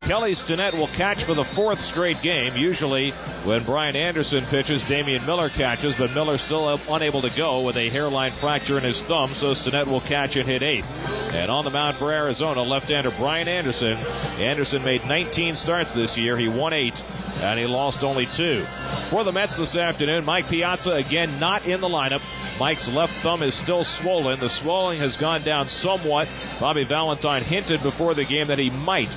Kelly Stinnett will catch for the fourth straight game. Usually when Brian Anderson pitches, Damian Miller catches, but Miller still unable to go with a hairline fracture in his thumb, so Stinnett will catch and hit 8th. And on the mound for Arizona, left-hander Brian Anderson. Anderson made 19 starts this year. He won 8, and he lost only 2. For the Mets this afternoon, Mike Piazza again not in the lineup. Mike's left thumb is still swollen. The swelling has gone down somewhat. Bobby Valentine hinted before the game that he might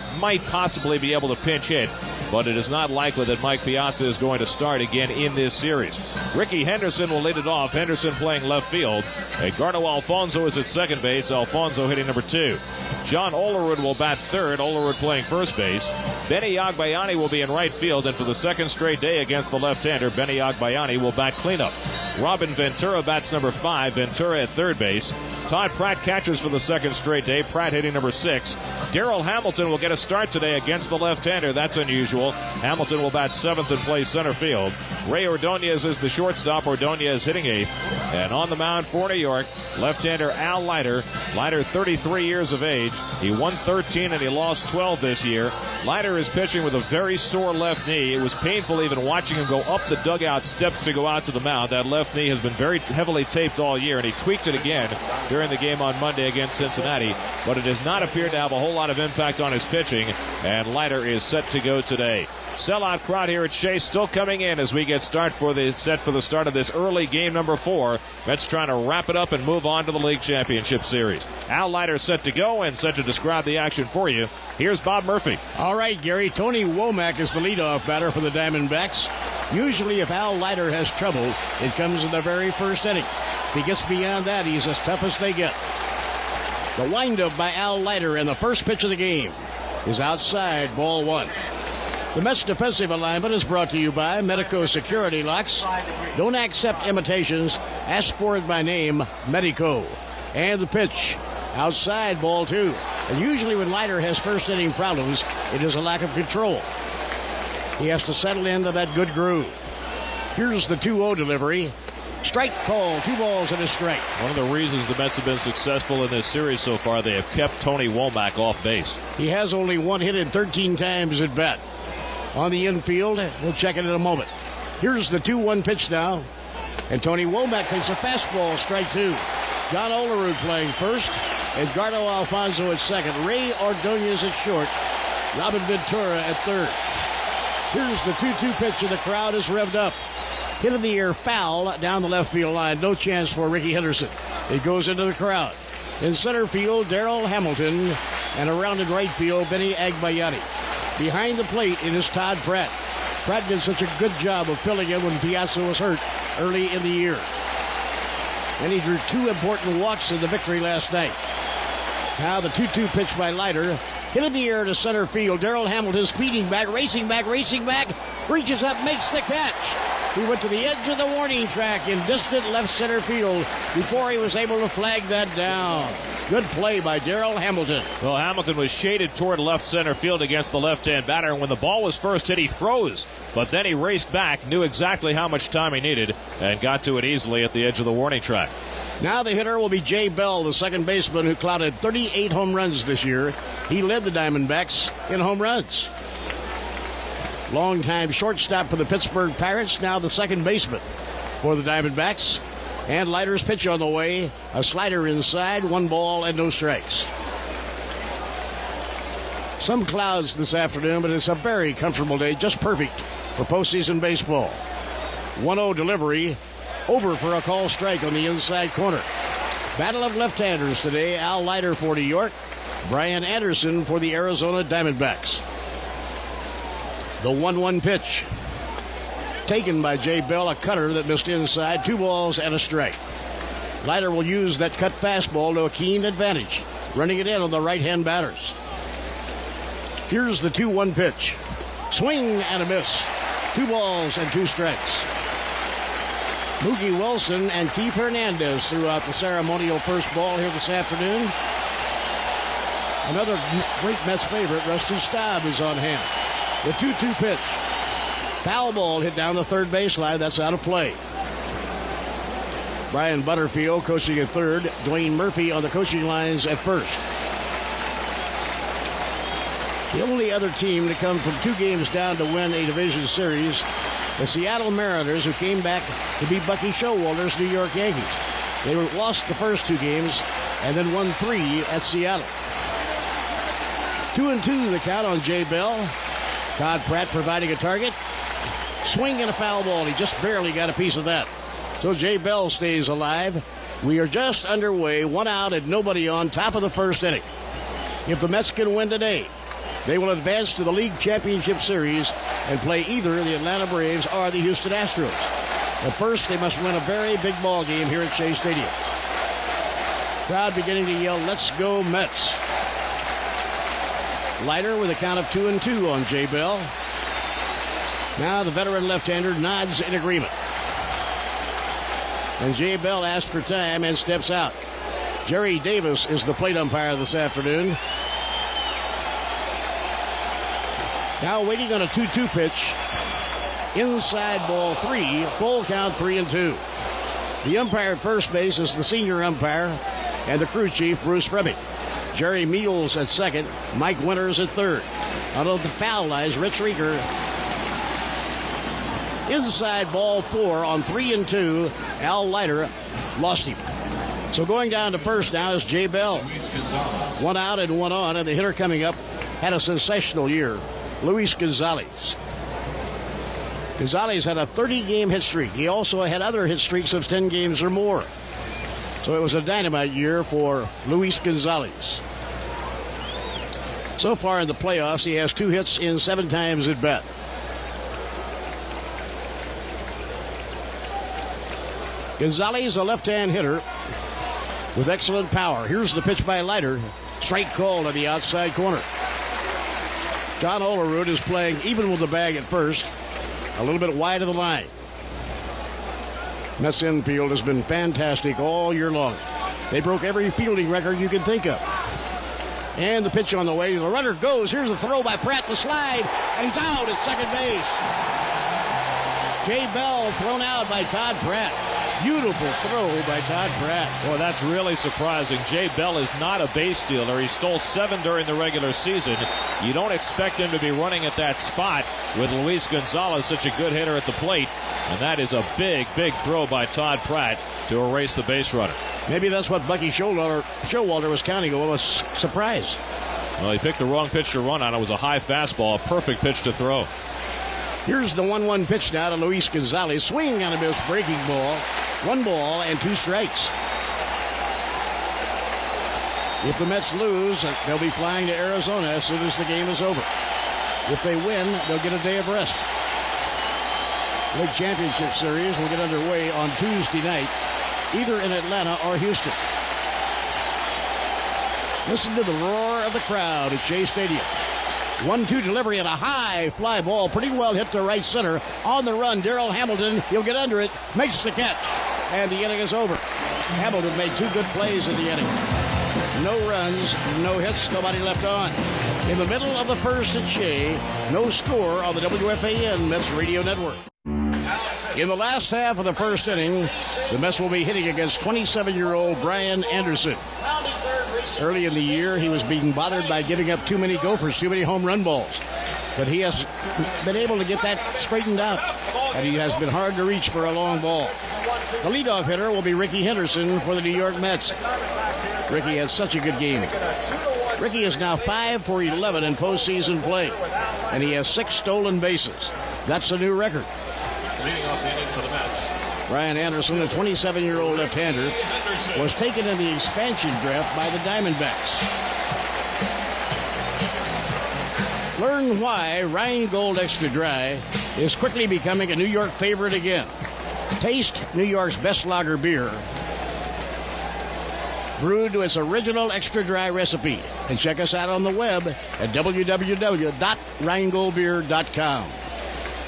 possibly be able to pinch hit, but it is not likely that Mike Piazza is going to start again in this series. Ricky Henderson will lead it off. Henderson playing left field. Edgardo Alfonso is at second base. Alfonso hitting number 2. John Olerud will bat third. Olerud playing first base. Benny Agbayani will be in right field, and for the second straight day against the left-hander, Benny Agbayani will bat cleanup. Robin Ventura bats number 5. Ventura at third base. Todd Pratt catches for the second straight day. Pratt hitting number 6. Darrell Hamilton will get a start today against the left-hander. That's unusual. Hamilton will bat 7th and play center field. Ray Ordonez is the shortstop. Ordonez hitting 8th. And on the mound for New York, left-hander Al Leiter. Leiter, 33 years of age. He won 13 and he lost 12 this year. Leiter is pitching with a very sore left knee. It was painful even watching him go up the dugout steps to go out to the mound. That left knee has been very heavily taped all year, and he tweaked it again during the game on Monday against Cincinnati. But it does not appear to have a whole lot of impact on his pitching, and Leiter is set to go today. Sellout crowd here at Shea still coming in as we get set for the start of this early game number 4. Mets trying to wrap it up and move on to the League Championship Series. Al Leiter set to go and set to describe the action for you. Here's Bob Murphy. All right, Gary. Tony Womack is the leadoff batter for the Diamondbacks. Usually if Al Leiter has trouble, it comes in the very first inning. If he gets beyond that, he's as tough as they get. The windup by Al Leiter, and the first pitch of the game is outside, ball 1. The Mets defensive alignment is brought to you by Medico Security Locks. Don't accept imitations. Ask for it by name, Medico. And the pitch, outside, ball 2. And usually when Leiter has first inning problems, it is a lack of control. He has to settle into that good groove. Here's the 2-0 delivery. Strike call, 2 balls and a strike. One of the reasons the Mets have been successful in this series so far, they have kept Tony Womack off base. He has only one hit in 13 times at bat. On the infield, we'll check it in a moment. Here's the 2-1 pitch now. And Tony Womack takes a fastball, strike 2. John Olerud playing first. Edgardo Alfonso at second. Ray Ordonez at short. Robin Ventura at third. Here's the 2-2 pitch, and the crowd is revved up. Hit in the air, foul down the left field line. No chance for Ricky Henderson. It goes into the crowd. In center field, Darrell Hamilton. And around in right field, Benny Agbayani. Behind the plate, it is Todd Pratt. Pratt did such a good job of filling in when Piazza was hurt early in the year. And he drew 2 important walks in the victory last night. Now the 2-2 pitch by Leiter. Hit in the air to center field. Darrell Hamilton speeding back, racing back. Reaches up, makes the catch. He went to the edge of the warning track in distant left center field before he was able to flag that down. Good play by Darrell Hamilton. Well, Hamilton was shaded toward left center field against the left-hand batter, and when the ball was first hit, he froze. But then he raced back, knew exactly how much time he needed, and got to it easily at the edge of the warning track. Now the hitter will be Jay Bell, the second baseman who clouded 38 home runs this year. He led the Diamondbacks in home runs. Longtime shortstop for the Pittsburgh Pirates, now the second baseman for the Diamondbacks. And Leiter's pitch on the way. A slider inside, 1 ball and no strikes. Some clouds this afternoon, but it's a very comfortable day, just perfect for postseason baseball. 1-0 delivery, over for a call strike on the inside corner. Battle of left-handers today. Al Leiter for New York, Brian Anderson for the Arizona Diamondbacks. The 1-1 pitch. Taken by Jay Bell, a cutter that missed inside, 2 balls and a strike. Leiter will use that cut fastball to a keen advantage, running it in on the right-hand batters. Here's the 2-1 pitch. Swing and a miss. 2 balls and 2 strikes. Mookie Wilson and Keith Hernandez threw out the ceremonial first ball here this afternoon. Another great Mets favorite, Rusty Staub, is on hand. The 2-2 pitch. Foul ball hit down the third baseline. That's out of play. Brian Butterfield coaching at third. Dwayne Murphy on the coaching lines at first. The only other team to come from 2 games down to win a division series, the Seattle Mariners, who came back to beat Bucky Showalter's New York Yankees. They lost the first 2 games and then won 3 at Seattle. 2-2 the count on Jay Bell. Todd Pratt providing a target. Swing and a foul ball. He just barely got a piece of that. So Jay Bell stays alive. We are just underway. 1 out and nobody on, top of the first inning. If the Mets can win today, they will advance to the League Championship Series and play either the Atlanta Braves or the Houston Astros. But first, they must win a very big ball game here at Shea Stadium. Crowd beginning to yell, "Let's go Mets." Leiter with a count of 2-2 on Jay Bell. Now the veteran left-hander nods in agreement. And Jay Bell asks for time and steps out. Jerry Davis is the plate umpire this afternoon. Now waiting on a 2-2 pitch. Inside ball 3, full count 3-2. The umpire at first base is the senior umpire and the crew chief, Bruce Frebby. Jerry Meals at second, Mike Winters at third. Out of the foul lies Rich Rieger. Inside ball 4 on 3-2. Al Leiter lost him. So going down to first now is Jay Bell. 1 out and 1 on, and the hitter coming up had a sensational year, Luis Gonzalez. Gonzalez had a 30-game hit streak. He also had other hit streaks of 10 games or more. So it was a dynamite year for Luis Gonzalez. So far in the playoffs, he has 2 hits in 7 times at bat. Gonzalez, a left-hand hitter with excellent power. Here's the pitch by Leiter. Straight call to the outside corner. John Olerud is playing even with the bag at first, a little bit wide of the line. Mets infield has been fantastic all year long. They broke every fielding record you can think of. And the pitch on the way. The runner goes. Here's a throw by Pratt, the slide, and he's out at second base. Jay Bell thrown out by Todd Pratt. Beautiful throw by Todd Pratt. Well, that's really surprising. Jay Bell is not a base stealer. He stole 7 during the regular season. You don't expect him to be running at that spot with Luis Gonzalez, such a good hitter at the plate. And that is a big, big throw by Todd Pratt to erase the base runner. Maybe that's what Bucky Showalter was counting on. It was a surprise. Well, he picked the wrong pitch to run on. It was a high fastball, a perfect pitch to throw. Here's the 1-1 pitch now to Luis Gonzalez. Swing on a miss, breaking ball. 1 ball and 2 strikes. If the Mets lose, they'll be flying to Arizona as soon as the game is over. If they win, they'll get a day of rest. League Championship Series will get underway on Tuesday night, either in Atlanta or Houston. Listen to the roar of the crowd at Shea Stadium. 1-2 delivery and a high fly ball, pretty well hit to right center. On the run, Darrell Hamilton, he'll get under it, makes the catch, and the inning is over. Hamilton made 2 good plays in the inning. No runs, no hits, nobody left on. In the middle of the first at Shea, no score on the WFAN Mets Radio Network. In the last half of the first inning, the Mets will be hitting against 27-year-old Brian Anderson. Early in the year, he was being bothered by giving up too many gophers, too many home run balls. But he has been able to get that straightened out, and he has been hard to reach for a long ball. The leadoff hitter will be Ricky Henderson for the New York Mets. Ricky has such a good game. Ricky is now 5 for 11 in postseason play, and he has 6 stolen bases. That's a new record. Leading off the inning for the Mets, Brian Anderson, a 27-year-old left-hander, was taken in the expansion draft by the Diamondbacks. Learn why Rheingold Extra Dry is quickly becoming a New York favorite again. Taste New York's best lager beer, brewed to its original extra dry recipe. And check us out on the web at www.rheingoldbeer.com.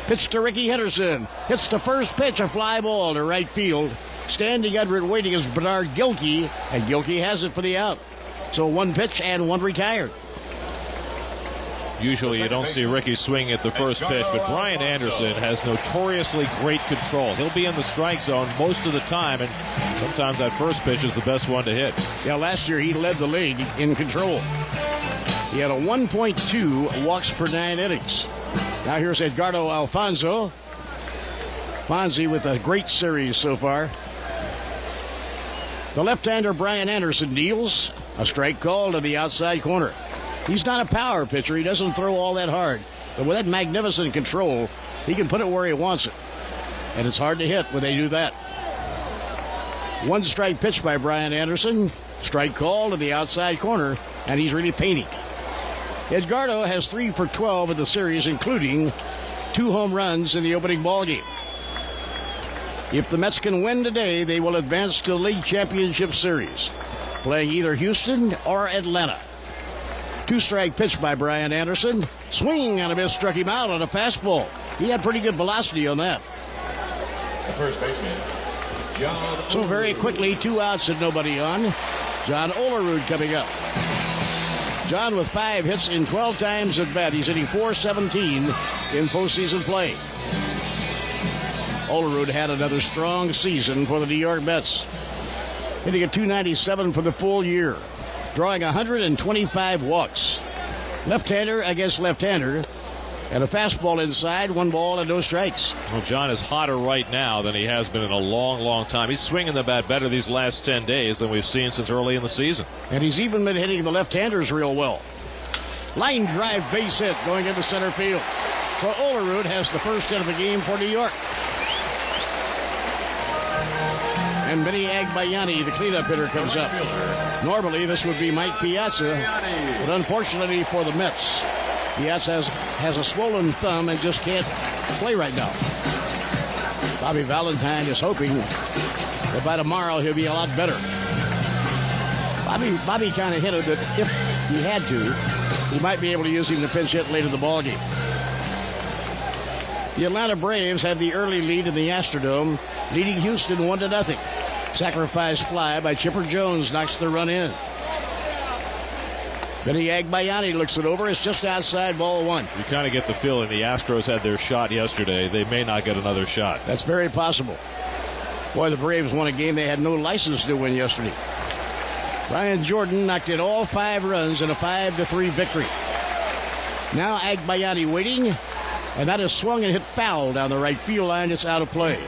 Pitch to Ricky Henderson. Hits the first pitch, a fly ball to right field. Standing under it, waiting is Bernard Gilkey, and Gilkey has it for the out. So 1 pitch and 1 retired. Usually you don't see Ricky swing at the first pitch, but Brian Anderson has notoriously great control. He'll be in the strike zone most of the time, and sometimes that first pitch is the best one to hit. Yeah, last year he led the league in control. He had a 1.2 walks per 9 innings. Now here's Edgardo Alfonso. Fonzie with a great series so far. The left-hander Brian Anderson deals. A strike call to the outside corner. He's not a power pitcher. He doesn't throw all that hard. But with that magnificent control, he can put it where he wants it. And it's hard to hit when they do that. One strike pitch by Brian Anderson. Strike call to the outside corner, and he's really painting. Edgardo has 3 for 12 in the series, including 2 home runs in the opening ball game. If the Mets can win today, they will advance to the League Championship Series, playing either Houston or Atlanta. 2-strike pitch by Brian Anderson. Swing and a miss, struck him out on a fastball. He had pretty good velocity on that. The first baseman, John. So very quickly, 2 outs and nobody on. John Olerud coming up. John with 5 hits in 12 times at bat. He's hitting .417 in postseason play. Olerud had another strong season for the New York Mets, hitting a .297 for the full year, drawing 125 walks. Left-hander against left-hander, and a fastball inside, 1 ball and no strikes. Well, John is hotter right now than he has been in a long, long time. He's swinging the bat better these last 10 days than we've seen since early in the season. And he's even been hitting the left-handers real well. Line drive base hit going into center field. So Olerud has the first hit of the game for New York. And Benny Agbayani, the cleanup hitter, comes up. Normally, this would be Mike Piazza, but unfortunately for the Mets, Piazza has a swollen thumb and just can't play right now. Bobby Valentine is hoping that by tomorrow he'll be a lot better. Bobby kind of hinted that if he had to, he might be able to use him to pinch hit late in the ballgame. The Atlanta Braves have the early lead in the Astrodome, leading Houston 1-0. Sacrifice fly by Chipper Jones knocks the run in. Benny Agbayani looks it over. It's just outside, ball 1. You kind of get the feeling the Astros had their shot yesterday. They may not get another shot. That's very possible. Boy, the Braves won a game they had no license to win yesterday. Ryan Jordan knocked in all 5 runs in a 5-3 victory. Now Agbayani waiting, and that is swung and hit foul down the right field line. It's out of play.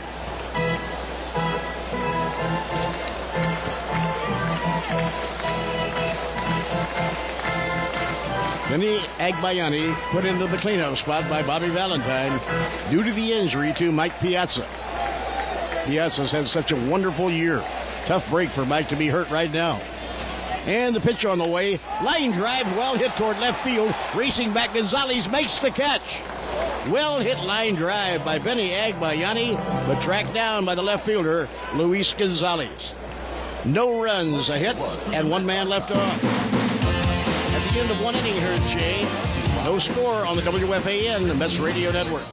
Benny Agbayani put into the cleanup spot by Bobby Valentine due to the injury to Mike Piazza. Piazza's had such a wonderful year. Tough break for Mike to be hurt right now. And the pitch on the way. Line drive, well hit toward left field. Racing back, Gonzalez makes the catch. Well hit line drive by Benny Agbayani, but tracked down by the left fielder, Luis Gonzalez. No runs, a hit, and 1 man left on. At the end of 1 inning here at Shea. No score on the WFAN Mets Radio Network.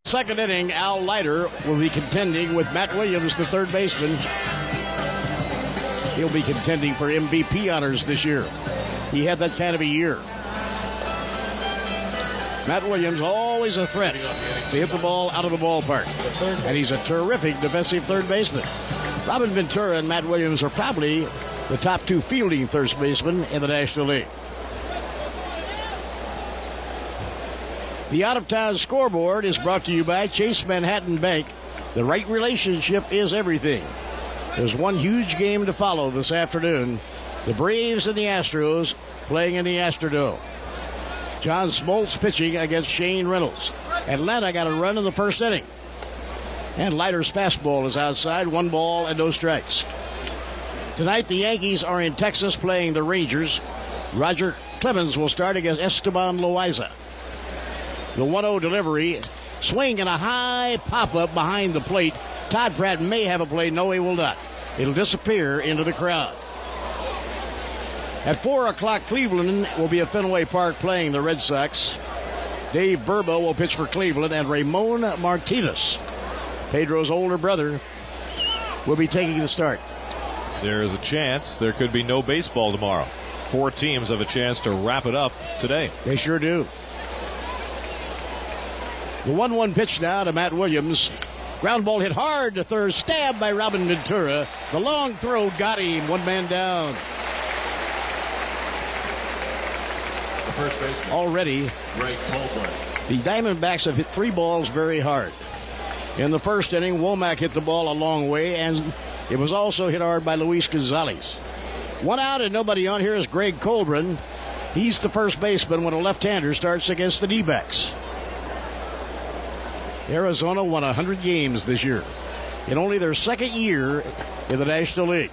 Second inning, Al Leiter will be contending with Matt Williams, the third baseman. He'll be contending for MVP honors this year. He had that kind of a year. Matt Williams, always a threat to hit the ball out of the ballpark. And he's a terrific defensive third baseman. Robin Ventura and Matt Williams are probably the top 2 fielding third basemen in the National League. The out-of-town scoreboard is brought to you by Chase Manhattan Bank. The right relationship is everything. There's one huge game to follow this afternoon. The Braves and the Astros playing in the Astrodome. John Smoltz pitching against Shane Reynolds. Atlanta got a run in the first inning. And Leiter's fastball is outside, 1 ball and no strikes. Tonight the Yankees are in Texas playing the Rangers. Roger Clemens will start against Esteban Loaiza. The 1-0 delivery. Swing and a high pop-up behind the plate. Todd Pratt may have a play. No, he will not. It'll disappear into the crowd. At 4 o'clock, Cleveland will be at Fenway Park playing the Red Sox. Dave Verbo will pitch for Cleveland, and Ramon Martinez, Pedro's older brother, will be taking the start. There is a chance there could be no baseball tomorrow. 4 teams have a chance to wrap it up today. They sure do. The 1-1 pitch now to Matt Williams. Ground ball hit hard to third. Stabbed by Robin Ventura. The long throw got him. 1 man down. first baseman, already. Greg Colburn. The Diamondbacks have hit 3 balls very hard. In the first inning, Womack hit the ball a long way, and it was also hit hard by Luis Gonzalez. 1 out and nobody on. Here is Greg Colburn. He's the first baseman when a left-hander starts against the D-backs. Arizona won 100 games this year, in only their second year in the National League.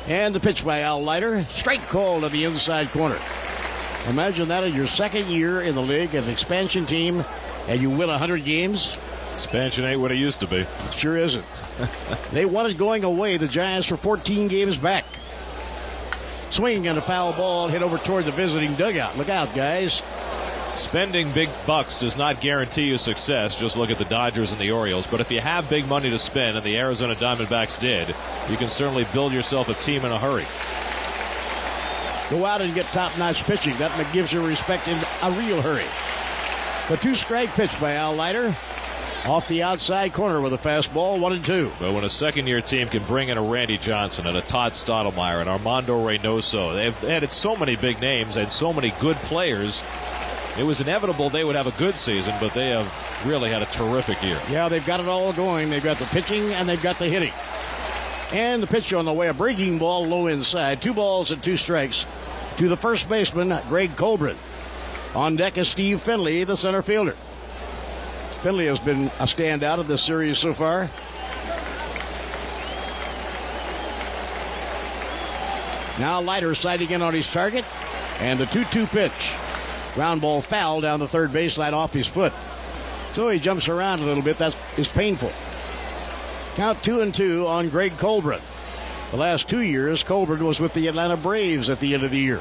And the pitch by Al Leiter. Strike call to the inside corner. Imagine that in your second year in the league, an expansion team, and you win 100 games. Expansion ain't what it used to be. Sure isn't. They wanted going away. The Giants were 14 games back. Swinging on a foul ball, hit over toward the visiting dugout. Look out, guys. Spending big bucks does not guarantee you success. Just look at the Dodgers and the Orioles. But if you have big money to spend, and the Arizona Diamondbacks did, you can certainly build yourself a team in a hurry. Go out and get top-notch pitching. That gives you respect in a real hurry. The 2-strike pitch by Al Leiter. Off the outside corner with a fastball, 1-2. But when a second-year team can bring in a Randy Johnson and a Todd Stottlemyre and Armando Reynoso, they've added so many big names and so many good players. It was inevitable they would have a good season, but they have really had a terrific year. Yeah, they've got it all going. They've got the pitching and they've got the hitting. And the pitch on the way, a breaking ball low inside. 2 balls and 2 strikes to the first baseman, Greg Colburn. On deck is Steve Finley, the center fielder. Finley has been a standout of this series so far. Now Leiter sighting in on his target. And the 2-2 pitch. Ground ball foul down the third baseline off his foot. So he jumps around a little bit. That is painful. Count 2-2 on Greg Colburn. The last 2 years, Colburn was with the Atlanta Braves at the end of the year.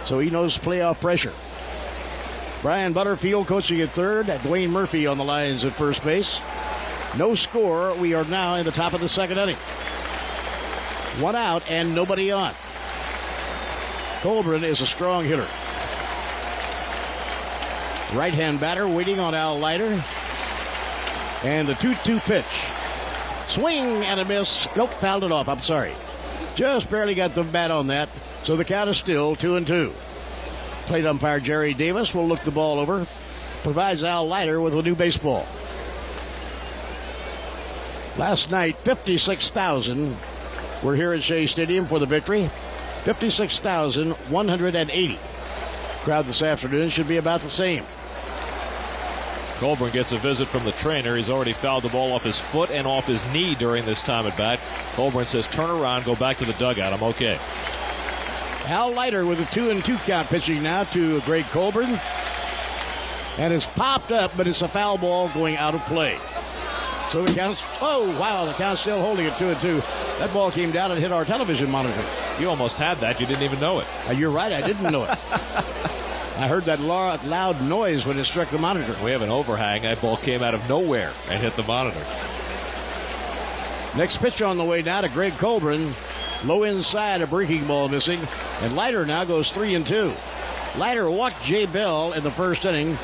So he knows playoff pressure. Brian Butterfield coaching at third. Dwayne Murphy on the lines at first base. No score. We are now in the top of the second inning. 1 out and nobody on. Colburn is a strong hitter. Right-hand batter waiting on Al Leiter. And the 2-2 pitch. Swing and a miss. Nope, fouled it off. I'm sorry. Just barely got the bat on that. So the count is still 2-2. Plate umpire Jerry Davis will look the ball over. Provides Al Leiter with a new baseball. Last night, 56,000 were here at Shea Stadium for the victory. 56,180. Crowd this afternoon should be about the same. Colburn gets a visit from the trainer. He's already fouled the ball off his foot and off his knee during this time at bat. Colburn says, turn around, go back to the dugout. I'm okay. Al Leiter with a 2-2 count pitching now to Greg Colburn. And it's popped up, but it's a foul ball going out of play. So the count's, oh, wow, the count's still holding it 2-2. That ball came down and hit our television monitor. You almost had that. You didn't even know it. You're right, I didn't know it. I heard that loud noise when it struck the monitor. We have an overhang. That ball came out of nowhere and hit the monitor. Next pitch on the way now to Greg Colburn. Low inside, a breaking ball missing. And Leiter now goes 3-2. Leiter walked Jay Bell in the first inning.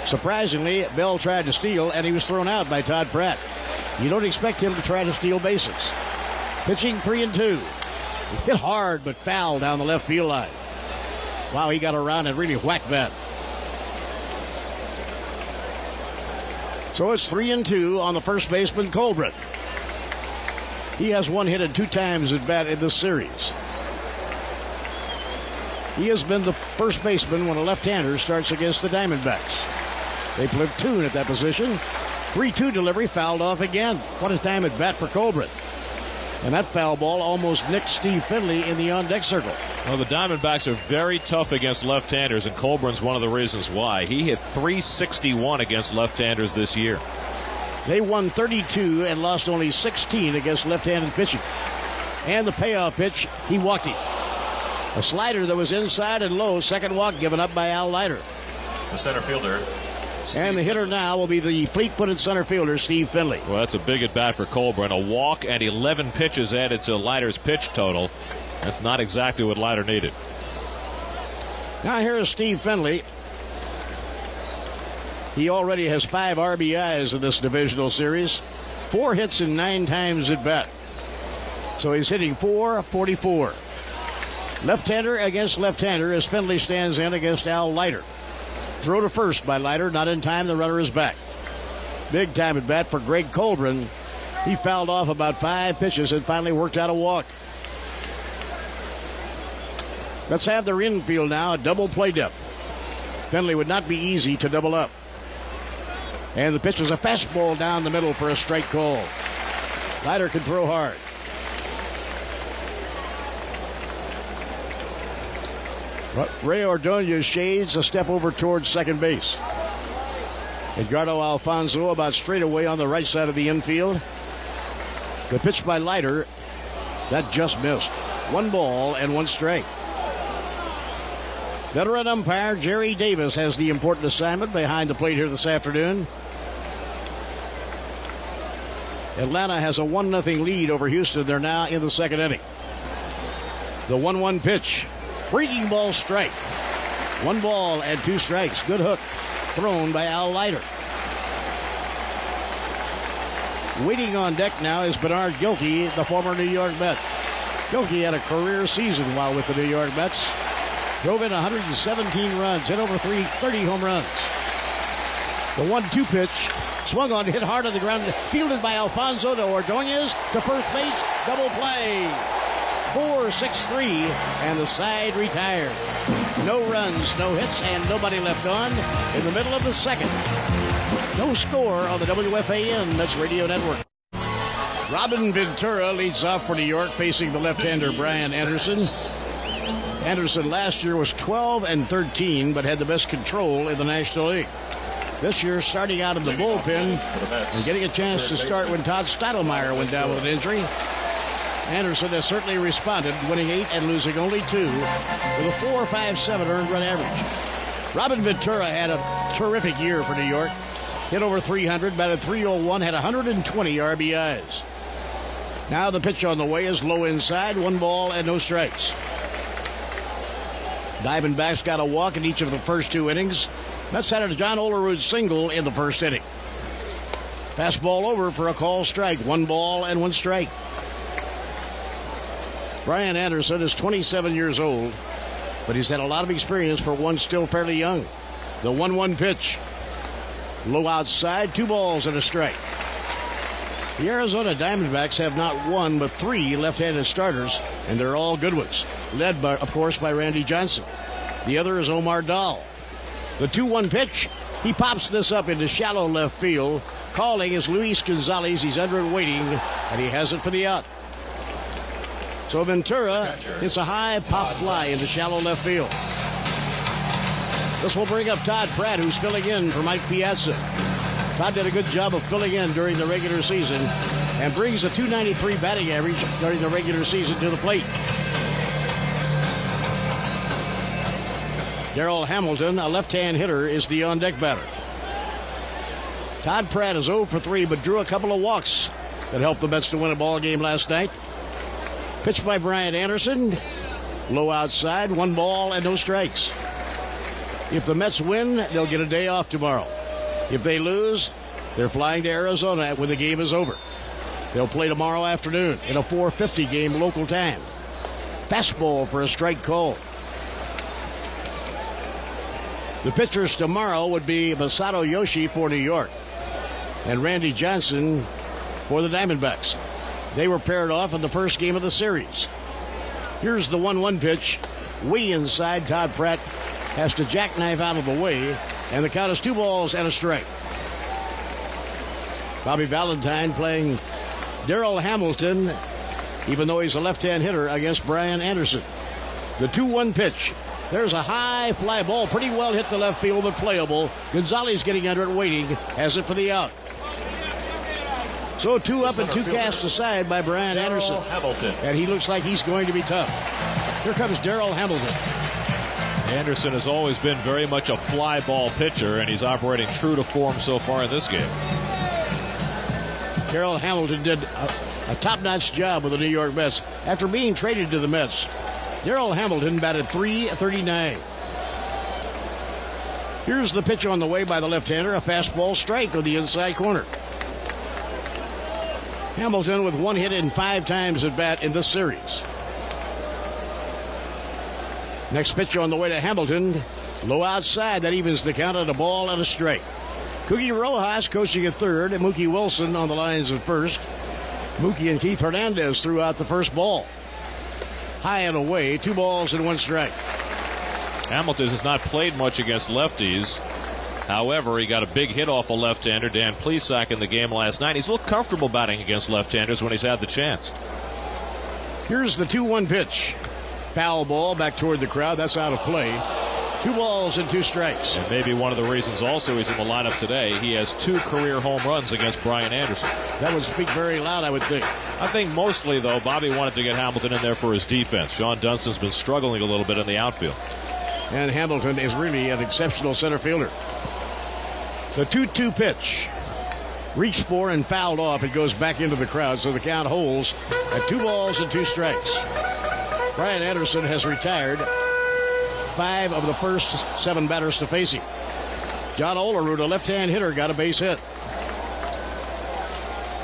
Surprisingly, Bell tried to steal, and he was thrown out by Todd Pratt. You don't expect him to try to steal bases. Pitching 3-2. Hit hard, but foul down the left field line. Wow, he got around and really whacked that. So it's 3-2 on the first baseman, Colburn. He has 1 hit and 2 times at bat in this series. He has been the first baseman when a left-hander starts against the Diamondbacks. They platoon at that position. 3-2 delivery fouled off again. What a time at bat for Colburn. And that foul ball almost nicked Steve Finley in the on-deck circle. Well, the Diamondbacks are very tough against left-handers, and Colburn's one of the reasons why. He hit .361 against left-handers this year. They won 32 and lost only 16 against left-handed pitching. And the payoff pitch, he walked it. A slider that was inside and low. Second walk given up by Al Leiter. The center fielder. And the hitter now will be the fleet-footed center fielder, Steve Finley. Well, that's a big at-bat for Colburn. A walk and 11 pitches added to Leiter's pitch total. That's not exactly what Leiter needed. Now here is Steve Finley. He already has 5 RBIs in this divisional series. 4 hits and 9 times at bat. So he's hitting .444. Left-hander against left-hander as Findlay stands in against Al Leiter. Throw to first by Leiter, not in time. The runner is back. Big time at bat for Greg Colburn. He fouled off about 5 pitches and finally worked out a walk. Let's have their infield now, a double play depth. Findlay would not be easy to double up. And the pitch is a fastball down the middle for a strike call. Leiter can throw hard. Ray Ordonez shades a step over towards second base. Edgardo Alfonso about straight away on the right side of the infield. The pitch by Leiter, that just missed. 1 ball and 1 strike. Veteran umpire Jerry Davis has the important assignment behind the plate here this afternoon. Atlanta has a 1-0 lead over Houston. They're now in the second inning. The 1-1 pitch. Breaking ball strike. 1 ball and 2 strikes. Good hook thrown by Al Leiter. Waiting on deck now is Bernard Gilkey, the former New York Met. Gilkey had a career season while with the New York Mets. Drove in 117 runs, hit over 30 home runs. The 1-2 pitch, swung on, hit hard on the ground, fielded by Alfonso to Ordonez to first base, double play. 4-6-3, and the side retired. No runs, no hits, and nobody left on in the middle of the second. No score on the WFAN Mets Radio Network. Robin Ventura leads off for New York, facing the left-hander Brian Anderson. Anderson last year was 12-13, but had the best control in the National League. This year, starting out in the bullpen and getting a chance to start when Todd Stottlemyre went down with an injury. Anderson has certainly responded, winning 8 and losing only 2 with a 4.57 earned run average. Robin Ventura had a terrific year for New York. Hit over 300, batted .301, had 120 RBIs. Now the pitch on the way is low inside, 1 ball and no strikes. Diamondbacks got a walk in each of the first 2 innings. Mets had a John Olerud single in the first inning. Fastball over for a call strike. 1 ball and 1 strike. Brian Anderson is 27 years old, but he's had a lot of experience for one still fairly young. The 1-1 pitch. Low outside, 2 balls and a strike. The Arizona Diamondbacks have not 1 but 3 left-handed starters, and they're all good ones, led by, of course, by Randy Johnson. The other is Omar Dahl. The 2-1 pitch, he pops this up into shallow left field. Calling is Luis Gonzalez. He's under it waiting, and he has it for the out. So Ventura hits a high pop fly into shallow left field. This will bring up Todd Pratt, who's filling in for Mike Piazza. Todd did a good job of filling in during the regular season and brings a .293 batting average during the regular season to the plate. Darrell Hamilton, a left-hand hitter, is the on-deck batter. Todd Pratt is 0 for 3, but drew a couple of walks that helped the Mets to win a ball game last night. Pitched by Brian Anderson. Low outside, 1 ball and no strikes. If the Mets win, they'll get a day off tomorrow. If they lose, they're flying to Arizona when the game is over. They'll play tomorrow afternoon in a 4:50 game local time. Fastball for a strike call. The pitchers tomorrow would be Masato Yoshi for New York and Randy Johnson for the Diamondbacks. They were paired off in the first game of the series. Here's the 1-1 pitch. Way inside, Todd Pratt has to jackknife out of the way, and the count is 2 balls and a strike. Bobby Valentine playing Darrell Hamilton, even though he's a left-hand hitter, against Brian Anderson. The 2-1 pitch. There's a high fly ball, pretty well hit the left field, but playable. Gonzalez getting under it, waiting, has it for the out. So 2 up and 2 cast aside by Brian Anderson. And he looks like he's going to be tough. Here comes Darrell Hamilton. Anderson has always been very much a fly ball pitcher, and he's operating true to form so far in this game. Darrell Hamilton did a top-notch job with the New York Mets. After being traded to the Mets, Darrell Hamilton batted .339. Here's the pitch on the way by the left-hander, a fastball strike on the inside corner. Hamilton with 1 hit in 5 times at bat in this series. Next pitch on the way to Hamilton. Low outside. That evens the count at a ball and a strike. Cookie Rojas coaching at third, and Mookie Wilson on the lines at first. Mookie and Keith Hernandez threw out the first ball. High and away, 2 balls and 1 strike. Hamilton has not played much against lefties. However, he got a big hit off a left-hander, Dan Plesac, in the game last night. He's a little comfortable batting against left-handers when he's had the chance. Here's the 2-1 pitch. Foul ball back toward the crowd. That's out of play. 2 balls and 2 strikes. And maybe one of the reasons also he's in the lineup today, he has 2 career home runs against Brian Anderson. That would speak very loud, I would think. I think mostly, though, Bobby wanted to get Hamilton in there for his defense. Sean Dunstan's been struggling a little bit in the outfield. And Hamilton is really an exceptional center fielder. The 2-2 pitch. Reached for and fouled off. It goes back into the crowd, so the count holds at 2 balls and 2 strikes. Brian Anderson has retired 5 of the first 7 batters to face him. John Olerud, a left-hand hitter, got a base hit.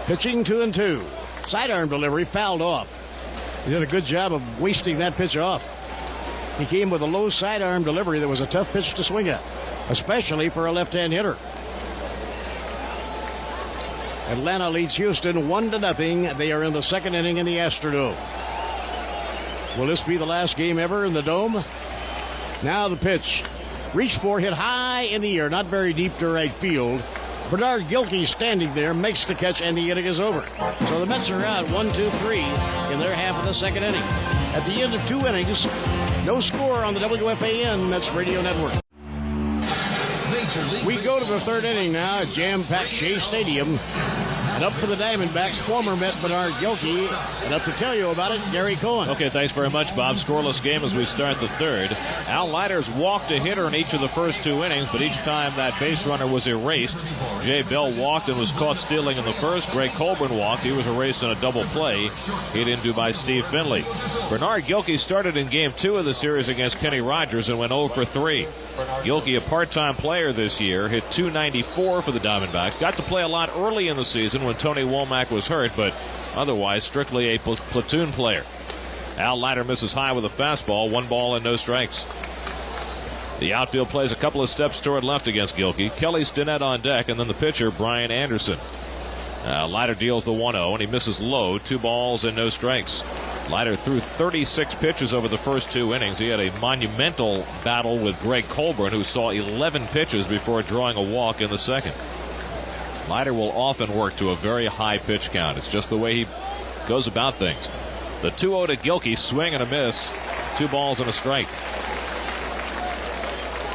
Pitching 2-2. Sidearm delivery fouled off. He did a good job of wasting that pitch off. He came with a low sidearm delivery that was a tough pitch to swing at, especially for a left-hand hitter. Atlanta leads Houston 1-0. They are in the 2nd inning in the Astrodome. Will this be the last game ever in the Dome? Now the pitch. Reached for, hit high in the air, not very deep to right field. Bernard Gilkey standing there, makes the catch, and the inning is over. So the Mets are out 1-2-3 in their half of the 2nd inning. At the end of 2 innings, no score on the WFAN Mets Radio Network. We go to the 3rd inning now at jam-packed Shea Stadium. And up for the Diamondbacks, former Met Bernard Gilkey. And up to tell you about it, Gary Cohen. Okay, thanks very much, Bob. Scoreless game as we start the 3rd. Al Leiter's walked a hitter in each of the first 2 innings, but each time that base runner was erased. Jay Bell walked and was caught stealing in the first. Greg Colburn walked. He was erased in a double play. Hit into by Steve Finley. Bernard Gilkey started in Game 2 of the series against Kenny Rogers and went 0 for 3. Gilkey, a part-time player this year, hit .294 for the Diamondbacks. Got to play a lot early in the season when Tony Womack was hurt, but otherwise strictly a platoon player. Al Leiter misses high with a fastball, 1 ball and no strikes. The outfield plays a couple of steps toward left against Gilkey. Kelly Stinnett on deck, and then the pitcher, Brian Anderson. Leiter deals the 1-0, and he misses low, 2 balls and no strikes. Leiter threw 36 pitches over the first 2 innings. He had a monumental battle with Greg Colburn, who saw 11 pitches before drawing a walk in the 2nd. Leiter will often work to a very high pitch count. It's just the way he goes about things. The 2-0 to Gilkey, swing and a miss, 2 balls and a strike.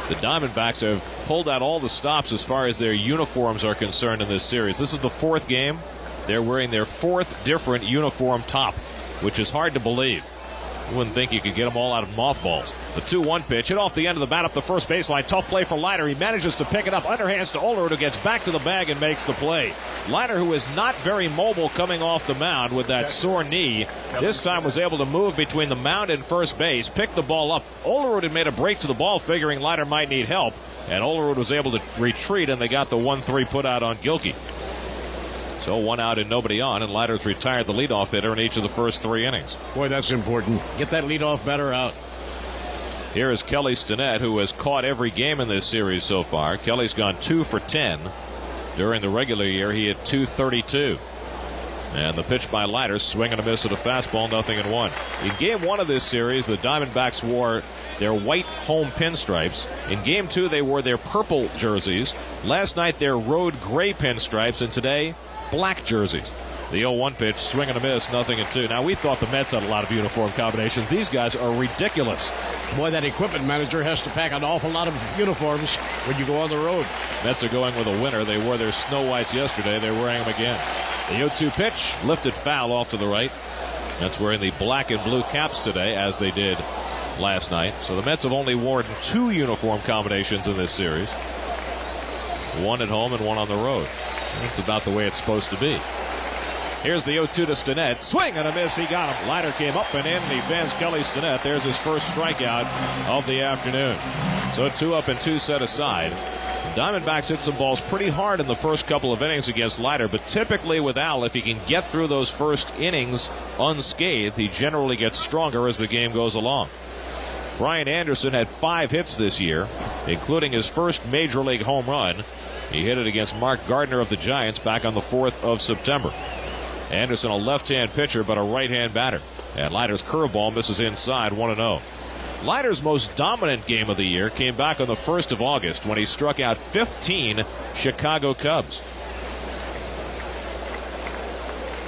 The Diamondbacks have pulled out all the stops as far as their uniforms are concerned in this series. This is the 4th game. They're wearing their 4th different uniform top, which is hard to believe. You wouldn't think you could get them all out of mothballs. The 2-1 pitch hit off the end of the bat up the first baseline. Tough play for Leiter. He manages to pick it up. Underhands to Olerud, who gets back to the bag and makes the play. Leiter, who is not very mobile coming off the mound with that sore knee, this time was able to move between the mound and first base, pick the ball up. Olerud had made a break to the ball, figuring Leiter might need help, and Olerud was able to retreat, and they got the 1-3 put out on Gilkey. So 1 out and nobody on, and Leiter's retired the leadoff hitter in each of the first 3 innings. Boy, that's important. Get that leadoff batter out. Here is Kelly Stinnett, who has caught every game in this series so far. Kelly's gone 2 for 10. During the regular year, he hit .232. And the pitch by Leiter, swing and a miss at a fastball, 0-1. In Game 1 of this series, the Diamondbacks wore their white home pinstripes. In Game 2, they wore their purple jerseys. Last night, their road gray pinstripes, and today, black jerseys. The 0-1 pitch, swing and a miss, 0-2. Now, we thought the Mets had a lot of uniform combinations. These guys are ridiculous. Boy, that equipment manager has to pack an awful lot of uniforms when you go on the road. Mets are going with a winner. They wore their snow whites yesterday. They're wearing them again. The 0-2 pitch, lifted foul off to the right. Mets wearing the black and blue caps today, as they did last night. So the Mets have only worn 2 uniform combinations in this series. 1 at home and 1 on the road. That's about the way it's supposed to be. Here's the 0-2 to Stinnett. Swing and a miss. He got him. Leiter came up and in, and he fans Kelly Stinnett. There's his first strikeout of the afternoon. So 2 up and 2 set aside. The Diamondbacks hit some balls pretty hard in the first couple of innings against Leiter, but typically with Al, if he can get through those first innings unscathed, he generally gets stronger as the game goes along. Brian Anderson had 5 hits this year, including his first major league home run. He hit it against Mark Gardner of the Giants back on the 4th of September. Anderson, a left-hand pitcher, but a right-hand batter. And Leiter's curveball misses inside, 1-0. Leiter's most dominant game of the year came back on the 1st of August when he struck out 15 Chicago Cubs.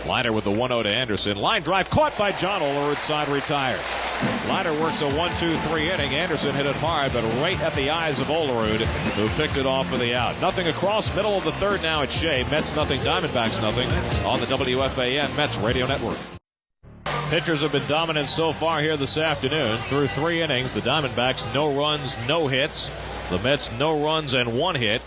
Leiter with the 1-0 to Anderson. Line drive caught by John Olerud, side retired. Leiter works a 1-2-3 inning. Anderson hit it hard, but right at the eyes of Olerud, who picked it off for the out. Nothing across, middle of the 3rd now at Shea. Mets nothing, Diamondbacks nothing on the WFAN Mets Radio Network. Pitchers have been dominant so far here this afternoon. Through 3 innings, the Diamondbacks no runs, no hits. The Mets no runs and 1 hit.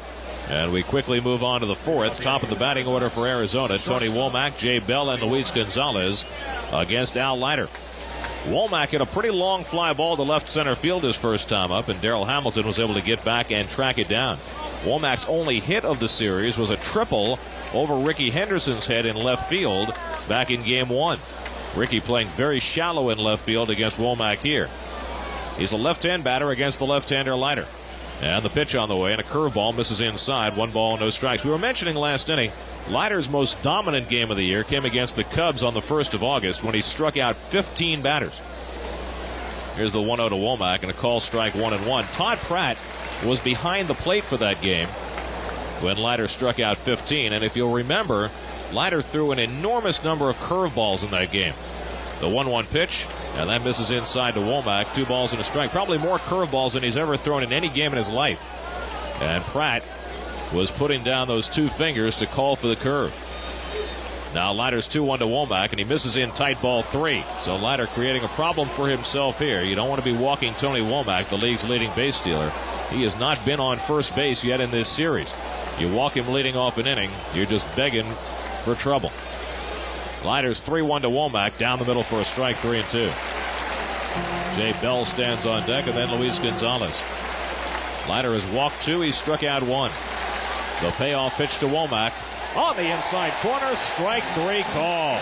And we quickly move on to the 4th. Top of the batting order for Arizona, Tony Womack, Jay Bell, and Luis Gonzalez against Al Leiter. Womack hit a pretty long fly ball to left center field his first time up, and Darrell Hamilton was able to get back and track it down. Womack's only hit of the series was a triple over Ricky Henderson's head in left field back in Game 1. Ricky playing very shallow in left field against Womack here. He's a left-hand batter against the left-hander Leiter. And the pitch on the way, and a curveball misses inside. 1 ball, no strikes. We were mentioning last inning, Leiter's most dominant game of the year came against the Cubs on the 1st of August when he struck out 15 batters. Here's the 1-0 to Womack and a call strike 1-1. Todd Pratt was behind the plate for that game when Leiter struck out 15. And if you'll remember, Leiter threw an enormous number of curveballs in that game. The 1-1 pitch, and that misses inside to Womack. 2 balls and a strike. Probably more curveballs than he's ever thrown in any game in his life. And Pratt was putting down those 2 fingers to call for the curve. Now Leiter's 2-1 to Womack, and he misses in tight ball 3. So Leiter creating a problem for himself here. You don't want to be walking Tony Womack, the league's leading base stealer. He has not been on first base yet in this series. You walk him leading off an inning, you're just begging for trouble. Leiter's 3-1 to Womack, down the middle for a strike, 3-2. Jay Bell stands on deck, and then Luis Gonzalez. Leiter has walked 2, he struck out 1. The payoff pitch to Womack. On the inside corner, strike 3 call.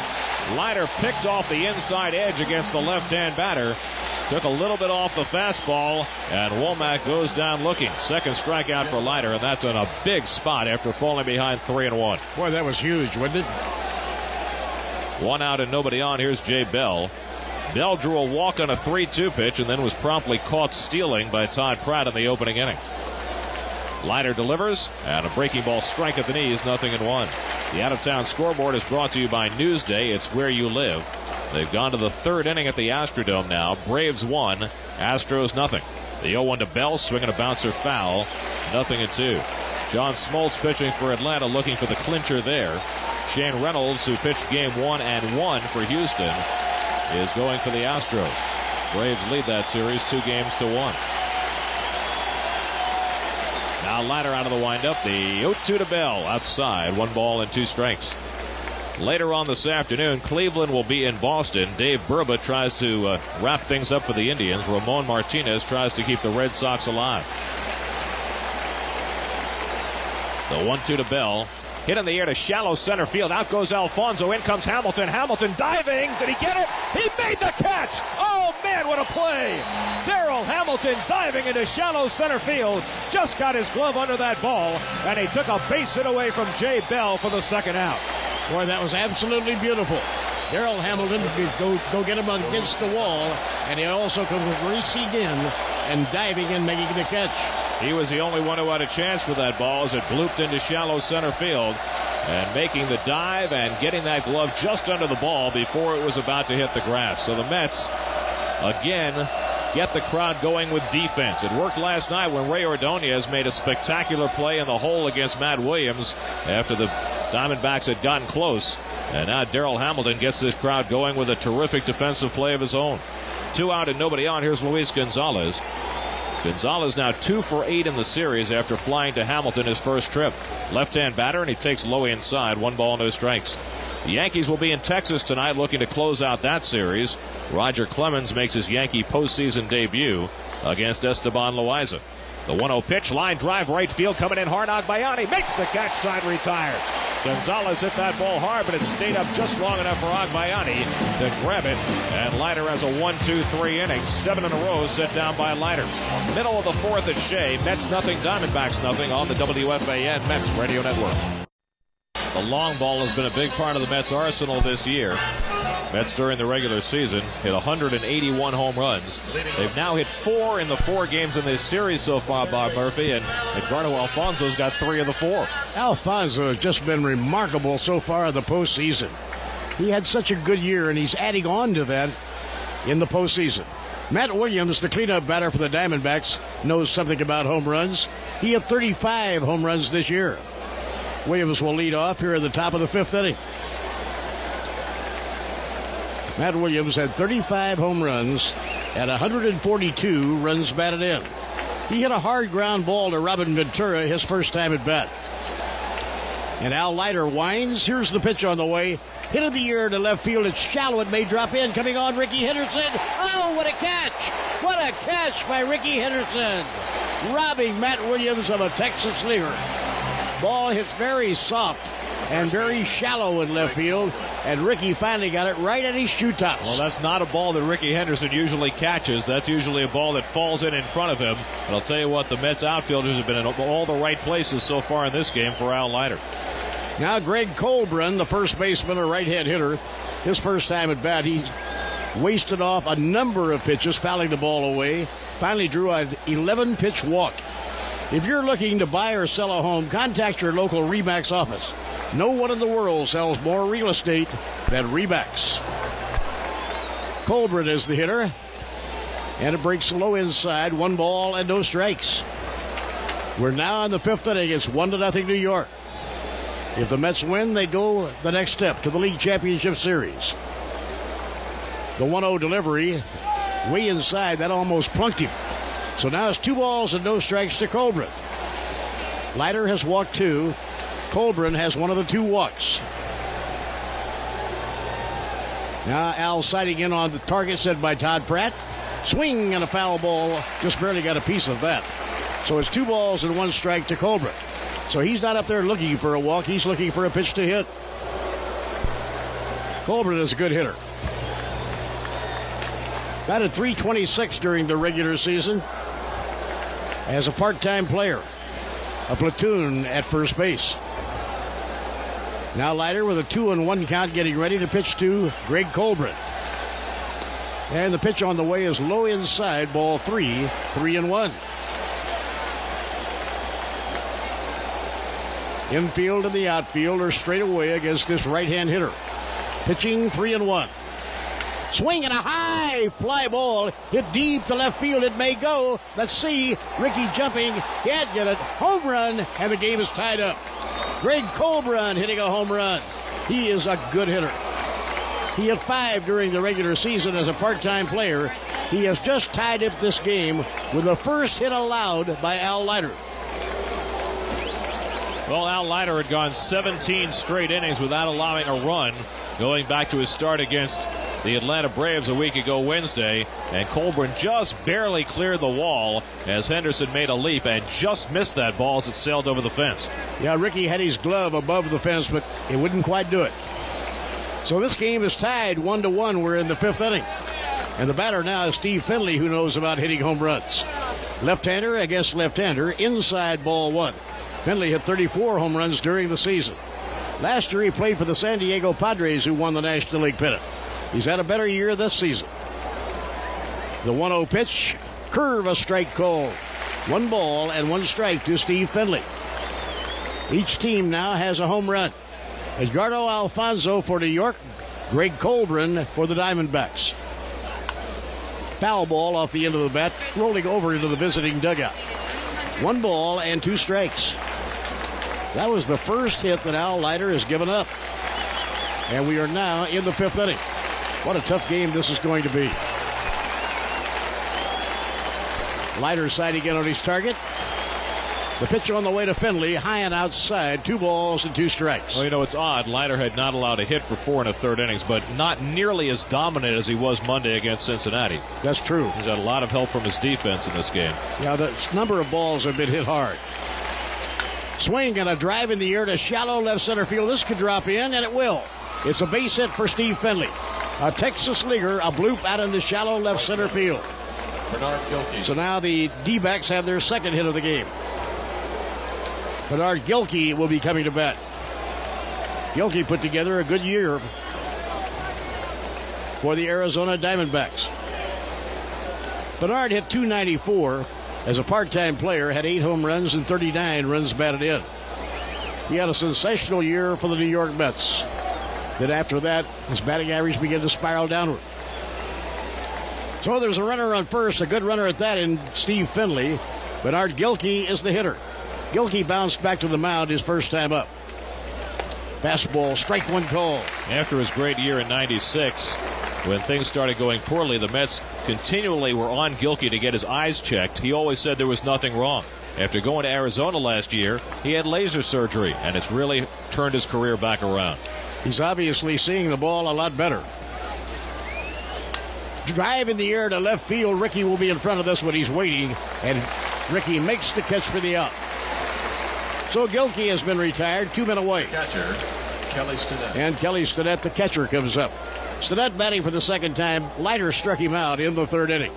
Leiter picked off the inside edge against the left-hand batter. Took a little bit off the fastball, and Womack goes down looking. Second strikeout for Leiter, and that's in a big spot after falling behind 3-1. Boy, that was huge, wasn't it? 1 out and nobody on. Here's Jay Bell. Bell drew a walk on a 3-2 pitch and then was promptly caught stealing by Todd Pratt in the opening inning. Leiter delivers, and a breaking ball strike at the knees, 0-1. The out-of-town scoreboard is brought to you by Newsday. It's where you live. They've gone to the 3rd inning at the Astrodome now. Braves 1, Astros nothing. The 0-1 to Bell, swinging a bouncer foul, 0-2. John Smoltz pitching for Atlanta, looking for the clincher there. Shane Reynolds, who pitched game 1 and 1 for Houston, is going for the Astros. Braves lead that series 2-1. Now Leiter out of the windup. The 0-2 to Bell outside. 1 ball and 2 strikes. Later on this afternoon, Cleveland will be in Boston. Dave Burba tries to wrap things up for the Indians. Ramon Martinez tries to keep the Red Sox alive. The 1-2 to Bell. Hit in the air to shallow center field. Out goes Alfonso. In comes Hamilton. Hamilton diving. Did he get it? He made the catch. Oh, man, what a play. Darrell Hamilton diving into shallow center field. Just got his glove under that ball, and he took a base hit away from Jay Bell for the second out. Boy, that was absolutely beautiful. Darrell Hamilton go get him against the wall, and he also comes racing in and diving and making the catch. He was the only one who had a chance for that ball as it blooped into shallow center field, and making the dive and getting that glove just under the ball before it was about to hit the grass. So the Mets, again, get the crowd going with defense. It worked last night when Ray Ordonez made a spectacular play in the hole against Matt Williams after the Diamondbacks had gotten close. And now Darrell Hamilton gets this crowd going with a terrific defensive play of his own. 2 out and nobody on. Here's Luis Gonzalez. Gonzalez now 2 for 8 in the series after flying to Hamilton his first trip. Left-hand batter, and he takes low inside. 1 ball, no strikes. The Yankees will be in Texas tonight looking to close out that series. Roger Clemens makes his Yankee postseason debut against Esteban Loaiza. The 1-0 pitch, line drive, right field, coming in hard. Agbayani makes the catch, side retired. Gonzalez hit that ball hard, but it stayed up just long enough for Agbayani to grab it. And Leiter has a 1-2-3 inning. 7 in a row set down by Leiter. Middle of the fourth at Shea. Mets nothing, Diamondbacks nothing on the WFAN Mets Radio Network. The long ball has been a big part of the Mets' arsenal this year. Mets during the regular season hit 181 home runs. They've now hit 4 in the 4 games in this series so far, Bob Murphy, and Edgardo Alfonso's got 3 of the 4. Alfonso has just been remarkable so far in the postseason. He had such a good year, and he's adding on to that in the postseason. Matt Williams, the cleanup batter for the Diamondbacks, knows something about home runs. He had 35 home runs this year. Williams will lead off here at the top of the 5th inning. Matt Williams had 35 home runs and 142 runs batted in. He hit a hard ground ball to Robin Ventura his first time at bat. And Al Leiter winds. Here's the pitch on the way. Hit in the air to left field. It's shallow. It may drop in. Coming on, Ricky Henderson. Oh, what a catch! What a catch by Ricky Henderson. Robbing Matt Williams of a Texas leader. Ball hits very soft and very shallow in left field, and Ricky finally got it right at his shoe tops. Well, that's not a ball that Ricky Henderson usually catches. That's usually a ball that falls in front of him. But I'll tell you what, the Mets outfielders have been in all the right places so far in this game for Al Leiter. Now Greg Colburn, the first baseman or right-hand hitter, his first time at bat, he wasted off a number of pitches, fouling the ball away. Finally drew an 11-pitch walk. If you're looking to buy or sell a home, contact your local RE/MAX office. No one in the world sells more real estate than RE/MAX. Colburn is the hitter. And it breaks low inside. 1 ball and no strikes. We're now in the 5th inning. It's 1-0 New York. If the Mets win, they go the next step to the League Championship Series. The 1-0 delivery way inside. That almost plunked him. So now it's 2 balls and no strikes to Colburn. Leiter has walked 2. Colburn has one of the 2 walks. Now Al sighting in on the target set by Todd Pratt. Swing and a foul ball. Just barely got a piece of that. So it's 2 balls and 1 strike to Colburn. So he's not up there looking for a walk. He's looking for a pitch to hit. Colburn is a good hitter. Batted .326 during the regular season as a part-time player. A platoon at first base. Now Leiter with a 2-1 count, getting ready to pitch to Greg Colburn. And the pitch on the way is low inside, ball 3, 3-1. Infield and the outfield are straight away against this right-hand hitter. Pitching 3-1. Swing and a high fly ball hit deep to left field. It may go. Let's see. Ricky jumping. Can't get it. Home run, and the game is tied up. Greg Colburn hitting a home run. He is a good hitter. He hit 5 during the regular season as a part-time player. He has just tied up this game with the first hit allowed by Al Leiter. Well, Al Leiter had gone 17 straight innings without allowing a run, going back to his start against the Atlanta Braves a week ago Wednesday, and Colburn just barely cleared the wall as Henderson made a leap and just missed that ball as it sailed over the fence. Yeah, Ricky had his glove above the fence, but it wouldn't quite do it. So this game is tied 1-1. We're in the 5th inning. And the batter now is Steve Finley, who knows about hitting home runs. Left-hander against left-hander, inside ball 1. Finley hit 34 home runs during the season. Last year he played for the San Diego Padres, who won the National League pennant. He's had a better year this season. The 1-0 pitch, curve, a strike call. 1 ball and 1 strike to Steve Finley. Each team now has a home run. Edgardo Alfonso for New York, Greg Colburn for the Diamondbacks. Foul ball off the end of the bat, rolling over into the visiting dugout. 1 ball and 2 strikes. That was the first hit that Al Leiter has given up. And we are now in the 5th inning. What a tough game this is going to be. Leiter sighting in on his target. The pitch on the way to Finley, high and outside, 2 balls and 2 strikes. Well, you know, it's odd. Leiter had not allowed a hit for 4 1/3 innings, but not nearly as dominant as he was Monday against Cincinnati. That's true. He's had a lot of help from his defense in this game. Yeah, the number of balls have been hit hard. Swing and a drive in the air to shallow left center field. This could drop in, and it will. It's a base hit for Steve Finley. A Texas leaguer, a bloop out into shallow left center field. So now the D-backs have their second hit of the game. Bernard Gilkey will be coming to bat. Gilkey put together a good year for the Arizona Diamondbacks. Bernard hit .294 as a part-time player, had 8 home runs and 39 runs batted in. He had a sensational year for the New York Mets. Then after that, his batting average began to spiral downward. So there's a runner on first, a good runner at that in Steve Finley. Bernard Gilkey is the hitter. Gilkey bounced back to the mound his first time up. Fastball, strike one call. After his great year in '96, when things started going poorly, the Mets continually were on Gilkey to get his eyes checked. He always said there was nothing wrong. After going to Arizona last year, he had laser surgery, and it's really turned his career back around. He's obviously seeing the ball a lot better. Drive in the air to left field. Ricky will be in front of this one. He's waiting, and Ricky makes the catch for the out. So Gilkey has been retired, 2 men away. Catcher, Kelly Stinnett. And Kelly Stinnett, the catcher, comes up. Stinnett batting for the second time. Leiter struck him out in the third inning.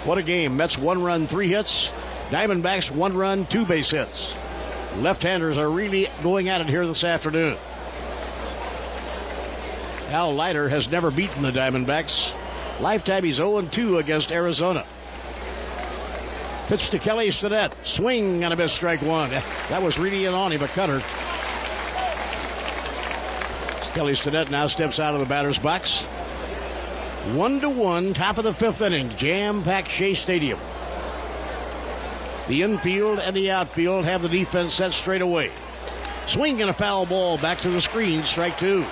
What a game. Mets 1 run, 3 hits. Diamondbacks 1 run, 2 base hits. Left-handers are really going at it here this afternoon. Al Leiter has never beaten the Diamondbacks. Lifetime he's 0-2 against Arizona. Pitch to Kelly Stinnett. Swing and a miss, strike one. That was really in on him, a cutter. Kelly Stinnett now steps out of the batter's box. 1-1, top of the 5th inning. Jam-packed Shea Stadium. The infield and the outfield have the defense set straight away. Swing and a foul ball back to the screen, strike 2.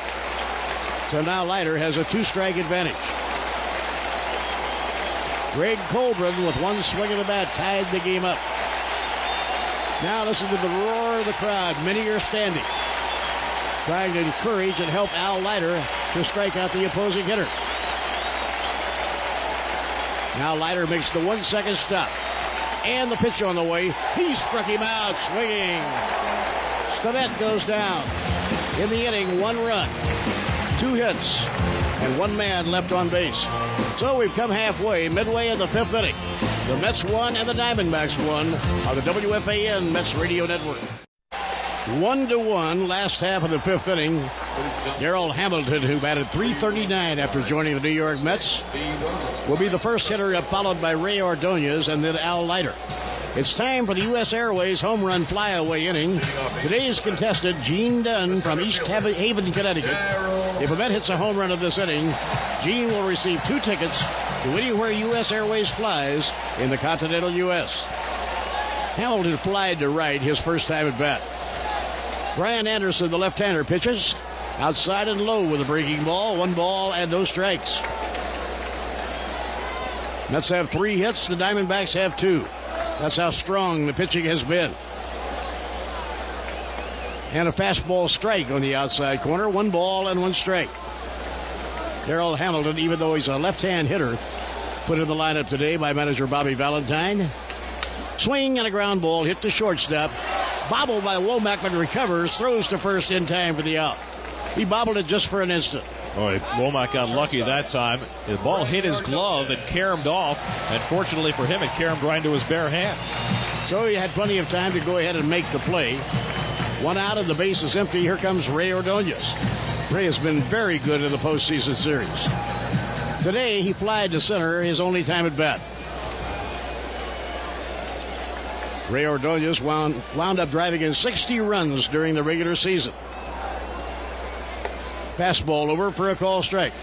So now Leiter has a 2-strike advantage. Greg Colburn with 1 swing of the bat tied the game up. Now listen to the roar of the crowd. Many are standing, trying to encourage and help Al Leiter to strike out the opposing hitter. Now Leiter makes the 1-second stop. And the pitch on the way. He struck him out swinging. Stinnett goes down. In the inning, 1 run, 2 hits, and 1 man left on base. So we've come halfway, midway in the 5th inning. The Mets won and the Diamondbacks won on the WFAN Mets Radio Network. 1-1, last half of the 5th inning. Darrell Hamilton, who batted .339 after joining the New York Mets, will be the first hitter up, followed by Ray Ordonez and then Al Leiter. It's time for the U.S. Airways home run flyaway inning. Today's contestant, Gene Dunn from East Haven, Connecticut. If a Met hits a home run of this inning, Gene will receive 2 tickets to anywhere U.S. Airways flies in the continental U.S. Hamilton flied to right his first time at bat. Brian Anderson, the left-hander, pitches. Outside and low with a breaking ball. 1 ball and no strikes. Mets have 3 hits. The Diamondbacks have 2. That's how strong the pitching has been. And a fastball strike on the outside corner. 1 ball and 1 strike. Darrell Hamilton, even though he's a left-hand hitter, put in the lineup today by manager Bobby Valentine. Swing and a ground ball hit to shortstop. Bobbled by Womack, but recovers. Throws to first in time for the out. He bobbled it just for an instant. Boy, Womack got lucky that time. The ball hit his glove and caromed off. And fortunately for him, it caromed right into his bare hand. So he had plenty of time to go ahead and make the play. 1 out and the base is empty. Here comes Ray Ordonez. Ray has been very good in the postseason series. Today, he flied to center, his only time at bat. Ray Ordonez wound up driving in 60 runs during the regular season. Fastball over for a call strike.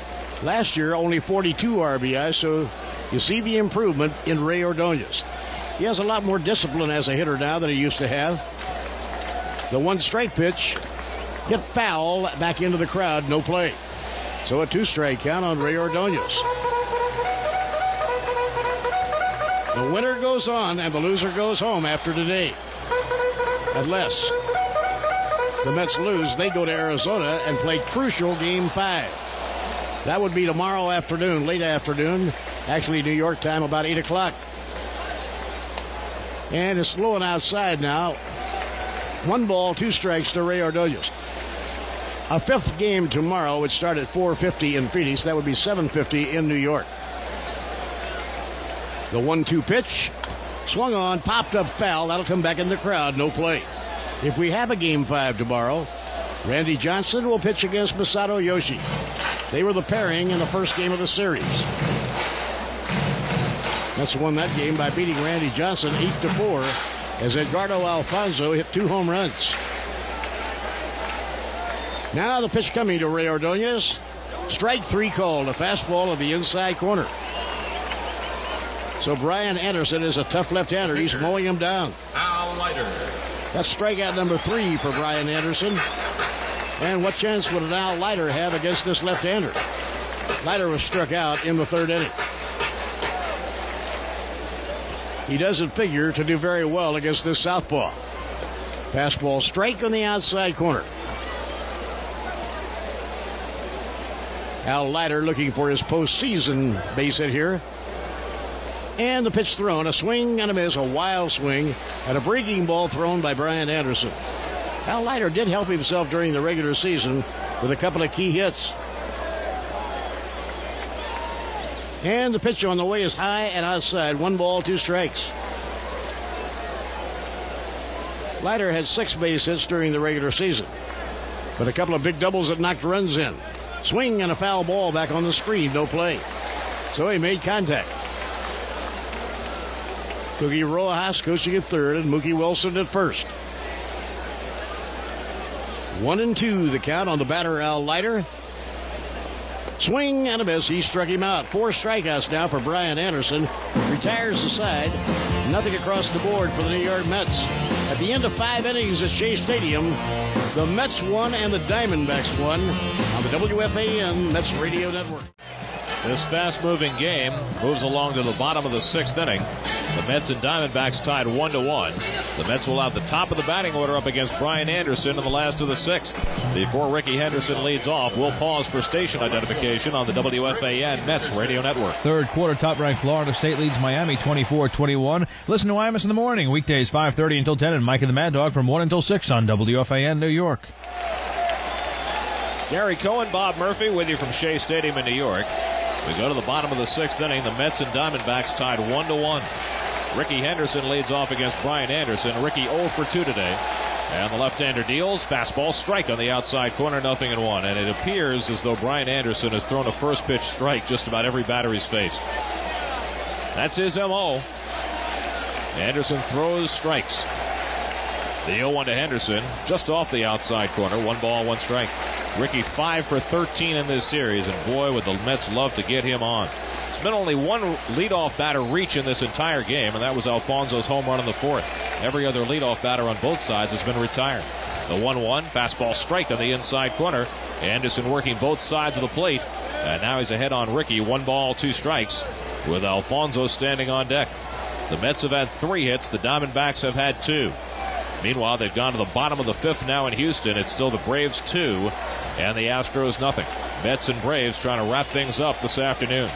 Last year, only 42 RBI, so you see the improvement in Ray Ordonez. He has a lot more discipline as a hitter now than he used to have. The 1-strike pitch hit foul back into the crowd, no play. So a 2-strike count on Ray Ordonez. The winner goes on and the loser goes home after today. Unless the Mets lose, they go to Arizona and play crucial Game 5. That would be tomorrow afternoon, late afternoon. Actually, New York time, about 8 o'clock. And it's blowing outside now. 1 ball, 2 strikes to Ray Ordonez. A 5th game tomorrow would start at 4:50 in Phoenix. That would be 7:50 in New York. The 1-2 pitch. Swung on, popped up foul. That'll come back in the crowd. No play. If we have a Game 5 tomorrow, Randy Johnson will pitch against Masato Yoshi. They were the pairing in the first game of the series. Mets won that game by beating Randy Johnson 8-4 as Edgardo Alfonso hit 2 home runs. Now the pitch coming to Ray Ordonez. Strike 3 called. A fastball of the inside corner. So Brian Anderson is a tough left-hander. He's mowing him down. Al Leiter. That's strikeout number 3 for Brian Anderson. And what chance would an Al Leiter have against this left-hander? Leiter was struck out in the 3rd inning. He doesn't figure to do very well against this southpaw. Fastball strike on the outside corner. Al Leiter looking for his postseason base hit here. And the pitch thrown. A swing and a miss. A wild swing. And a breaking ball thrown by Brian Anderson. Al Leiter did help himself during the regular season with a couple of key hits. And the pitch on the way is high and outside. 1 ball, 2 strikes. Leiter had 6 base hits during the regular season, but a couple of big doubles that knocked runs in. Swing and a foul ball back on the screen. No play. So he made contact. Cookie Rojas coaching at 3rd and Mookie Wilson at 1st. 1-2 the count on the batter Al Leiter. Swing and a miss. He struck him out. 4 strikeouts now for Brian Anderson. Retires the side. Nothing across the board for the New York Mets. At the end of 5 innings at Shea Stadium, the Mets won and the Diamondbacks won on the WFAN Mets Radio Network. This fast-moving game moves along to the bottom of the 6th inning. The Mets and Diamondbacks tied 1-1. The Mets will have the top of the batting order up against Brian Anderson in the last of the 6th. Before Ricky Henderson leads off, we'll pause for station identification on the WFAN Mets Radio Network. 3rd quarter, top-ranked Florida State leads Miami 24-21. Listen to Imus in the morning, weekdays 5:30 until 10, and Mike and the Mad Dog from 1 until 6 on WFAN New York. Gary Cohen, Bob Murphy with you from Shea Stadium in New York. We go to the bottom of the 6th inning. The Mets and Diamondbacks tied 1-1. Ricky Henderson leads off against Brian Anderson. Ricky 0 for 2 today. And the left-hander deals. Fastball strike on the outside corner, 0-1. And it appears as though Brian Anderson has thrown a first pitch strike just about every batter he's faced. That's his M.O. Anderson throws strikes. The 0-1 to Henderson, just off the outside corner. 1 ball, 1 strike. Ricky 5 for 13 in this series, and boy, would the Mets love to get him on. There's been only 1 leadoff batter reach in this entire game, and that was Alfonso's home run in the 4th. Every other leadoff batter on both sides has been retired. The 1-1, fastball strike on the inside corner. Anderson working both sides of the plate, and now he's ahead on Ricky. 1 ball, 2 strikes, with Alfonso standing on deck. The Mets have had 3 hits. The Diamondbacks have had 2. Meanwhile, they've gone to the bottom of the 5th now in Houston. It's still the Braves 2 and the Astros nothing. Mets and Braves trying to wrap things up this afternoon.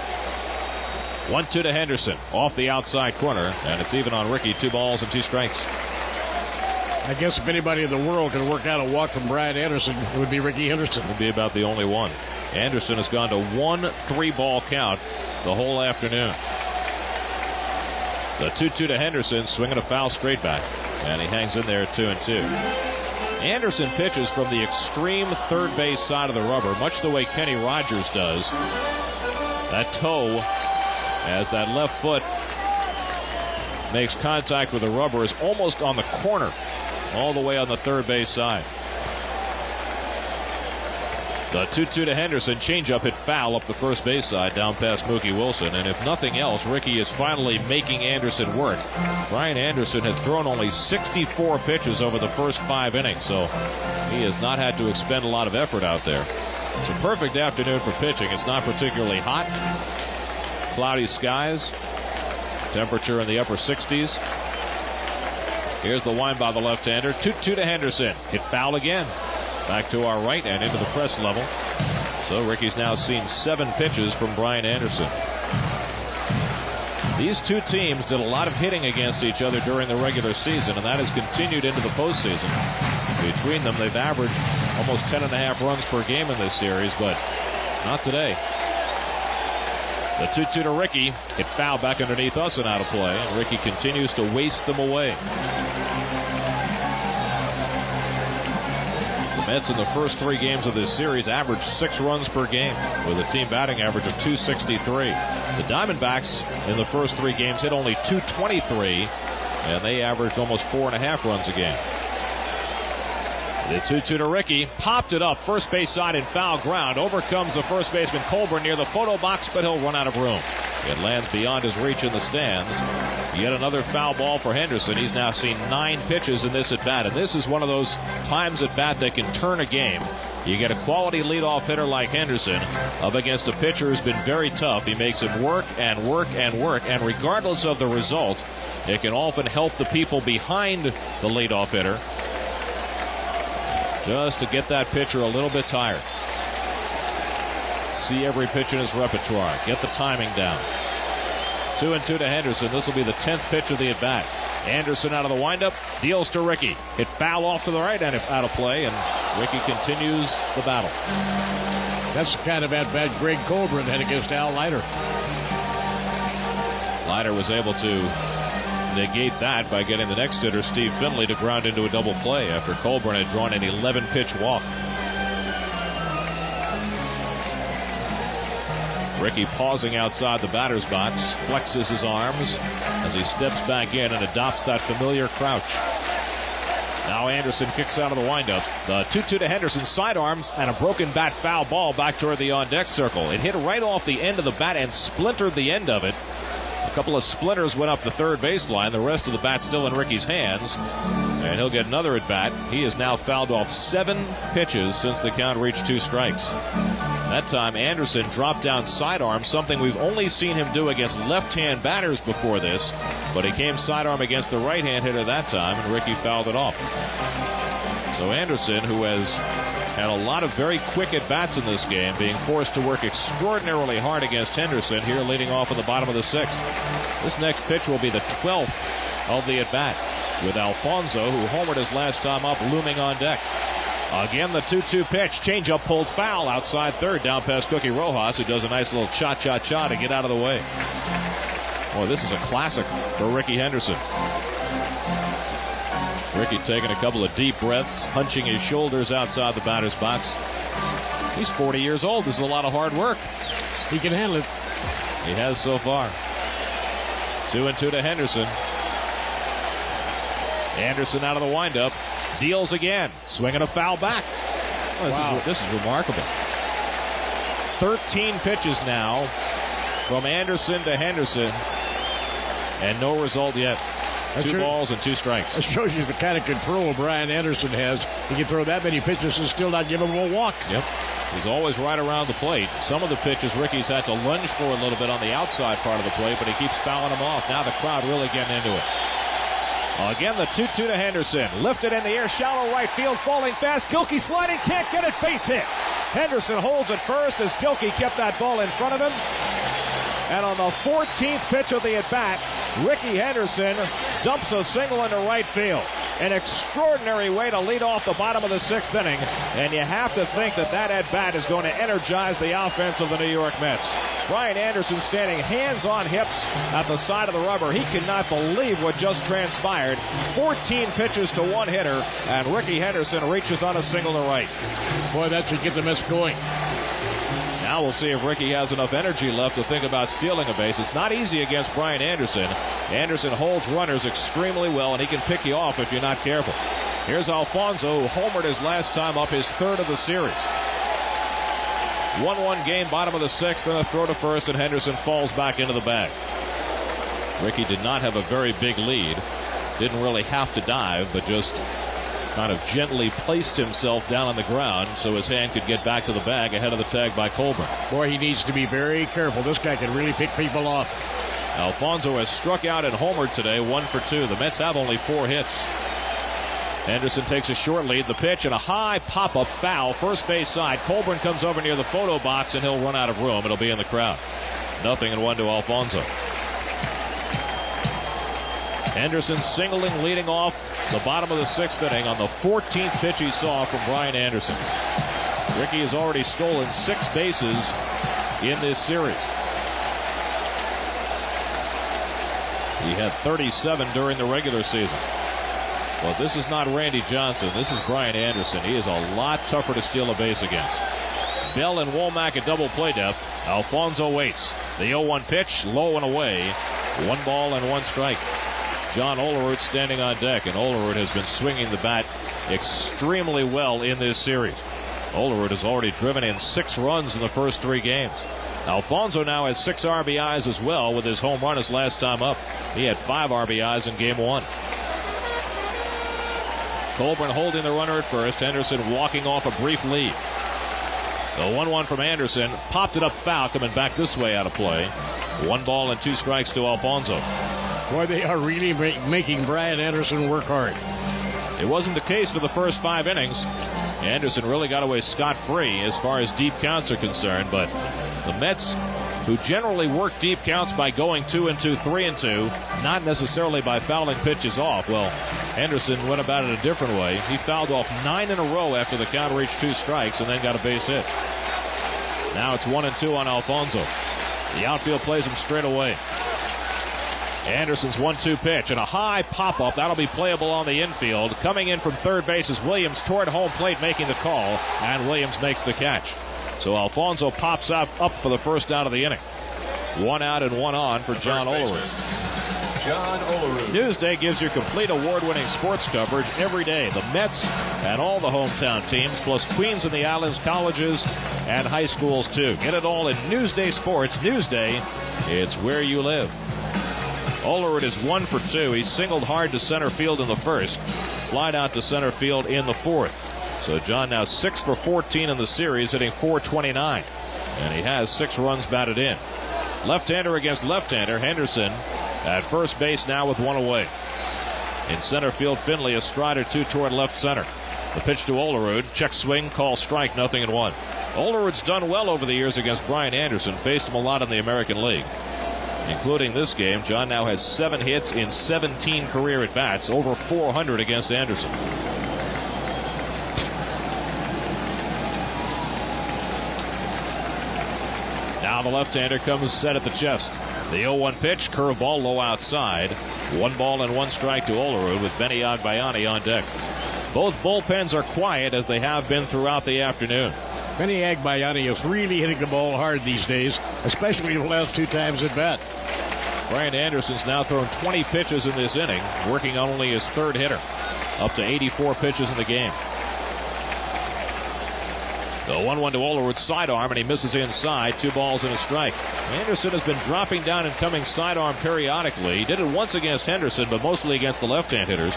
1-2 to Henderson off the outside corner, and it's even on Ricky. 2 balls and 2 strikes. I guess if anybody in the world could work out a walk from Brian Anderson, it would be Ricky Henderson. It would be about the only one. Anderson has gone to 1 3-ball count the whole afternoon. The 2-2 to Henderson, swinging a foul straight back. And he hangs in there at 2-2. Anderson pitches from the extreme third base side of the rubber, much the way Kenny Rogers does. That toe, as that left foot makes contact with the rubber, is almost on the corner, all the way on the third base side. The 2-2 to Henderson, changeup hit foul up the first base side down past Mookie Wilson. And if nothing else, Ricky is finally making Anderson work. Brian Anderson had thrown only 64 pitches over the first 5 innings, so he has not had to expend a lot of effort out there. It's a perfect afternoon for pitching. It's not particularly hot. Cloudy skies. Temperature in the upper 60s. Here's the wind by the left-hander. 2-2 to Henderson. Hit foul again. Back to our right and into the press level. So Ricky's now seen 7 pitches from Brian Anderson. These two teams did a lot of hitting against each other during the regular season, and that has continued into the postseason. Between them, they've averaged almost 10.5 runs per game in this series, but not today. The 2-2 to Ricky. Hit foul back underneath us and out of play, and Ricky continues to waste them away. The Mets in the first 3 games of this series averaged 6 runs per game with a team batting average of 263. The Diamondbacks in the first 3 games hit only 223, and they averaged almost 4.5 runs a game. The 2-2 to Ricky. Popped it up first base side in foul ground. Overcomes the first baseman Colburn near the photo box, but he'll run out of room. It lands beyond his reach in the stands. Yet another foul ball for Henderson. He's now seen 9 pitches in this at bat, and this is one of those times at bat that can turn a game. You get a quality leadoff hitter like Henderson up against a pitcher who's been very tough. He makes him work and work and work, and regardless of the result, it can often help the people behind the leadoff hitter just to get that pitcher a little bit tired. See every pitch in his repertoire. Get the timing down. 2-2 to Henderson. This will be the 10th pitch of the at-bat. Anderson out of the windup. Deals to Ricky. Hit foul off to the right and out of play, and Ricky continues the battle. That's the kind of at-bat Greg Colburn had against Al Leiter. Leiter was able to negate that by getting the next hitter, Steve Finley, to ground into a double play after Colburn had drawn an 11-pitch walk. Ricky pausing outside the batter's box, flexes his arms as he steps back in and adopts that familiar crouch. Now Anderson kicks out of the windup. The 2-2 to Henderson, sidearms, and a broken bat foul ball back toward the on-deck circle. It hit right off the end of the bat and splintered the end of it. A couple of splinters went up the third baseline. The rest of the bat still in Ricky's hands, and he'll get another at bat. He has now fouled off 7 pitches since the count reached 2 strikes. That time Anderson dropped down sidearm, something we've only seen him do against left-hand batters before this, but he came sidearm against the right-hand hitter that time, and Ricky fouled it off. So Anderson, who has had a lot of very quick at-bats in this game, being forced to work extraordinarily hard against Henderson here, leading off in the bottom of the 6th. This next pitch will be the 12th of the at-bat, with Alfonso, who homered his last time up, looming on deck. Again, the 2-2 pitch. Changeup pulled foul outside third, down past Cookie Rojas, who does a nice little cha-cha-cha to get out of the way. Boy, this is a classic for Ricky Henderson. Ricky taking a couple of deep breaths, hunching his shoulders outside the batter's box. He's 40 years old. This is a lot of hard work. He can handle it. He has so far. 2-2 to Henderson. Anderson out of the windup. Deals again. Swinging a foul back. This is remarkable. 13 pitches now from Anderson to Henderson, and no result yet. 2 balls and 2 strikes. That shows you the kind of control Brian Anderson has. He can throw that many pitches and still not give him a walk. Yep. He's always right around the plate. Some of the pitches Ricky's had to lunge for a little bit on the outside part of the plate, but he keeps fouling them off. Now the crowd really getting into it. Again, the 2-2 to Henderson. Lifted in the air, shallow right field, falling fast. Gilkey sliding, can't get it, base hit. Henderson holds it first as Gilkey kept that ball in front of him. And on the 14th pitch of the at-bat, Ricky Henderson dumps a single into right field. An extraordinary way to lead off the bottom of the 6th inning. And you have to think that that at-bat is going to energize the offense of the New York Mets. Brian Anderson standing hands on hips at the side of the rubber. He cannot believe what just transpired. 14 pitches to 1 hitter, and Ricky Henderson reaches on a single to right. Boy, that should get the Mets going. Now we'll see if Ricky has enough energy left to think about stealing a base. It's not easy against Brian Anderson. Anderson holds runners extremely well, and he can pick you off if you're not careful. Here's Alfonso, who homered his last time up, his 3rd of the series. 1-1 game, bottom of the 6th, and a throw to first, and Henderson falls back into the bag. Ricky did not have a very big lead. Didn't really have to dive, but just kind of gently placed himself down on the ground so his hand could get back to the bag ahead of the tag by Colburn. Boy, he needs to be very careful. This guy can really pick people off. Alfonso has struck out and homered today, 1 for 2. The Mets have only 4 hits. Henderson takes a short lead. The pitch and a high pop-up foul, first base side. Colburn comes over near the photo box, and he'll run out of room. It'll be in the crowd. 0-1 to Alfonso. Henderson singling, leading off the bottom of the 6th inning on the 14th pitch he saw from Brian Anderson. Ricky has already stolen 6 bases in this series. He had 37 during the regular season. Well, this is not Randy Johnson. This is Brian Anderson. He is a lot tougher to steal a base against. Bell and Womack at double play depth. Alfonso waits. The 0-1 pitch, low and away. 1 ball and 1 strike. John Olerud standing on deck, and Olerud has been swinging the bat extremely well in this series. Olerud has already driven in 6 runs in the first 3 games. Alfonso now has 6 RBIs as well with his home run his last time up. He had 5 RBIs in game 1. Colburn holding the runner at first. Henderson walking off a brief lead. The 1-1 from Anderson. Popped it up foul, coming back this way out of play. 1 ball and 2 strikes to Alfonso. Boy, they are really making Brian Anderson work hard. It wasn't the case for the first 5 innings. Anderson really got away scot-free as far as deep counts are concerned, but the Mets, who generally work deep counts by going 2-2, 3-2, not necessarily by fouling pitches off. Well, Anderson went about it a different way. He fouled off 9 in a row after the count reached 2 strikes and then got a base hit. Now it's 1-2 on Alfonso. The outfield plays him straight away. Anderson's 1-2 pitch and a high pop-up. That'll be playable on the infield. Coming in from third base is Williams toward home plate making the call, and Williams makes the catch. So Alfonso pops up for the first out of the inning. 1 out and 1 on for John Olerud. John Olerud. Newsday gives you complete award-winning sports coverage every day. The Mets and all the hometown teams, plus Queens and the Islands colleges and high schools too. Get it all in Newsday Sports. Newsday, it's where you live. Olerud is 1 for 2. He singled hard to center field in the first. Flied out to center field in the 4th. So John now 6 for 14 in the series, hitting .429. And he has 6 runs batted in. Left-hander against left-hander. Henderson at first base now with 1 away. In center field, Finley, a strider 2 toward left center. The pitch to Olerud. Check swing, call strike, 0-1. Olerud's done well over the years against Brian Anderson. Faced him a lot in the American League, including this game. John now has 7 hits in 17 career at-bats, over 400 against Anderson. Now the left-hander comes set at the chest. The 0-1 pitch, curveball low outside. 1 ball and 1 strike to Olerud with Benny Agbayani on deck. Both bullpens are quiet as they have been throughout the afternoon. Benny Agbayani is really hitting the ball hard these days, especially the last 2 times at bat. Brian Anderson's now thrown 20 pitches in this inning, working on only his 3rd hitter, up to 84 pitches in the game. The 1-1 to Olerud, sidearm, and he misses inside. 2 balls and a strike. Anderson has been dropping down and coming sidearm periodically. He did it once against Henderson, but mostly against the left-hand hitters.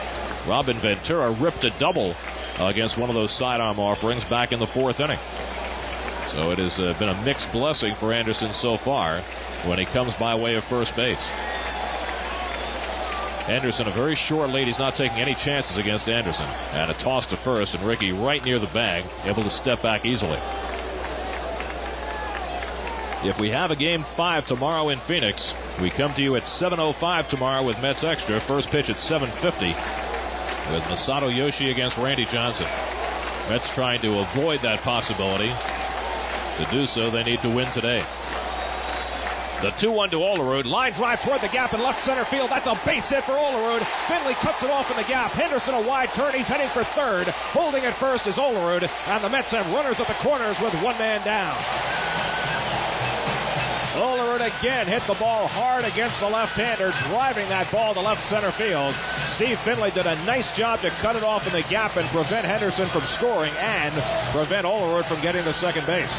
Robin Ventura ripped a double against one of those sidearm offerings back in the 4th inning. So it has been a mixed blessing for Anderson so far when he comes by way of first base. Henderson, a very short lead. He's not taking any chances against Anderson. And a toss to first, and Ricky right near the bag, able to step back easily. If we have a Game 5 tomorrow in Phoenix, we come to you at 7:05 tomorrow with Mets Extra. First pitch at 7:50 with Masato Yoshi against Randy Johnson. Mets trying to avoid that possibility. To do so, they need to win today. The 2-1 to Olerud. Line drive toward the gap in left center field. That's a base hit for Olerud. Finley cuts it off in the gap. Henderson a wide turn. He's heading for third. Holding at first is Olerud. And the Mets have runners at the corners with 1 man down. Olerud again hit the ball hard against the left-hander, driving that ball to left center field. Steve Finley did a nice job to cut it off in the gap and prevent Henderson from scoring and prevent Olerud from getting to second base.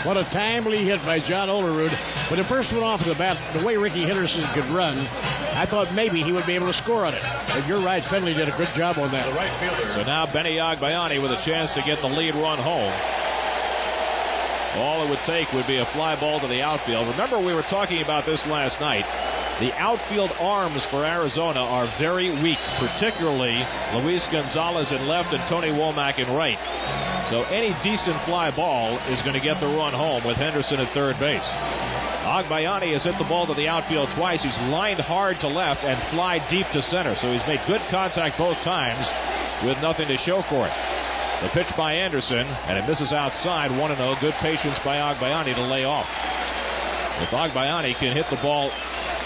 What a timely hit by John Olerud. When the first went off the bat, the way Ricky Henderson could run, I thought maybe he would be able to score on it. But you're right, Finley did a good job on that. The right fielder. So now Benny Agbayani with a chance to get the lead run home. All it would take would be a fly ball to the outfield. Remember, we were talking about this last night. The outfield arms for Arizona are very weak, particularly Luis Gonzalez in left and Tony Womack in right. So any decent fly ball is going to get the run home with Henderson at third base. Agbayani has hit the ball to the outfield twice. He's lined hard to left and fly deep to center. So he's made good contact both times with nothing to show for it. The pitch by Anderson, and it misses outside. 1-0. Good patience by Agbayani to lay off. If Agbayani can hit the ball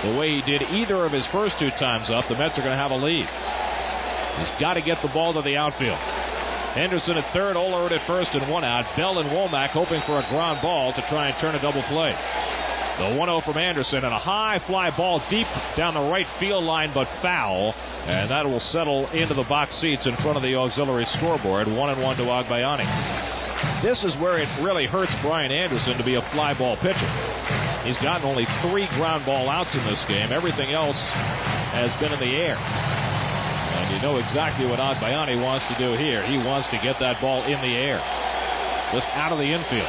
the way he did either of his first two times up, the Mets are going to have a lead. He's got to get the ball to the outfield. Henderson at third, Olerud at first, and 1 out. Bell and Womack hoping for a ground ball to try and turn a double play. The 1-0 from Anderson, and a high fly ball deep down the right field line, but foul. And that will settle into the box seats in front of the auxiliary scoreboard. 1-1 to Agbayani. This is where it really hurts Brian Anderson to be a fly ball pitcher. He's gotten only 3 ground ball outs in this game. Everything else has been in the air. And you know exactly what Agbayani wants to do here. He wants to get that ball in the air, just out of the infield.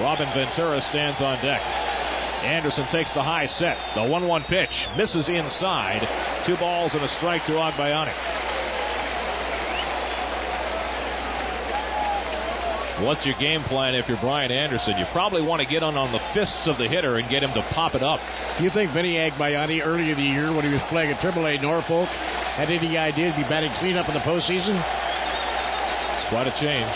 Robin Ventura stands on deck. Anderson takes the high set. The 1-1 pitch misses inside. 2 balls and a strike to Agbayani. What's your game plan if you're Brian Anderson? You probably want to get on the fists of the hitter and get him to pop it up. You think Vinny Agbayani earlier in the year when he was playing at AAA Norfolk had any idea to be batting cleanup in the postseason? It's quite a change.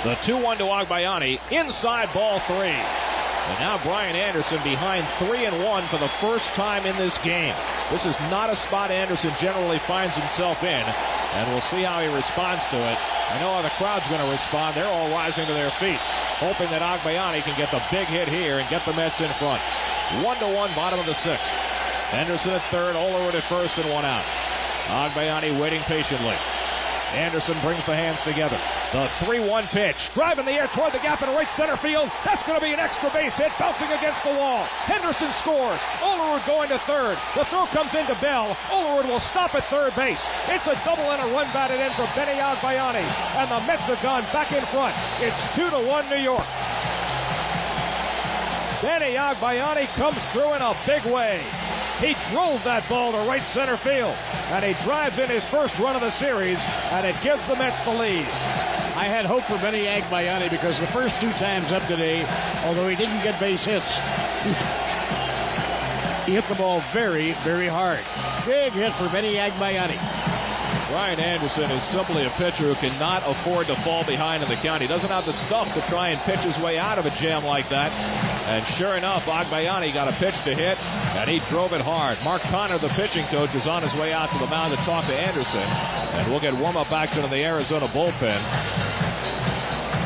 The 2-1 to Agbayani. Inside, ball 3. And now Brian Anderson behind 3-1 for the first time in this game. This is not a spot Anderson generally finds himself in, and we'll see how he responds to it. I know how the crowd's going to respond. They're all rising to their feet, hoping that Agbayani can get the big hit here and get the Mets in front. 1-1, bottom of the 6th. Henderson at third, Olerud at first, and 1 out. Agbayani waiting patiently. Anderson brings the hands together. The 3-1 pitch. Drive in the air toward the gap in right center field. That's going to be an extra base hit, bouncing against the wall. Henderson scores. Olerud going to third. The throw comes into Bell. Olerud will stop at third base. It's a double and a run batted in for Benny Agbayani. And the Mets have gone back in front. It's 2-1 New York. Benny Agbayani comes through in a big way. He drove that ball to right center field, and he drives in his first run of the series, and it gives the Mets the lead. I had hope for Benny Agbayani because the first 2 times up today, although he didn't get base hits, he hit the ball very, very hard. Big hit for Benny Agbayani. Brian Anderson is simply a pitcher who cannot afford to fall behind in the count. He doesn't have the stuff to try and pitch his way out of a jam like that. And sure enough, Agbayani got a pitch to hit, and he drove it hard. Mark Connor, the pitching coach, is on his way out to the mound to talk to Anderson. And we'll get warm-up action in the Arizona bullpen.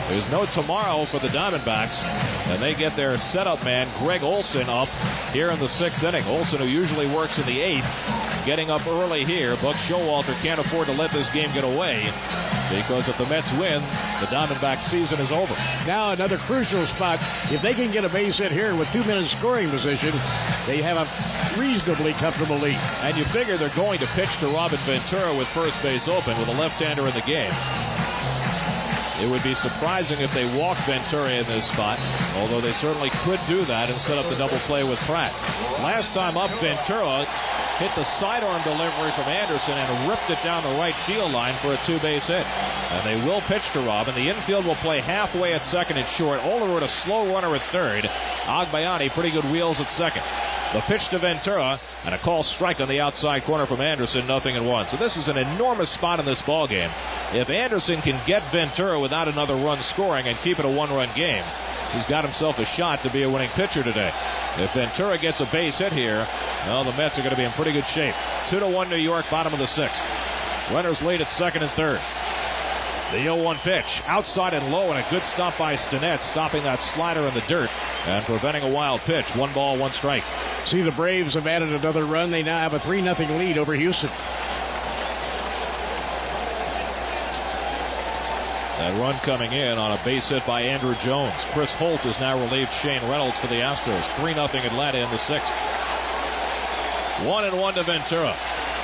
There's no tomorrow for the Diamondbacks, and they get their setup man, Greg Olson, up here in the 6th inning. Olson, who usually works in the 8th, getting up early here. Buck Showalter can't afford to let this game get away, because if the Mets win, the Diamondbacks season is over. Now another crucial spot. If they can get a base hit here with 2 minutes scoring position, they have a reasonably comfortable lead. And you figure they're going to pitch to Robin Ventura with first base open with a left-hander in the game. It would be surprising if they walk Ventura in this spot, although they certainly could do that and set up the double play with Pratt. Last time up, Ventura hit the sidearm delivery from Anderson and ripped it down the right field line for a 2-base hit. And they will pitch to Robin. The infield will play halfway at second and short. Olerud a slow runner at third. Agbayani pretty good wheels at second. The pitch to Ventura, and a call strike on the outside corner from Anderson, 0-1. So this is an enormous spot in this ball game. If Anderson can get Ventura without another run scoring and keep it a 1-run game, he's got himself a shot to be a winning pitcher today. If Ventura gets a base hit here, well, the Mets are going to be in pretty good shape. 2-1 New York, bottom of the 6th. Runners lead at second and third. The 0-1 pitch, outside and low, and a good stop by Stinnett, stopping that slider in the dirt and preventing a wild pitch. 1 ball, 1 strike. See, the Braves have added another run. They now have a 3-0 lead over Houston. That run coming in on a base hit by Andrew Jones. Chris Holt has now relieved Shane Reynolds for the Astros. 3-0 Atlanta in the 6th. 1-1 to Ventura.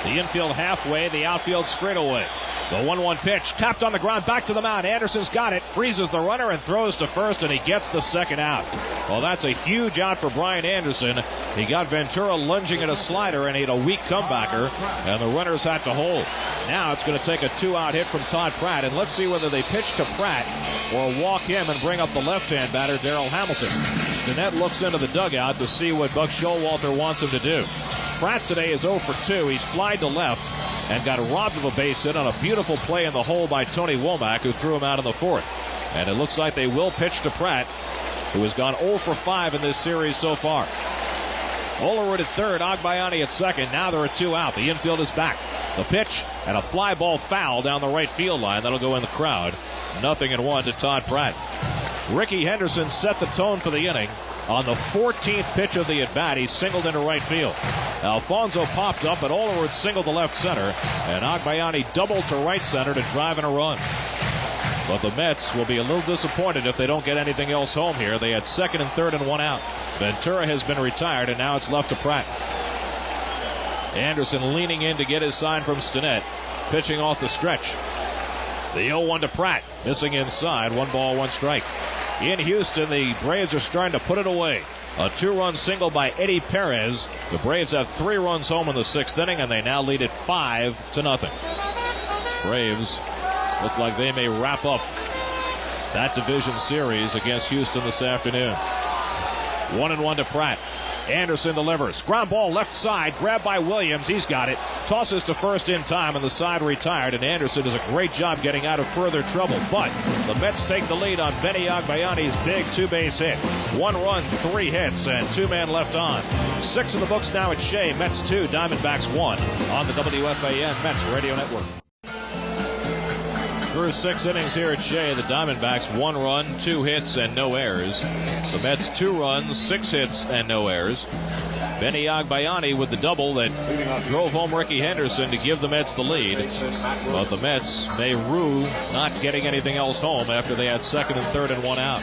The infield halfway, the outfield straightaway. The 1-1 pitch, tapped on the ground, back to the mound. Anderson's got it, freezes the runner and throws to first, and he gets the second out. Well, that's a huge out for Brian Anderson. He got Ventura lunging at a slider, and he had a weak comebacker, and the runners had to hold. Now it's going to take a 2-out hit from Todd Pratt, and let's see whether they pitch to Pratt or walk him and bring up the left-hand batter, Darrell Hamilton. Stinnett looks into the dugout to see what Buck Showalter wants him to do. Pratt today is 0 for 2. He's flied to left and got robbed of a base hit on a beautiful play in the hole by Tony Womack, who threw him out in the fourth. And it looks like they will pitch to Pratt, who has gone 0 for 5 in this series so far. Olerud at third, Agbayani at second. Now there are 2 out. The infield is back. The pitch and a fly ball foul down the right field line. That'll go in the crowd. 0-1 to Todd Pratt. Ricky Henderson set the tone for the inning. On the 14th pitch of the at-bat, he singled into right field. Alfonso popped up, but Olerud singled to left center, and Agbayani doubled to right center to drive in a run. But the Mets will be a little disappointed if they don't get anything else home here. They had second and third and 1 out. Ventura has been retired, and now it's left to Pratt. Anderson leaning in to get his sign from Stinnett, pitching off the stretch. The 0-1 to Pratt, missing inside, 1 ball, 1 strike. In Houston, the Braves are starting to put it away. A 2-run single by Eddie Perez. The Braves have 3 runs home in the 6th inning, and they now lead it 5-0. Braves look like they may wrap up that division series against Houston this afternoon. 1-1 to Pratt. Anderson delivers. Ground ball left side, grabbed by Williams. He's got it. Tosses to first in time, and the side retired. And Anderson does a great job getting out of further trouble. But the Mets take the lead on Benny Agbayani's big 2-base hit. 1 run, 3 hits, and 2 men left on. 6 in the books now at Shea. Mets 2, Diamondbacks 1 on the WFAN Mets Radio Network. Through 6 innings here at Shea, the Diamondbacks 1 run, 2 hits, and no errors. The Mets 2 runs, 6 hits, and no errors. Benny Agbayani with the double that drove home Ricky Henderson to give the Mets the lead. But the Mets may rue not getting anything else home after they had second and third and 1 out.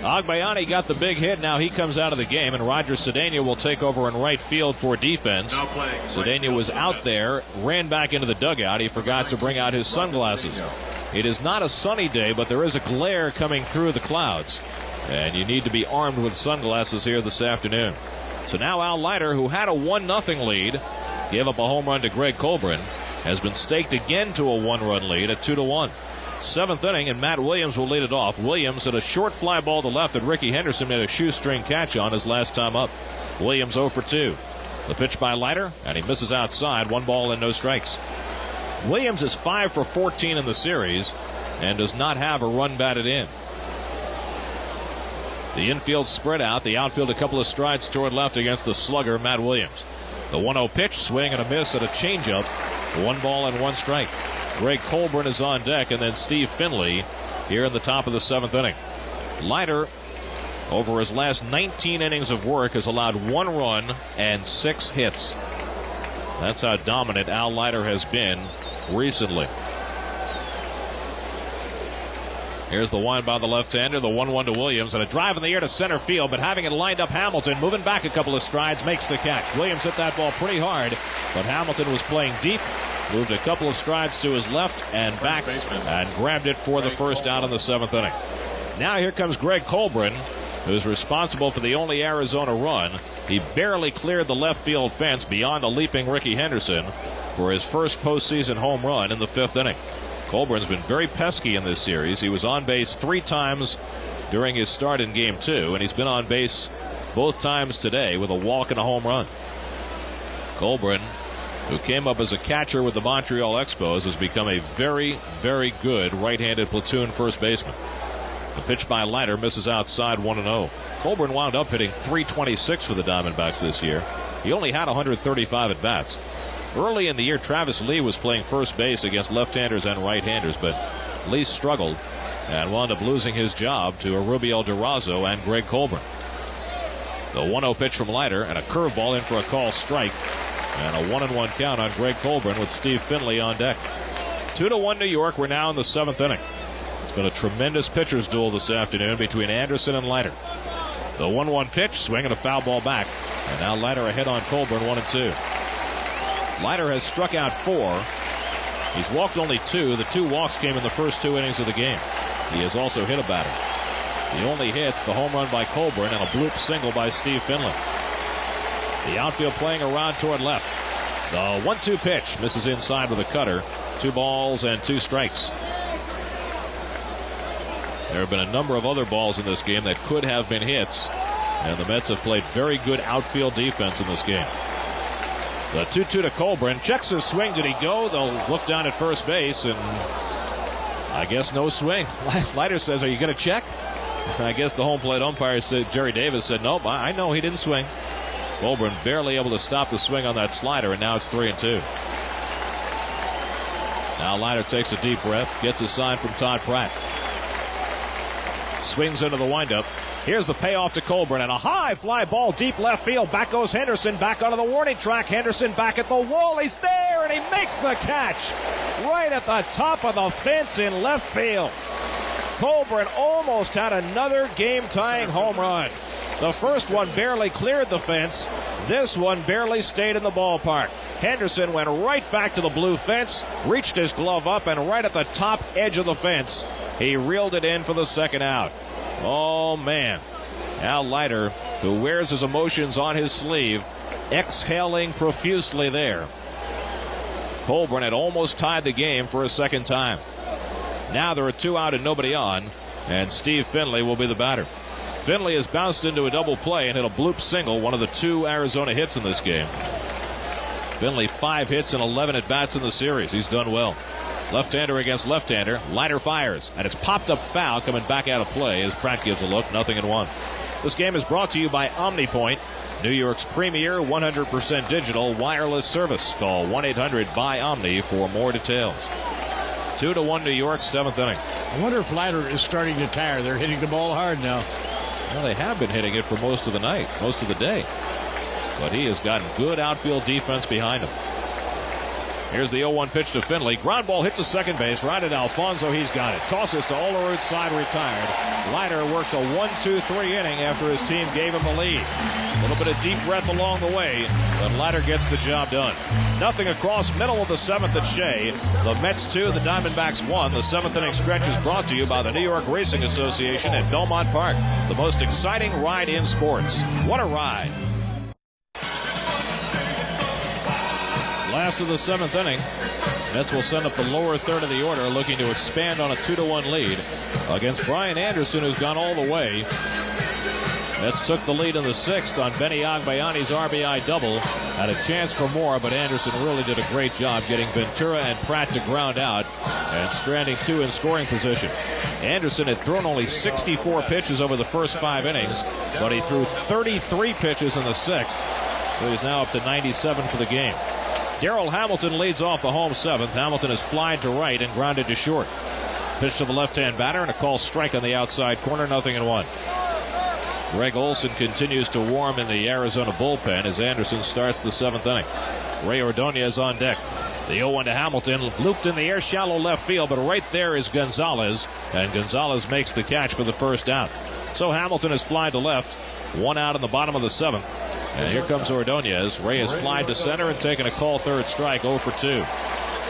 Agbayani got the big hit. Now he comes out of the game, and Roger Cedeno will take over in right field for defense. Cedeno was out there, ran back into the dugout. He forgot to bring out his sunglasses. It is not a sunny day, but there is a glare coming through the clouds, and you need to be armed with sunglasses here this afternoon. So now Al Leiter, who had a 1-0 lead, gave up a home run to Greg Colburn, has been staked again to a 1-run lead at 2-1. 7th inning, and Matt Williams will lead it off. Williams hit a short fly ball to left that Ricky Henderson made a shoestring catch on his last time up. Williams 0 for 2. The pitch by Leiter, and he misses outside. 1 ball and no strikes. Williams is 5 for 14 in the series and does not have a run batted in. The infield spread out. The outfield a couple of strides toward left against the slugger, Matt Williams. The 1-0 pitch, swing and a miss at a changeup. 1 ball and 1 strike. Greg Colburn is on deck, and then Steve Finley here in the top of the 7th inning. Leiter, over his last 19 innings of work, has allowed 1 run and 6 hits. That's how dominant Al Leiter has been recently. Here's the wind by the left-hander, the 1-1 to Williams, and a drive in the air to center field, but having it lined up, Hamilton moving back a couple of strides, makes the catch. Williams hit that ball pretty hard, but Hamilton was playing deep, moved a couple of strides to his left and back, and grabbed it for the first out in the 7th inning. Now here comes Greg Colburn, who's responsible for the only Arizona run. He barely cleared the left field fence beyond a leaping Ricky Henderson for his first postseason home run in the 5th inning. Colburn's been very pesky in this series. He was on base 3 times during his start in Game 2, and he's been on base both times today with a walk and a home run. Colburn, who came up as a catcher with the Montreal Expos, has become a very, very good right-handed platoon first baseman. The pitch by Leiter misses outside, 1-0. Colburn wound up hitting .326 for the Diamondbacks this year. He only had 135 at-bats. Early in the year, Travis Lee was playing first base against left-handers and right-handers, but Lee struggled and wound up losing his job to Rubiel Durazo and Greg Colburn. The 1-0 pitch from Leiter, and a curveball in for a call strike, and a 1-1 count on Greg Colburn with Steve Finley on deck. 2-1 New York. We're now in the 7th inning. It's been a tremendous pitcher's duel this afternoon between Anderson and Leiter. The 1-1 pitch, swing and a foul ball back, and now Leiter ahead on Colburn, 1-2. Leiter has struck out 4, He's walked only 2. The 2 walks came in the first 2 innings of the game. He has also hit a batter. The only hits, the home run by Colburn and a bloop single by Steve Finley. The outfield playing around toward left. The 1-2 pitch misses inside with a cutter. 2 balls and 2 strikes. There have been a number of other balls in this game that could have been hits, and the Mets have played very good outfield defense in this game. The 2-2 to Colburn. Checks his swing. Did he go? They'll look down at first base, and I guess no swing. Leiter says, are you going to check? I guess the home plate umpire said, Jerry Davis said, nope, I know he didn't swing. Colburn barely able to stop the swing on that slider, and now it's 3-2. Now Leiter takes a deep breath, gets a sign from Todd Pratt. Swings into the windup. Here's the payoff to Colburn, and a high fly ball deep left field. Back goes Henderson, back onto the warning track. Henderson back at the wall. He's there, and he makes the catch right at the top of the fence in left field. Colburn almost had another game-tying home run. The first one barely cleared the fence. This one barely stayed in the ballpark. Henderson went right back to the blue fence, reached his glove up, and right at the top edge of the fence, he reeled it in for the second out. Oh, man. Al Leiter, who wears his emotions on his sleeve, exhaling profusely there. Colburn had almost tied the game for a second time. Now there are 2 out and nobody on, and Steve Finley will be the batter. Finley has bounced into a double play and hit a bloop single, one of the 2 Arizona hits in this game. Finley 5 hits and 11 at-bats in the series. He's done well. Left-hander against left-hander. Leiter fires, and it's popped up foul coming back out of play as Pratt gives a look. 0-1. This game is brought to you by OmniPoint, New York's premier 100% digital wireless service. Call 1-800-BUY-OMNI for more details. 2-1 New York, 7th inning. I wonder if Leiter is starting to tire. They're hitting the ball hard now. Well, they have been hitting it for most of the night, most of the day. But he has gotten good outfield defense behind him. Here's the 0-1 pitch to Finley. Ground ball hit to second base. Right at Alfonso. He's got it. Tosses to Olerud, side retired. Leiter works a 1-2-3 inning after his team gave him the lead. A little bit of deep breath along the way, but Leiter gets the job done. Nothing across middle of the 7th at Shea. The Mets 2, the Diamondbacks 1. The 7th inning stretch is brought to you by the New York Racing Association at Belmont Park. The most exciting ride in sports. What a ride. Last of the 7th inning. Mets will send up the lower third of the order, looking to expand on a 2-1 lead against Brian Anderson, who's gone all the way. Mets took the lead in the 6th on Benny Agbayani's RBI double. Had a chance for more, but Anderson really did a great job getting Ventura and Pratt to ground out and stranding 2 in scoring position. Anderson had thrown only 64 pitches over the first 5 innings, but he threw 33 pitches in the 6th, so he's now up to 97 for the game. Darrell Hamilton leads off the home 7th. Hamilton is flied to right and grounded to short. Pitch to the left-hand batter and a call strike on the outside corner. 0-1. Greg Olson continues to warm in the Arizona bullpen as Anderson starts the 7th inning. Ray Ordonez on deck. The 0-1 to Hamilton, looped in the air, shallow left field, but right there is Gonzalez, and Gonzalez makes the catch for the first out. So Hamilton is flied to left, 1 out in the bottom of the 7th. And here comes Ordonez. Ray is flied to center and taking a call third strike, 0 for 2.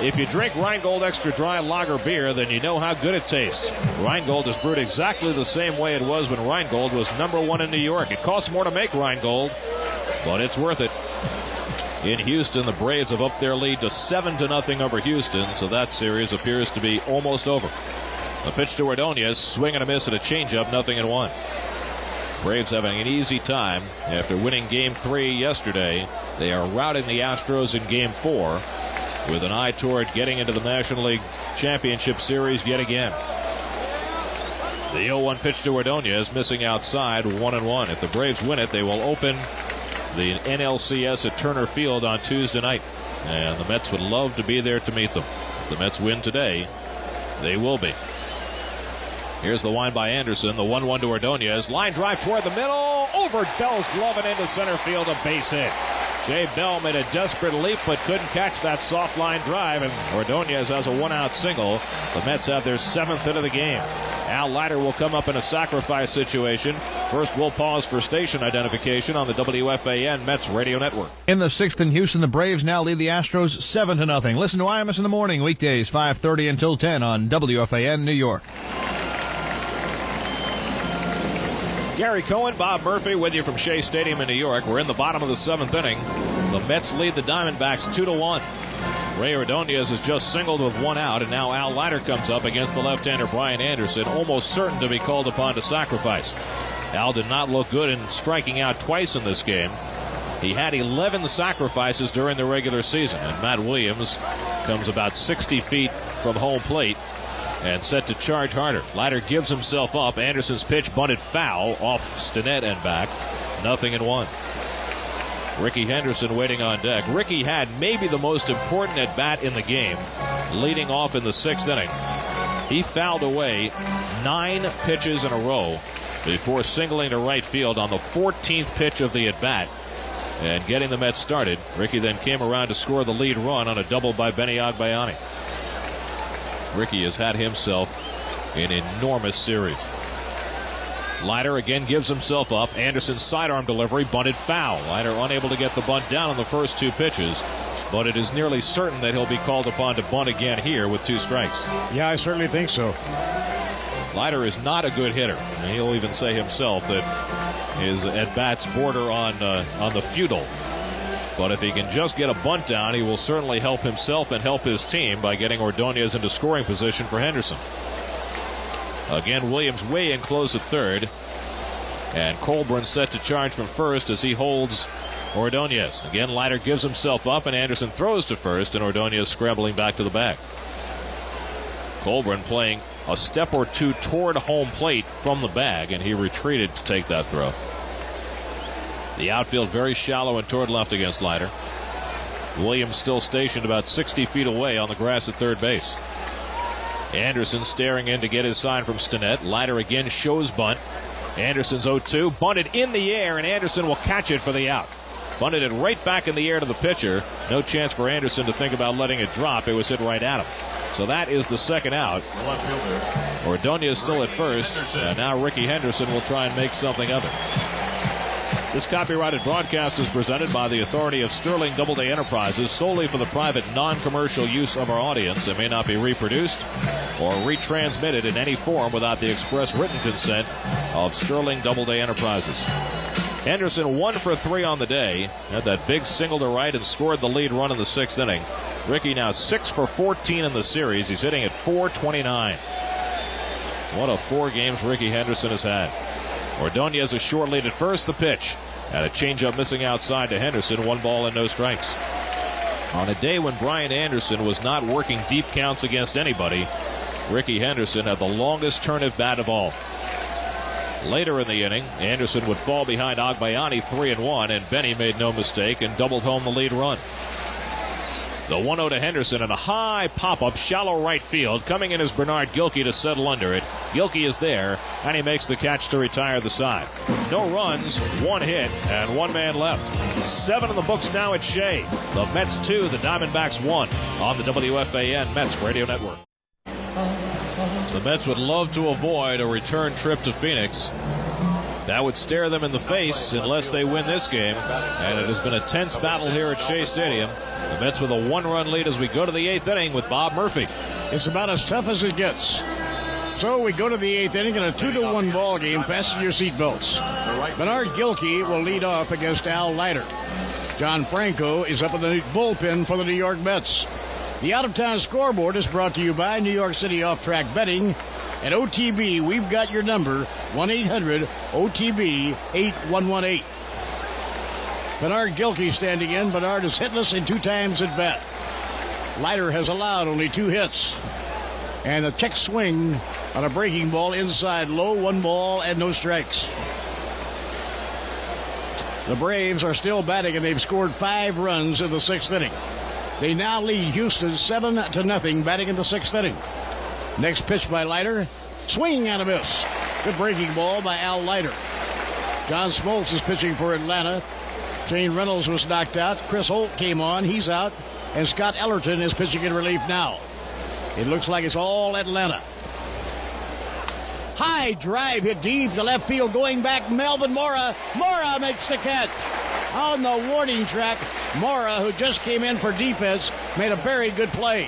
If you drink Rheingold Extra Dry Lager beer, then you know how good it tastes. Rheingold is brewed exactly the same way it was when Rheingold was #1 in New York. It costs more to make Rheingold, but it's worth it. In Houston, the Braves have upped their lead to 7-0 over Houston, so that series appears to be almost over. A pitch to Ordonez, swing and a miss and a changeup, 0-1. Braves having an easy time after winning Game 3 yesterday. They are routing the Astros in Game 4 with an eye toward getting into the National League Championship Series yet again. The 0-1 pitch to Ordonez, missing outside, 1-1. If the Braves win it, they will open the NLCS at Turner Field on Tuesday night. And the Mets would love to be there to meet them. If the Mets win today, they will be. Here's the wind by Anderson. The 1-1 to Ordonez. Line drive toward the middle. Over Bell's glove and into center field. A base hit. Jay Bell made a desperate leap but couldn't catch that soft line drive, and Ordonez has a 1-out single. The Mets have their 7th hit of the game. Al Leiter will come up in a sacrifice situation. First, we'll pause for station identification on the WFAN Mets radio network. In the 6th in Houston, the Braves now lead the Astros 7-0. Listen to Imus in the morning, weekdays 5:30 until 10 on WFAN New York. Gary Cohen, Bob Murphy with you from Shea Stadium in New York. We're in the bottom of the 7th inning. The Mets lead the Diamondbacks 2-1. Ray Ordonez has just singled with 1 out, and now Al Leiter comes up against the left-hander Brian Anderson, almost certain to be called upon to sacrifice. Al did not look good in striking out twice in this game. He had 11 sacrifices during the regular season, and Matt Williams comes about 60 feet from home plate and set to charge harder. Leiter gives himself up. Anderson's pitch bunted foul off Stinnett and back. 0-1. Ricky Henderson waiting on deck. Ricky had maybe the most important at-bat in the game, leading off in the 6th inning. He fouled away 9 pitches in a row before singling to right field on the 14th pitch of the at-bat and getting the Mets started. Ricky then came around to score the lead run on a double by Benny Agbayani. Ricky has had himself an enormous series. Leiter again gives himself up. Anderson's sidearm delivery bunted foul. Leiter unable to get the bunt down on the first 2 pitches, but it is nearly certain that he'll be called upon to bunt again here with 2 strikes. Yeah, I certainly think so. Leiter is not a good hitter, and he'll even say himself that his at-bats border on the futile. But if he can just get a bunt down, he will certainly help himself and help his team by getting Ordonez into scoring position for Henderson. Again, Williams way in close at third. And Colburn set to charge from first as he holds Ordonez. Again, Leiter gives himself up, and Anderson throws to first, and Ordonez scrambling back to the bag. Colburn playing a step or 2 toward home plate from the bag, and he retreated to take that throw. The outfield very shallow and toward left against Leiter. Williams still stationed about 60 feet away on the grass at third base. Anderson staring in to get his sign from Stinnett. Leiter again shows bunt. Anderson's 0-2. Bunted in the air, and Anderson will catch it for the out. Bunted it right back in the air to the pitcher. No chance for Anderson to think about letting it drop. It was hit right at him. So that is the 2nd out. Ordonez still at first. And now Ricky Henderson will try and make something of it. This copyrighted broadcast is presented by the authority of Sterling Doubleday Enterprises solely for the private, non-commercial use of our audience. It may not be reproduced or retransmitted in any form without the express written consent of Sterling Doubleday Enterprises. Henderson 1 for 3 on the day. Had that big single to right and scored the lead run in the 6th inning. Ricky now 6 for 14 in the series. He's hitting at .429. What a 4 games Ricky Henderson has had. Ordonez a short lead at first. The pitch. And a changeup missing outside to Henderson. 1 ball and no strikes. On a day when Brian Anderson was not working deep counts against anybody, Ricky Henderson had the longest turn at bat of all. Later in the inning, Anderson would fall behind Agbayani 3-1, and Benny made no mistake and doubled home the lead run. The 1-0 to Henderson and a high pop-up, shallow right field. Coming in is Bernard Gilkey to settle under it. Gilkey is there, and he makes the catch to retire the side. No runs, 1 hit, and 1 man left. 7 in the books now at Shea. The Mets 2, the Diamondbacks 1 on the WFAN Mets radio network. The Mets would love to avoid a return trip to Phoenix. That would stare them in the face unless they win this game. And it has been a tense battle here at Shea Stadium. The Mets with a 1-run lead as we go to the 8th inning with Bob Murphy. It's about as tough as it gets. So we go to the 8th inning in a 2-1 ball game. Fasten your seatbelts. Bernard Gilkey will lead off against Al Leiter. John Franco is up in the bullpen for the New York Mets. The out-of-town scoreboard is brought to you by New York City Off-Track Betting. At OTB, we've got your number, 1-800-OTB-8118. Bernard Gilkey standing in. Bernard is hitless in 2 times at bat. Leiter has allowed only 2 hits. And a check swing on a breaking ball inside low, 1 ball and no strikes. The Braves are still batting, and they've scored 5 runs in the 6th inning. They now lead Houston 7-0 batting in the 6th inning. Next pitch by Leiter. Swing and a miss. Good breaking ball by Al Leiter. John Smoltz is pitching for Atlanta. Shane Reynolds was knocked out. Chris Holt came on. He's out. And Scott Ellerton is pitching in relief now. It looks like it's all Atlanta. High drive hit deep to left field. Going back, Melvin Mora. Mora makes the catch. On the warning track, Mora, who just came in for defense, made a very good play.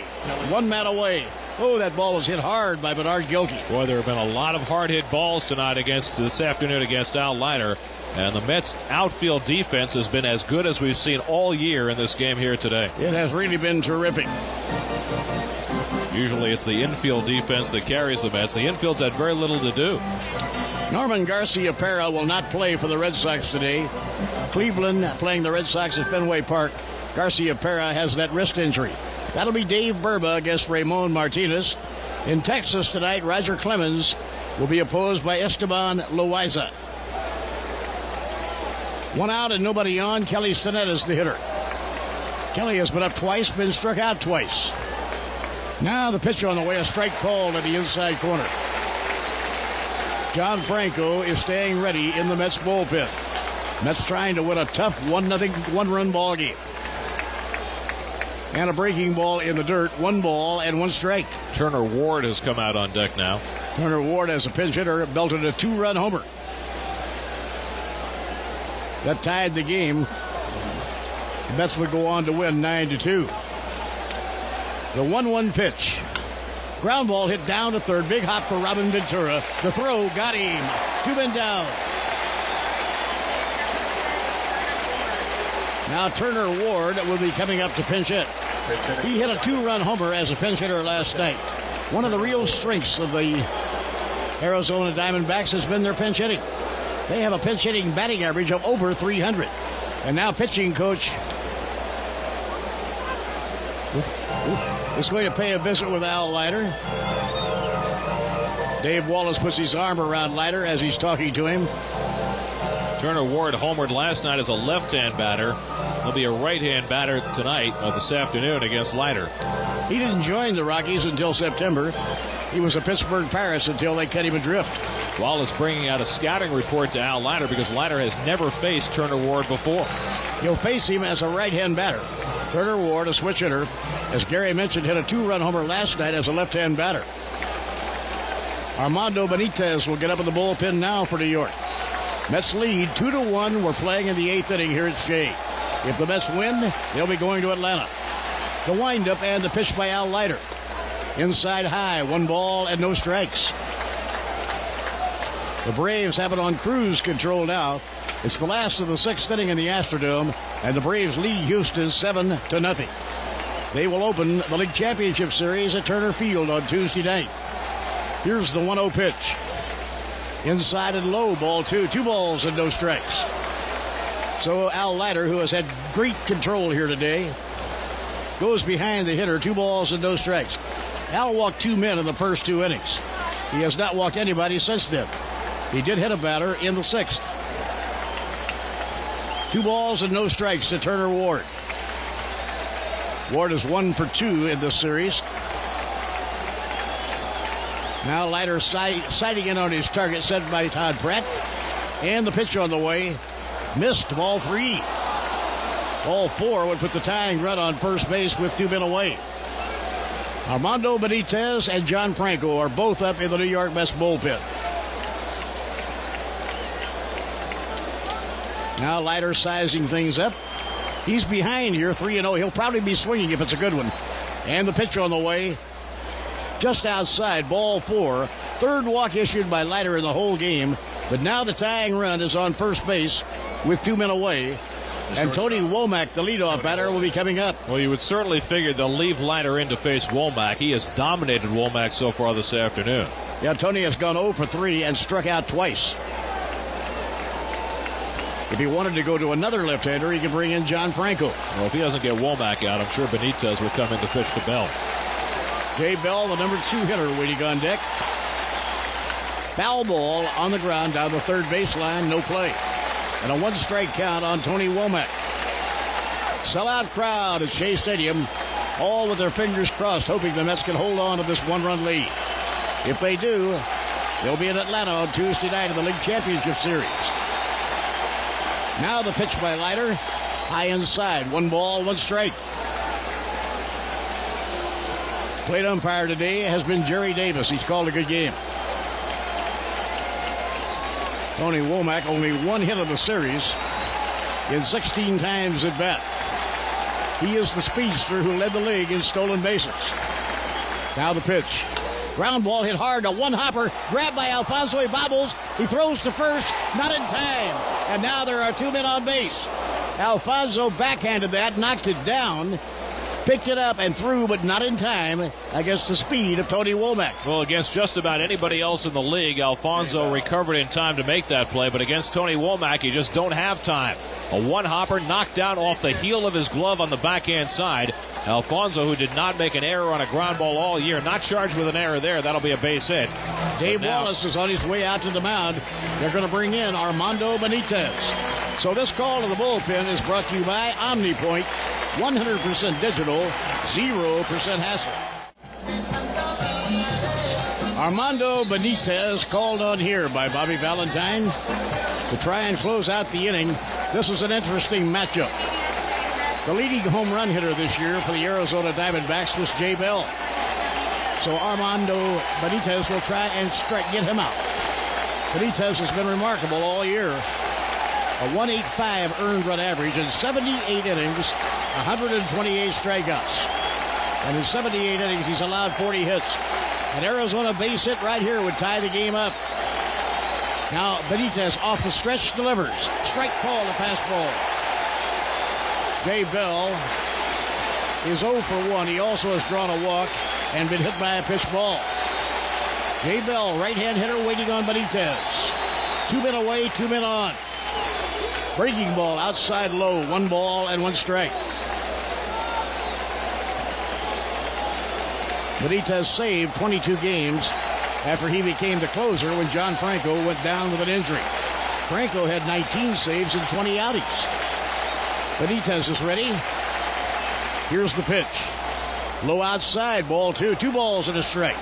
1 man away. Oh, that ball was hit hard by Bernard Gilkey. Boy, there have been a lot of hard-hit balls tonight this afternoon against Al Leiter. And the Mets' outfield defense has been as good as we've seen all year in this game here today. It has really been terrific. Usually it's the infield defense that carries the Mets. The infield's had very little to do. Norman Garcia-Pera will not play for the Red Sox today. Cleveland playing the Red Sox at Fenway Park. Garcia-Pera has that wrist injury. That'll be Dave Burba against Ramon Martinez. In Texas tonight, Roger Clemens will be opposed by Esteban Loaiza. 1 out and nobody on. Kelly Stinnett is the hitter. Kelly has been up twice, been struck out twice. Now the pitch on the way, a strike called at the inside corner. John Franco is staying ready in the Mets bullpen. Mets trying to win a tough 1-run ball game. And a breaking ball in the dirt. 1 ball and 1 strike. Turner Ward has come out on deck now. Turner Ward, as a pinch hitter, belted a 2-run homer. That tied the game. The Mets would go on to win 9-2. The 1-1 pitch. Ground ball hit down to third. Big hop for Robin Ventura. The throw got him. 2 men down. Now Turner Ward will be coming up to pinch hit. He hit a 2-run homer as a pinch hitter last night. One of the real strengths of the Arizona Diamondbacks has been their pinch hitting. They have a pinch hitting batting average of over 300. And now pitching coach is going to pay a visit with Al Leiter. Dave Wallace puts his arm around Leiter as he's talking to him. Turner Ward homered last night as a left-hand batter. He'll be a right-hand batter tonight or this afternoon against Leiter. He didn't join the Rockies until September. He was a Pittsburgh Pirates until they cut him adrift. Wallace bringing out a scouting report to Al Leiter because Leiter has never faced Turner Ward before. He'll face him as a right-hand batter. Turner Ward, a switch hitter, as Gary mentioned, hit a 2-run homer last night as a left-hand batter. Armando Benitez will get up in the bullpen now for New York. Mets lead 2-1. We're playing in the 8th inning here at Shea. If the Mets win, they'll be going to Atlanta. The windup and the pitch by Al Leiter. Inside high, 1 ball and no strikes. The Braves have it on cruise control now. It's the last of the 6th inning in the Astrodome, and the Braves lead Houston 7-0. They will open the League Championship Series at Turner Field on Tuesday night. Here's the 1-0 pitch. Inside and low, ball 2. 2 balls and no strikes. So Al Leiter, who has had great control here today, goes behind the hitter. 2 balls and no strikes. Al walked 2 men in the first 2 innings. He has not walked anybody since then. He did hit a batter in the 6th. 2 balls and no strikes to Turner Ward. Ward is 1 for 2 in this series. Now Leiter sighting in on his target set by Todd Pratt. And the pitch on the way. Missed, ball 3. Ball 4 would put the tying run on first base with 2 men away. Armando Benitez and John Franco are both up in the New York Mets bullpen. Now Leiter sizing things up. He's behind here, 3-0. He'll probably be swinging if it's a good one. And the pitch on the way. Just outside, ball 4. 3rd walk issued by Leiter in the whole game. But now the tying run is on first base with 2 men away. And Tony Womack, the leadoff batter, will be coming up. Well, you would certainly figure they'll leave Leiter in to face Womack. He has dominated Womack so far this afternoon. Yeah, Tony has gone 0 for 3 and struck out twice. If he wanted to go to another left-hander, he could bring in John Franco. Well, if he doesn't get Womack out, I'm sure Benitez will come in to pitch to Bell. Jay Bell, the number 2 hitter, waiting on deck. Foul ball on the ground down the third baseline, no play. And a 1-strike count on Tony Womack. Sellout crowd at Shea Stadium, all with their fingers crossed, hoping the Mets can hold on to this 1-run lead. If they do, they'll be in Atlanta on Tuesday night in the League Championship Series. Now the pitch by Leiter. High inside. 1 ball, 1 strike. Plate umpire today has been Jerry Davis. He's called a good game. Tony Womack, only 1 hit of the series in 16 times at bat. He is the speedster who led the league in stolen bases. Now the pitch. Ground ball hit hard. A one-hopper grabbed by Alfonso. He bobbles. He throws to first. Not in time. And now there are 2 men on base. Alfonso backhanded that, knocked it down, picked it up and threw, but not in time against the speed of Tony Womack. Well, against just about anybody else in the league, Alfonso recovered in time to make that play, but against Tony Womack, you just don't have time. A one-hopper knocked down off the heel of his glove on the backhand side. Alfonso, who did not make an error on a ground ball all year, not charged with an error there. That'll be a base hit. Dave Wallace is on his way out to the mound. They're going to bring in Armando Benitez. So this call to the bullpen is brought to you by OmniPoint. 100% digital, 0% hassle. Armando Benitez called on here by Bobby Valentine to try and close out the inning. This is an interesting matchup. The leading home run hitter this year for the Arizona Diamondbacks was Jay Bell. So Armando Benitez will try and get him out. Benitez has been remarkable all year. A 1.85 earned run average in 78 innings, 128 strikeouts. And in 78 innings, he's allowed 40 hits. An Arizona base hit right here would tie the game up. Now Benitez off the stretch delivers. Strike call to fastball. Jay Bell is 0 for 1. He also has drawn a walk and been hit by a pitch ball. Jay Bell, right-hand hitter, waiting on Benitez. 2 men away, 2 men on. Breaking ball outside low. 1 ball and 1 strike. Benitez saved 22 games after he became the closer when John Franco went down with an injury. Franco had 19 saves in 20 outings. Benitez is ready. Here's the pitch. Low outside, ball 2. 2 balls and a strike.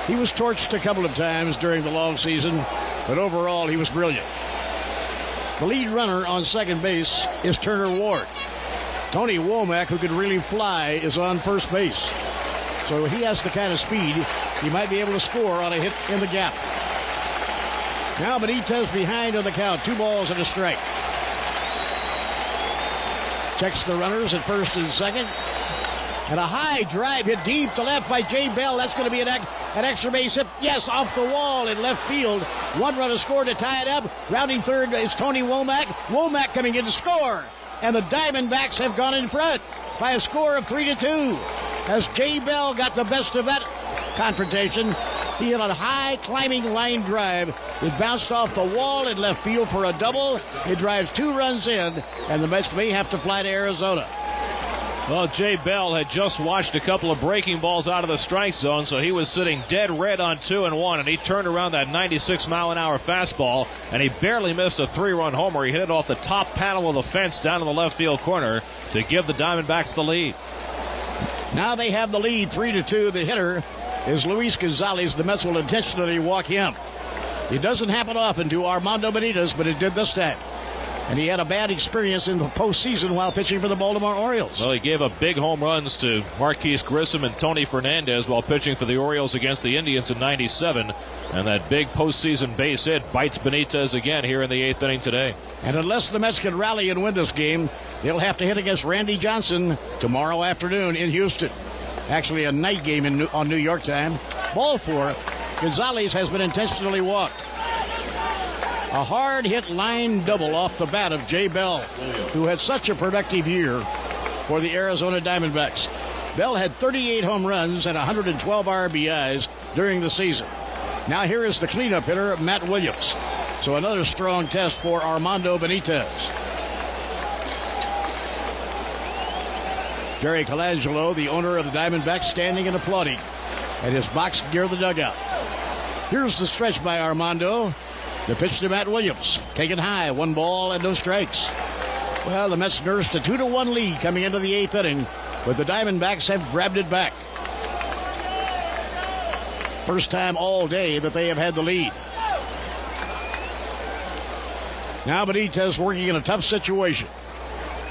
He was torched a couple of times during the long season, but overall he was brilliant. The lead runner on second base is Turner Ward. Tony Womack, who could really fly, is on first base. So he has the kind of speed he might be able to score on a hit in the gap. Now Benitez behind on the count. 2 balls and a strike. Checks the runners at first and second. And a high drive hit deep to left by Jay Bell. That's going to be an extra base hit. Yes, off the wall in left field. 1 run is scored to tie it up. Rounding third is Tony Womack. Womack coming in to score. And the Diamondbacks have gone in front by a score of 3-2. As Jay Bell got the best of that confrontation, he hit a high climbing line drive. It bounced off the wall in left field for a double. It drives 2 runs in, and the Mets may have to fly to Arizona. Well, Jay Bell had just watched a couple of breaking balls out of the strike zone, so he was sitting dead red on 2-1, and he turned around that 96-mile-an-hour fastball, and he barely missed a 3-run homer. He hit it off the top panel of the fence down in the left field corner to give the Diamondbacks the lead. Now they have the lead, 3-2. The hitter is Luis Gonzalez. The Mets will intentionally walk him. It doesn't happen often to Armando Benitez, but it did this time. And he had a bad experience in the postseason while pitching for the Baltimore Orioles. Well, he gave up big home runs to Marquise Grissom and Tony Fernandez while pitching for the Orioles against the Indians in '97. And that big postseason base hit bites Benitez again here in the 8th inning today. And unless the Mets can rally and win this game, they'll have to hit against Randy Johnson tomorrow afternoon in Houston. Actually, a night game on New York time. Ball 4. Gonzalez has been intentionally walked. A hard hit line double off the bat of Jay Bell, who had such a productive year for the Arizona Diamondbacks. Bell had 38 home runs and 112 RBIs during the season. Now here is the cleanup hitter, Matt Williams. So another strong test for Armando Benitez. Jerry Colangelo, the owner of the Diamondbacks, standing and applauding at his box near the dugout. Here's the stretch by Armando. The pitch to Matt Williams. Taken high. 1 ball and no strikes. Well, the Mets nursed a 2-1 lead coming into the 8th inning, but the Diamondbacks have grabbed it back. First time all day that they have had the lead. Now Benitez working in a tough situation.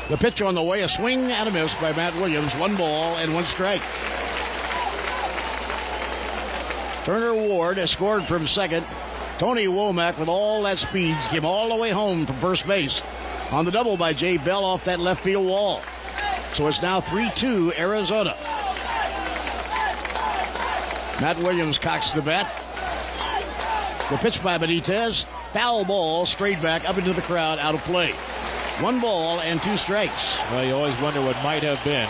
The pitch on the way, a swing and a miss by Matt Williams. 1 ball and 1 strike. Turner Ward has scored from second. Tony Womack with all that speed came all the way home from first base on the double by Jay Bell off that left field wall. So it's now 3-2 Arizona. Matt Williams cocks the bat. The pitch by Benitez. Foul ball straight back up into the crowd, out of play. 1 ball and 2 strikes. Well, you always wonder what might have been.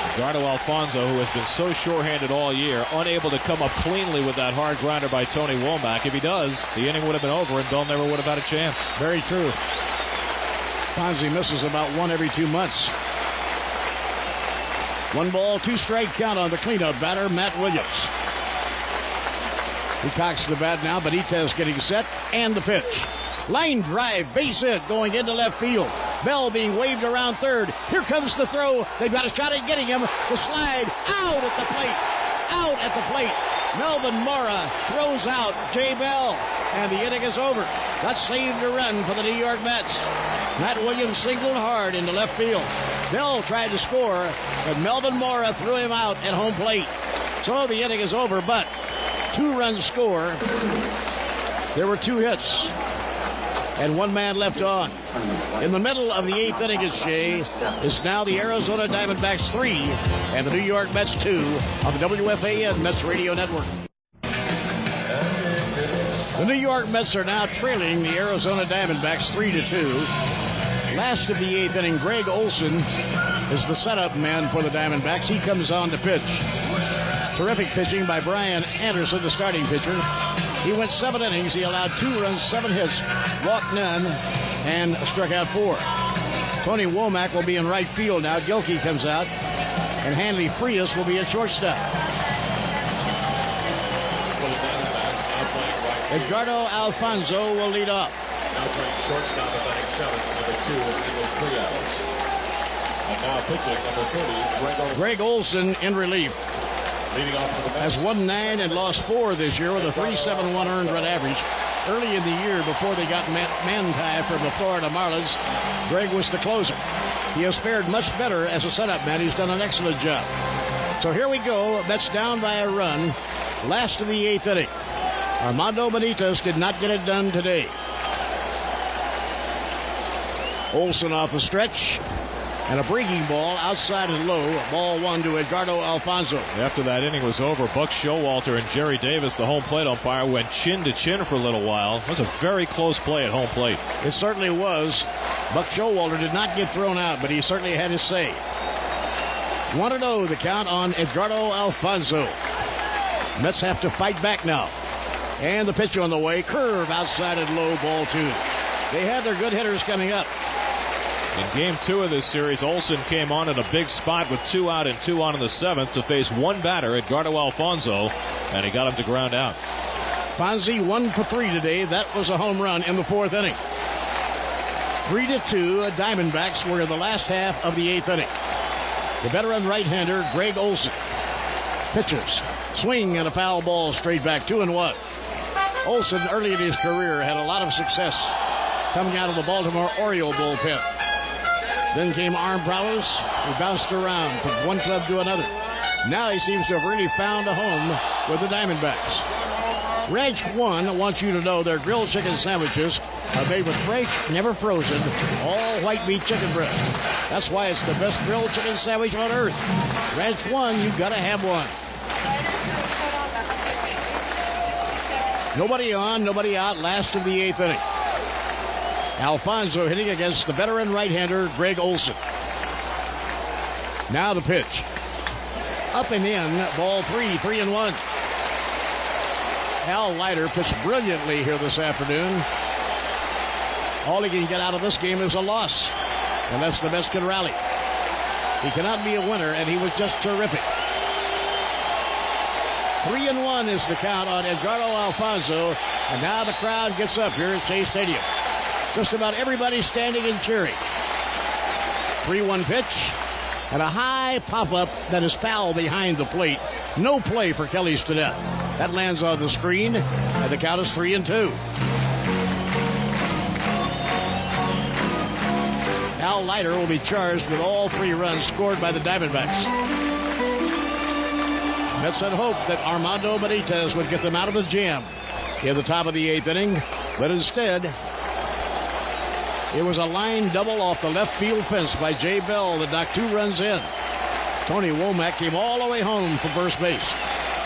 Edgardo Alfonzo, who has been so sure-handed all year, unable to come up cleanly with that hard grounder by Tony Womack. If he does, the inning would have been over and Bell never would have had a chance. Very true. Fonzie misses about 1 every 2 months. 1 ball, 2 strike count on the cleanup batter, Matt Williams. He cocks the bat now. Benitez getting set, and the pitch. Line drive, base hit, going into left field. Bell being waved around third. Here comes the throw. They've got a shot at getting him. The slide, out at the plate. Out at the plate. Melvin Mora throws out Jay Bell, and the inning is over. That saved a run for the New York Mets. Matt Williams singled hard into left field. Bell tried to score, but Melvin Mora threw him out at home plate. So the inning is over, but 2-run score. There were 2 hits and 1 man left on. In the middle of the 8th inning, it's Shea. It's now the Arizona Diamondbacks 3 and the New York Mets 2 on the WFAN Mets Radio Network. The New York Mets are now trailing the Arizona Diamondbacks 3-2. Last of the 8th inning, Greg Olson is the setup man for the Diamondbacks. He comes on to pitch. Terrific pitching by Brian Anderson, the starting pitcher. He went 7 innings. He allowed 2 runs, 7 hits, walked none, and struck out 4. Tony Womack will be in right field now. Gilkey comes out, and Hanley Frias will be at shortstop. Edgardo Alfonzo will lead off. Now playing shortstop at batting 7th, number 2 is Eagle Frias. And now pitching number 30, Greg Olson in relief. Leading off for the Mets. Has won 9 and lost 4 this year with a 3.71 earned run average. Early in the year, before they got Manti from the Florida Marlins, Greg was the closer. He has fared much better as a setup man. He's done an excellent job. So here we go. Mets down by a run. Last of the 8th inning. Armando Benitez did not get it done today. Olson off the stretch. And a breaking ball outside and low. Ball 1 to Edgardo Alfonzo. After that inning was over, Buck Showalter and Jerry Davis, the home plate umpire, went chin to chin for a little while. It was a very close play at home plate. It certainly was. Buck Showalter did not get thrown out, but he certainly had his say. 1-0 the count on Edgardo Alfonzo. Mets have to fight back now. And the pitch on the way. Curve outside and low, ball 2. They have their good hitters coming up. In game 2 of this series, Olson came on in a big spot with 2 out and 2 on in the 7th to face 1 batter, Edgardo Alfonzo, and he got him to ground out. Fonzie 1 for 3 today. That was a home run in the 4th inning. 3-2. Diamondbacks were in the last half of the 8th inning. The veteran right-hander, Greg Olson, pitches. Swing and a foul ball straight back, 2-1. Olson, early in his career, had a lot of success coming out of the Baltimore Oriole bullpen. Then came arm problems. He bounced around from one club to another. Now he seems to have really found a home with the Diamondbacks. Ranch One wants you to know their grilled chicken sandwiches are made with fresh, never frozen, all white meat chicken breast. That's why it's the best grilled chicken sandwich on earth. Ranch One, you gotta have one. Nobody on, nobody out, last of the 8th inning. Alfonzo hitting against the veteran right-hander, Greg Olson. Now the pitch. Up and in, ball 3, 3-1. Al Leiter pitched brilliantly here this afternoon. All he can get out of this game is a loss, unless the Mets can rally. He cannot be a winner, and he was just terrific. 3-1 is the count on Edgardo Alfonzo, and now the crowd gets up here at Shea Stadium. Just about everybody standing and cheering. 3-1 pitch, and a high pop-up that is foul behind the plate. No play for Kelly Stinnett. That lands on the screen, and the count is 3-2. Al Leiter will be charged with all 3 runs scored by the Diamondbacks. Mets had hoped that Armando Benitez would get them out of the jam in the top of the 8th inning, but instead, it was a line double off the left field fence by Jay Bell that knocked 2 runs in. Tony Womack came all the way home from first base.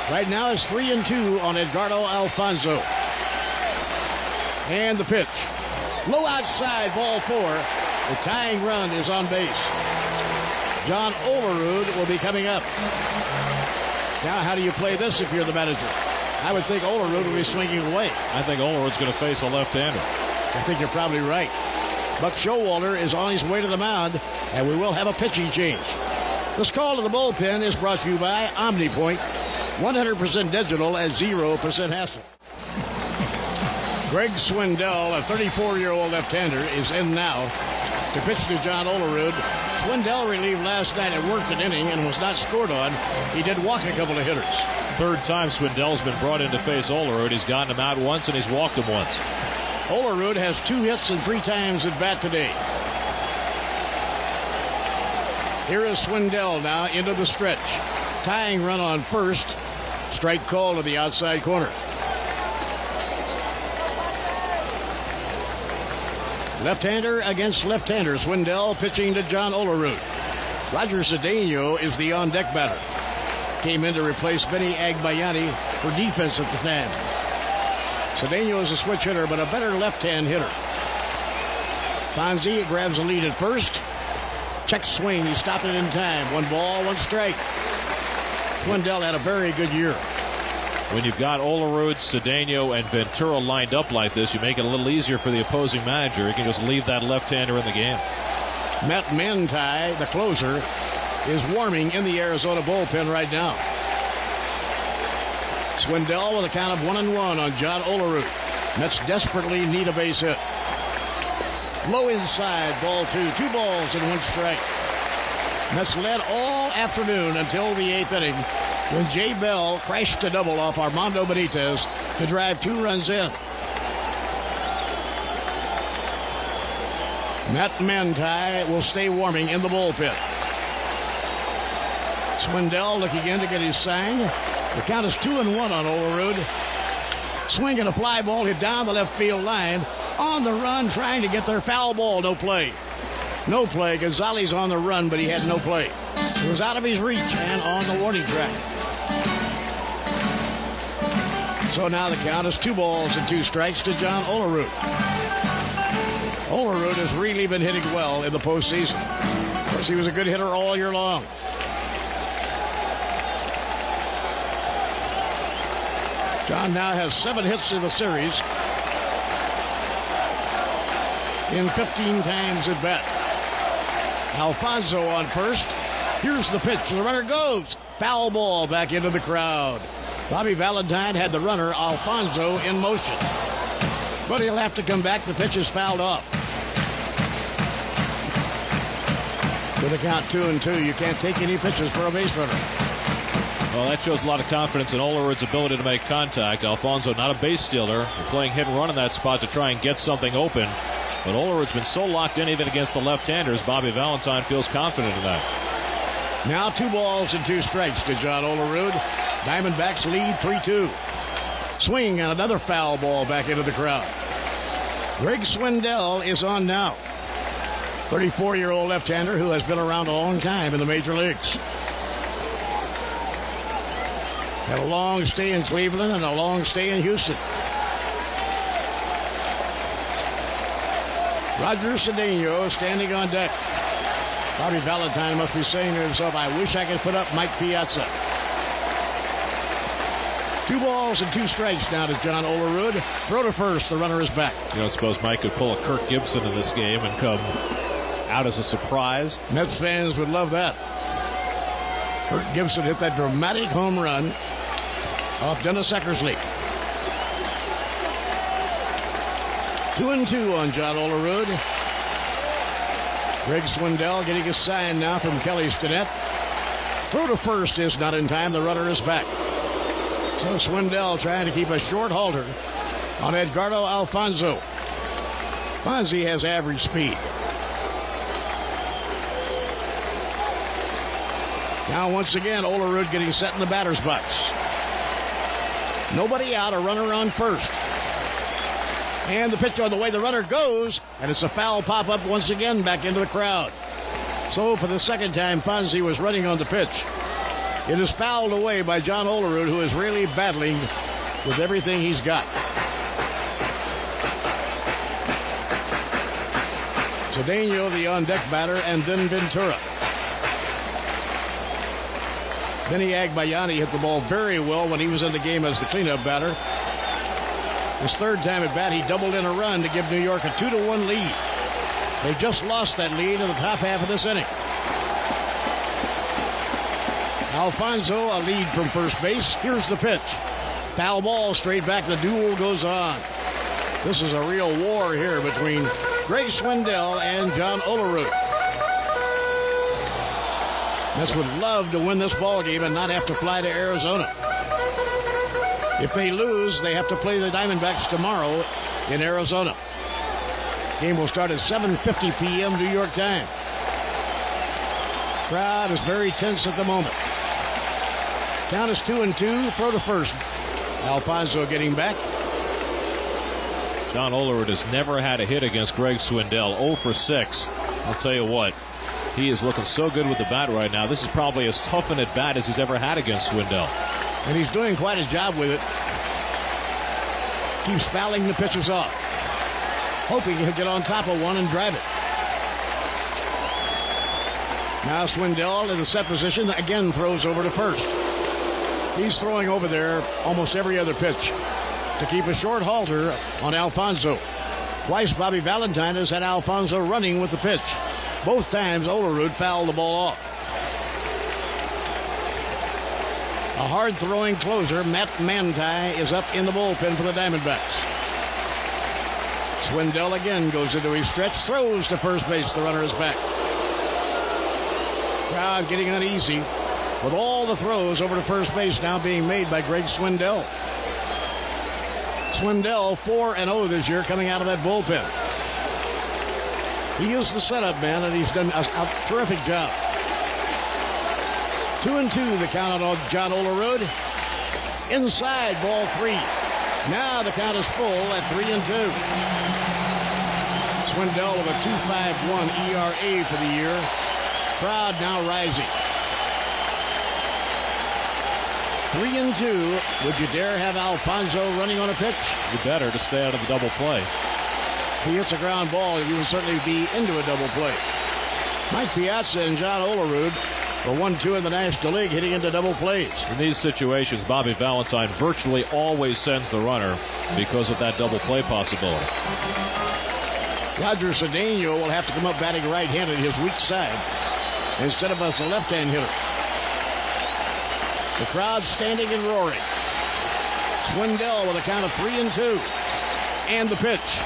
Right now it's 3-2 on Edgardo Alfonzo. And the pitch. Low outside, ball 4. The tying run is on base. John Olerud will be coming up. Now, how do you play this if you're the manager? I would think Olerud will be swinging away. I think Olerud's going to face a left-hander. I think you're probably right. Buck Showalter is on his way to the mound, and we will have a pitching change. This call to the bullpen is brought to you by OmniPoint. 100% digital at 0% hassle. Greg Swindell, a 34-year-old left-hander, is in now to pitch to John Olerud. Swindell relieved last night and worked an inning and was not scored on. He did walk a couple of hitters. 3rd time Swindell's been brought in to face Olerud. He's gotten him out once and he's walked him once. Olerud has 2 hits and 3 times at bat today. Here is Swindell now into the stretch. Tying run on first. Strike call to the outside corner. Left-hander against left-hander. Swindell pitching to John Olerud. Roger Cedeno is the on-deck batter. Came in to replace Benny Agbayani for defense at the time. Cedeno is a switch hitter, but a better left-hand hitter. Fonzie grabs the lead at first. Check swing. He stopped it in time. 1 ball, 1 strike. Swindell had a very good year. When you've got Olerud, Cedeno, and Ventura lined up like this, you make it a little easier for the opposing manager. He can just leave that left-hander in the game. Matt Manti, the closer, is warming in the Arizona bullpen right now. Swindell with a count of 1-1 on John Olerud. Mets desperately need a base hit. Low inside, ball 2. 2 balls and 1 strike. Mets led all afternoon until the 8th inning when Jay Bell crashed a double off Armando Benitez to drive 2 runs in. Matt Manti will stay warming in the bullpen. Swindell looking in to get his sign. The count is 2-1 on Olerud. Swinging a fly ball hit down the left field line. On the run, trying to get their foul ball. No play. No play. Gonzalez on the run, but he had no play. It was out of his reach and on the warning track. So now the count is 2 balls and 2 strikes to John Olerud. Olerud has really been hitting well in the postseason. Of course, he was a good hitter all year long. John now has 7 hits in the series in 15 times at bat. Alfonzo on first. Here's the pitch. The runner goes. Foul ball back into the crowd. Bobby Valentine had the runner, Alfonzo, in motion. But he'll have to come back. The pitch is fouled off. With a count 2-2, you can't take any pitches for a base runner. Well, that shows a lot of confidence in Olerud's ability to make contact. Alfonzo, not a base stealer, playing hit and run in that spot to try and get something open. But Olerud's been so locked in even against the left-handers. Bobby Valentine feels confident in that. Now 2 balls and 2 strikes to John Olerud. Diamondbacks lead 3-2. Swing and another foul ball back into the crowd. Greg Swindell is on now. 34-year-old left-hander who has been around a long time in the major leagues. Had a long stay in Cleveland and a long stay in Houston. Roger Cedeno standing on deck. Bobby Valentine must be saying to himself, I wish I could put up Mike Piazza. 2 balls and 2 strikes now to John Olerud. Throw to first. The runner is back. You don't suppose Mike could pull a Kirk Gibson in this game and come out as a surprise? Mets fans would love that. Kirk Gibson hit that dramatic home run off Dennis Eckersley. 2-2 on John Olerud. Greg Swindell getting a sign now from Kelly Stinnett. Throw to first is not in time. The runner is back. So Swindell trying to keep a short halter on Edgardo Alfonzo. Fonzie has average speed. Now once again, Olerud getting set in the batter's box. Nobody out, a runner on first. And the pitch on the way, the runner goes, and it's a foul pop-up once again back into the crowd. So for the second time, Fonzie was running on the pitch. It is fouled away by John Olerud, who is really battling with everything he's got. Cedeno, the on-deck batter, and then Ventura. Benny Agbayani hit the ball very well when he was in the game as the cleanup batter. His third time at bat, he doubled in a run to give New York a 2-1 lead. They just lost that lead in the top half of this inning. Alfonso, a lead from first base. Here's the pitch. Foul ball straight back. The duel goes on. This is a real war here between Greg Swindell and John Olerud. Mets would love to win this ball game and not have to fly to Arizona. If they lose, they have to play the Diamondbacks tomorrow in Arizona. Game will start at 7:50 p.m. New York time. Crowd is very tense at the moment. Count is 2-2. Throw to first. Alfonso getting back. John Olerud has never had a hit against Greg Swindell. 0 for 6. I'll tell you what. He is looking so good with the bat right now. This is probably as tough an at-bat as he's ever had against Swindell. And he's doing quite a job with it. Keeps fouling the pitches off. Hoping he'll get on top of one and drive it. Now Swindell in the set position. Again throws over to first. He's throwing over there almost every other pitch to keep a short halter on Alfonso. Twice Bobby Valentine has had Alfonso running with the pitch. Both times Olerud fouled the ball off. A hard-throwing closer, Matt Manti, is up in the bullpen for the Diamondbacks. Swindell again goes into his stretch, throws to first base. The runner is back. Crowd getting uneasy with all the throws over to first base now being made by Greg Swindell. Swindell 4-0 this year coming out of that bullpen. He is the setup man, and he's done a terrific job. 2-2 the count on John Olerud. Inside, ball 3. Now the count is full at 3-2. Swindell with a 2.51 ERA for the year. Crowd now rising. 3-2. Would you dare have Alfonso running on a pitch? You better, to stay out of the double play. If he hits a ground ball, you would certainly be into a double play. Mike Piazza and John Olerud are 1-2 in the National League, hitting into double plays. In these situations, Bobby Valentine virtually always sends the runner because of that double play possibility. Roger Cedeno will have to come up batting right-handed, his weak side, instead of as a left-hand hitter. The crowd standing and roaring. Swindell with a count of 3-2. And the pitch.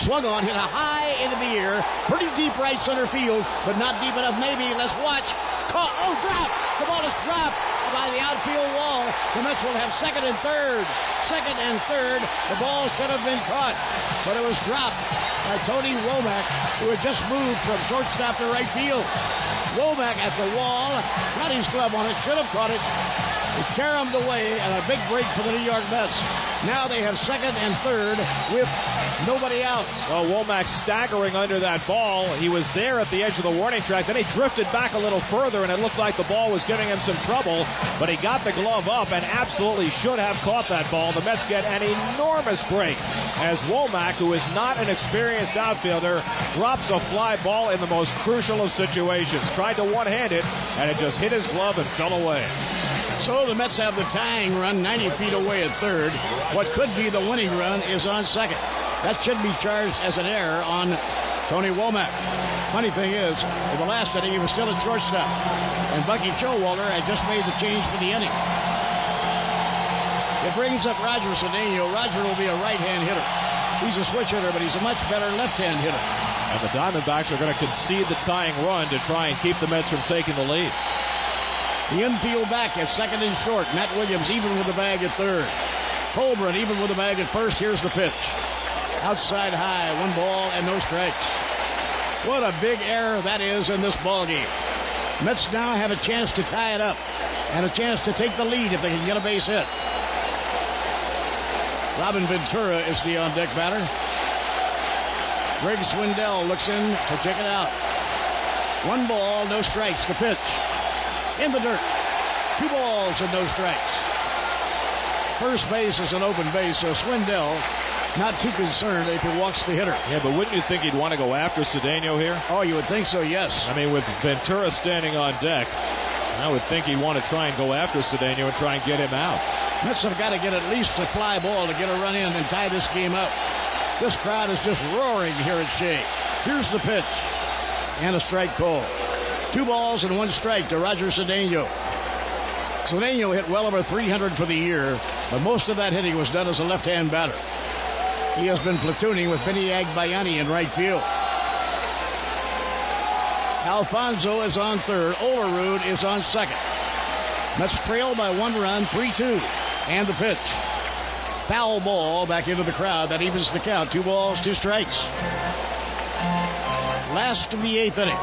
Swung on, hit a high into the air. Pretty deep right center field, but not deep enough maybe. Let's watch. Caught. Oh, drop. The ball is dropped by the outfield wall. The Mets will have second and third. Second and third. The ball should have been caught, but it was dropped by Tony Womack, who had just moved from shortstop to right field. Womack at the wall, got his glove on it, should have caught it. He caromed away, and a big break for the New York Mets. Now they have second and third with nobody out. Well, Womack staggering under that ball. He was there at the edge of the warning track. Then he drifted back a little further, and it looked like the ball was giving him some trouble. But he got the glove up and absolutely should have caught that ball. The Mets get an enormous break as Womack, who is not an experienced outfielder, drops a fly ball in the most crucial of situations. Tried to one-hand it, and it just hit his glove and fell away. So the Mets have the tying run 90 feet away at third. What could be the winning run is on second. That should be charged as an error on Tony Womack. Funny thing is, in the last inning, he was still at shortstop. And Bucky Showalter had just made the change for the inning. It brings up Roger Cedeno. Roger will be a right-hand hitter. He's a switch hitter, but he's a much better left-hand hitter. And the Diamondbacks are going to concede the tying run to try and keep the Mets from taking the lead. The infield back at second and short. Matt Williams even with the bag at third. Colburn even with the bag at first. Here's the pitch. Outside high, 1 ball and no strikes. What a big error that is in this ball game. Mets now have a chance to tie it up and a chance to take the lead if they can get a base hit. Robin Ventura is the on-deck batter. Greg Swindell looks in to check it out. 1 ball, no strikes. The pitch in the dirt. 2 balls and no strikes. First base is an open base, so Swindell not too concerned if he walks the hitter. Yeah, but wouldn't you think he'd want to go after Cedeno here? Oh, you would think so, yes. I mean, with Ventura standing on deck, I would think he'd want to try and go after Cedeno and try and get him out. Mets have got to get at least a fly ball to get a run in and tie this game up. This crowd is just roaring here at Shea. Here's the pitch. And a strike call. 2 balls and 1 strike to Roger Cedeno. Cedeno hit well over 300 for the year, but most of that hitting was done as a left-hand batter. He has been platooning with Benny Agbayani in right field. Alfonso is on third. Olerud is on second. Mets trail by 1 run, 3-2. And the pitch. Foul ball back into the crowd. That evens the count. 2 balls, 2 strikes. Last of the 8th inning.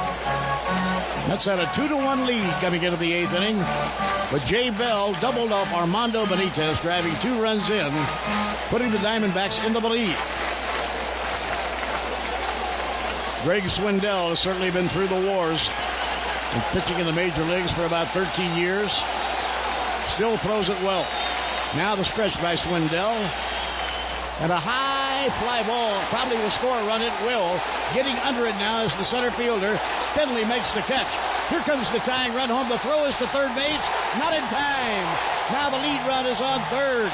Mets had a 2-1 lead coming into the 8th inning. But Jay Bell doubled off Armando Benitez, driving 2 runs in, putting the Diamondbacks into the lead. Greg Swindell has certainly been through the wars and pitching in the major leagues for about 13 years. Still throws it well. Now the stretch by Swindell. And a high fly ball. Probably will score a run. It will. Getting under it now is the center fielder. Finley makes the catch. Here comes the tying run home. The throw is to third base. Not in time. Now the lead run is on third.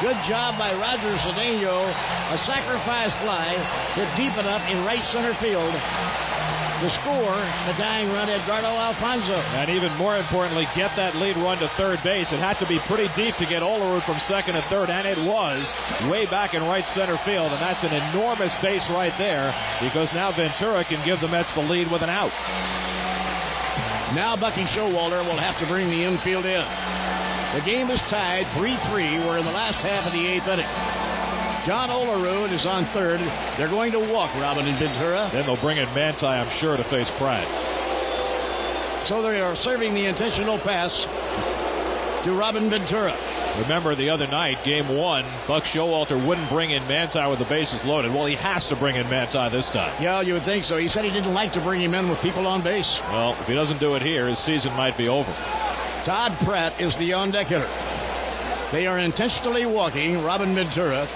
Good job by Roger Cedeno. A sacrifice fly hit deep enough in right center field to score the tying run, Edgardo Alfonso. And even more importantly, get that lead run to third base. It had to be pretty deep to get Olerud from second and third, and it was way back in right center field. And that's an enormous base right there because now Ventura can give the Mets the lead with an out. Now Bucky Showalter will have to bring the infield in. The game is tied 3-3. We're in the last half of the 8th inning. John Olerud is on third. They're going to walk Robin and Ventura. Then they'll bring in Manti, I'm sure, to face Pratt. So they are serving the intentional pass to Robin Ventura. Remember the other night, game 1, Buck Showalter wouldn't bring in Manti with the bases loaded. Well, he has to bring in Manti this time. Yeah, you would think so. He said he didn't like to bring him in with people on base. Well, if he doesn't do it here, his season might be over. Todd Pratt is the on-deck hitter. They are intentionally walking Robin Ventura.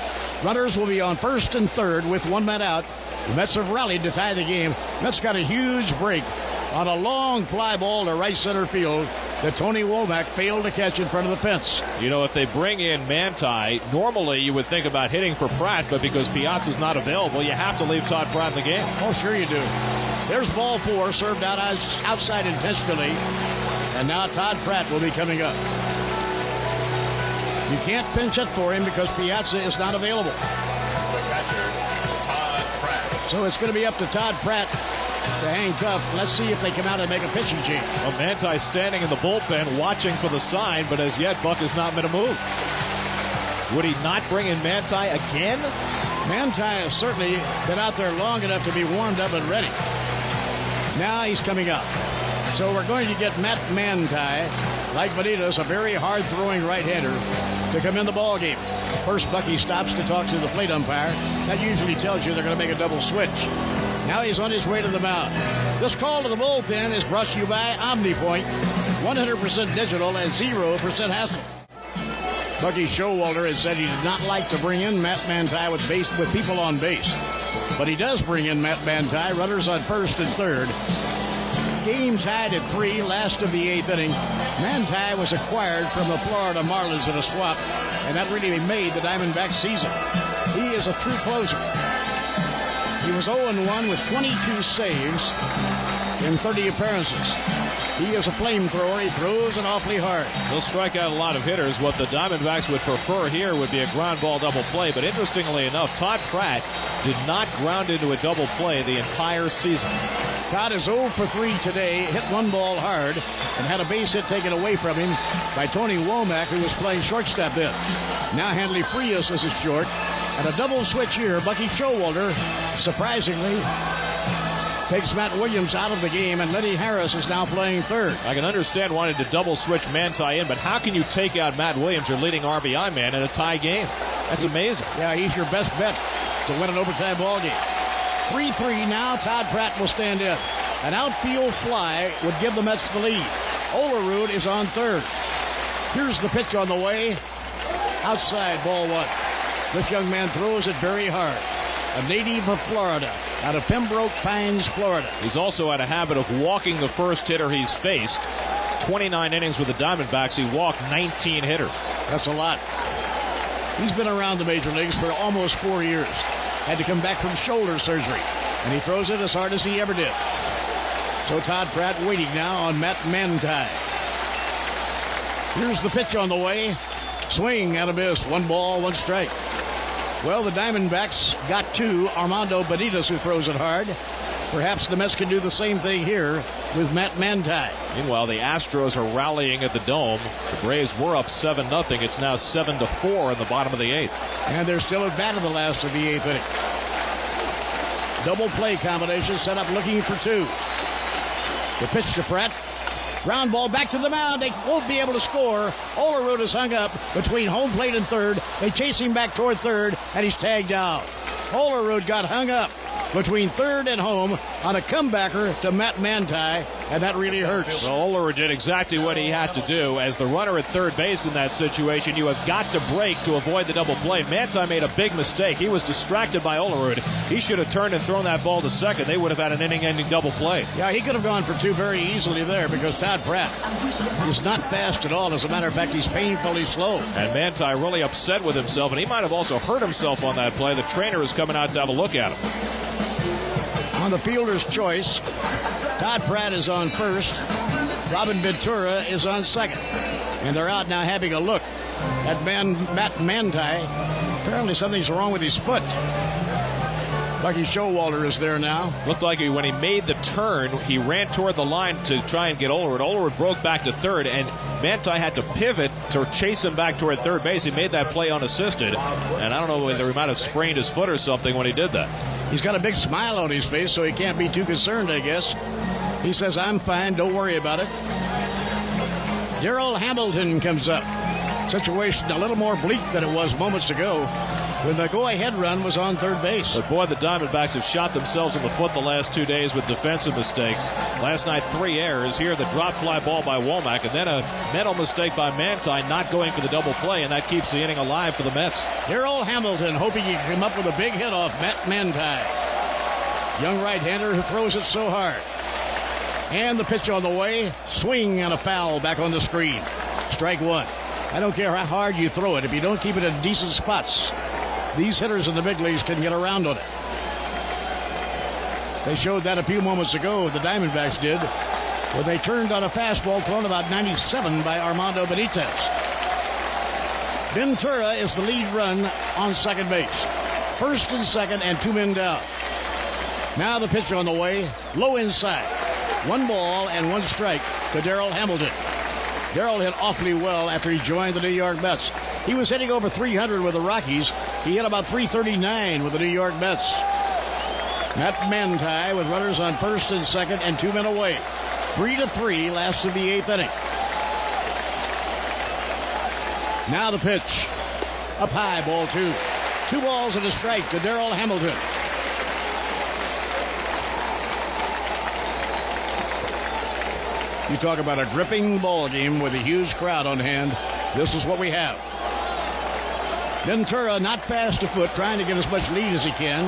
Runners will be on first and third with 1 man out. The Mets have rallied to tie the game. Mets got a huge break on a long fly ball to right center field that Tony Womack failed to catch in front of the fence. You know, if they bring in Manti, normally you would think about hitting for Pratt, but because Piazza's not available, you have to leave Todd Pratt in the game. Oh, sure you do. There's ball 4, served out outside intentionally. And now Todd Pratt will be coming up. You can't pinch it for him because Piazza is not available. So it's going to be up to Todd Pratt to handcuff. Let's see if they come out and make a pitching change. Well, Manti's standing in the bullpen watching for the sign, but as yet Buck has not made a move. Would he not bring in Manti again? Manti has certainly been out there long enough to be warmed up and ready. Now he's coming up. So we're going to get Matt Manti, like Benitez, a very hard-throwing right-hander, to come in the ball game. First, Bucky stops to talk to the plate umpire. That usually tells you they're going to make a double switch. Now he's on his way to the mound. This call to the bullpen is brought to you by OmniPoint. 100% digital and 0% hassle. Bucky Showalter has said he did not like to bring in Matt Manti with people on base. But he does bring in Matt Manti, runners on first and third. Game tied at 3, last of the 8th inning. Manti was acquired from the Florida Marlins in a swap, and that really made the Diamondbacks season. He is a true closer. He was 0-1 with 22 saves in 30 appearances. He is a flamethrower. He throws it awfully hard. He'll strike out a lot of hitters. What the Diamondbacks would prefer here would be a ground ball double play. But interestingly enough, Todd Pratt did not ground into a double play the entire season. Todd is 0 for 3 today, hit 1 ball hard, and had a base hit taken away from him by Tony Womack, who was playing shortstop then. Now Hanley Frias is at short. And a double switch here. Bucky Showalter, surprisingly, takes Matt Williams out of the game, and Lenny Harris is now playing third. I can understand wanting to double switch Manti in, but how can you take out Matt Williams, your leading RBI man, in a tie game? That's amazing. Yeah, he's your best bet to win an overtime ball game. 3-3 now. Todd Pratt will stand in. An outfield fly would give the Mets the lead. Olerud is on third. Here's the pitch on the way. Outside, ball one. This young man throws it very hard. A native of Florida, out of Pembroke Pines, Florida. He's also had a habit of walking the first hitter he's faced. 29 innings with the Diamondbacks. He walked 19 hitters. That's a lot. He's been around the major leagues for almost 4 years. Had to come back from shoulder surgery, and he throws it as hard as he ever did. So Todd Pratt waiting now on Matt Manti. Here's the pitch on the way. Swing and a miss. 1 ball, 1 strike. Well, the Diamondbacks got to Armando Benitez, who throws it hard. Perhaps the Mets can do the same thing here with Matt Manti. Meanwhile, the Astros are rallying at the Dome. The Braves were up 7-0. It's now 7-4 in the bottom of the 8th. And they're still at bat in the last of the 8th inning. Double play combination set up looking for 2. The pitch to Pratt. Ground ball back to the mound. They won't be able to score. Olerud is hung up between home plate and third. They chase him back toward third, and he's tagged out. Olerud got hung up between third and home on a comebacker to Matt Manti, and that really hurts. Well, Olerud did exactly what he had to do. As the runner at third base in that situation, you have got to break to avoid the double play. Manti made a big mistake. He was distracted by Olerud. He should have turned and thrown that ball to second. They would have had an inning-ending double play. Yeah, he could have gone for 2 very easily there because Todd Pratt is not fast at all. As a matter of fact, he's painfully slow. And Manti really upset with himself, and he might have also hurt himself on that play. The trainer is coming out to have a look at him. On the fielder's choice, Todd Pratt is on first. Robin Ventura is on second. And they're out now having a look at Matt Manti. Apparently something's wrong with his foot. Bucky Showalter is there now. Looked like when he made the turn, he ran toward the line to try and get Olerud. Olerud broke back to third, and Manti had to pivot to chase him back toward third base. He made that play unassisted, and I don't know whether he might have sprained his foot or something when he did that. He's got a big smile on his face, so he can't be too concerned, I guess. He says, I'm fine, don't worry about it. Darrell Hamilton comes up. Situation a little more bleak than it was moments ago when the go-ahead run was on third base. But boy, the Diamondbacks have shot themselves in the foot the last 2 days with defensive mistakes. Last night, 3 errors. Here, the drop fly ball by Womack, and then a mental mistake by Manti not going for the double play, and that keeps the inning alive for the Mets. Darrell Hamilton hoping he can come up with a big hit off Matt Manti. Young right-hander who throws it so hard. And the pitch on the way. Swing and a foul back on the screen. Strike 1. I don't care how hard you throw it. If you don't keep it in decent spots, these hitters in the big leagues can get around on it. They showed that a few moments ago, the Diamondbacks did, when they turned on a fastball thrown about 97 by Armando Benitez. Ventura is the lead run on second base. First and second and 2 men down. Now the pitch on the way, low inside. 1 ball and 1 strike to Darrell Hamilton. Darrell hit awfully well after he joined the New York Mets. He was hitting over 300 with the Rockies. He hit about 339 with the New York Mets. Matt Manti with runners on first and second and 2 men away. 3-3, last of the 8th inning. Now the pitch. Up high, ball 2. 2 balls and a strike to Darrell Hamilton. You talk about a gripping ball game with a huge crowd on hand. This is what we have. Ventura not fast afoot, trying to get as much lead as he can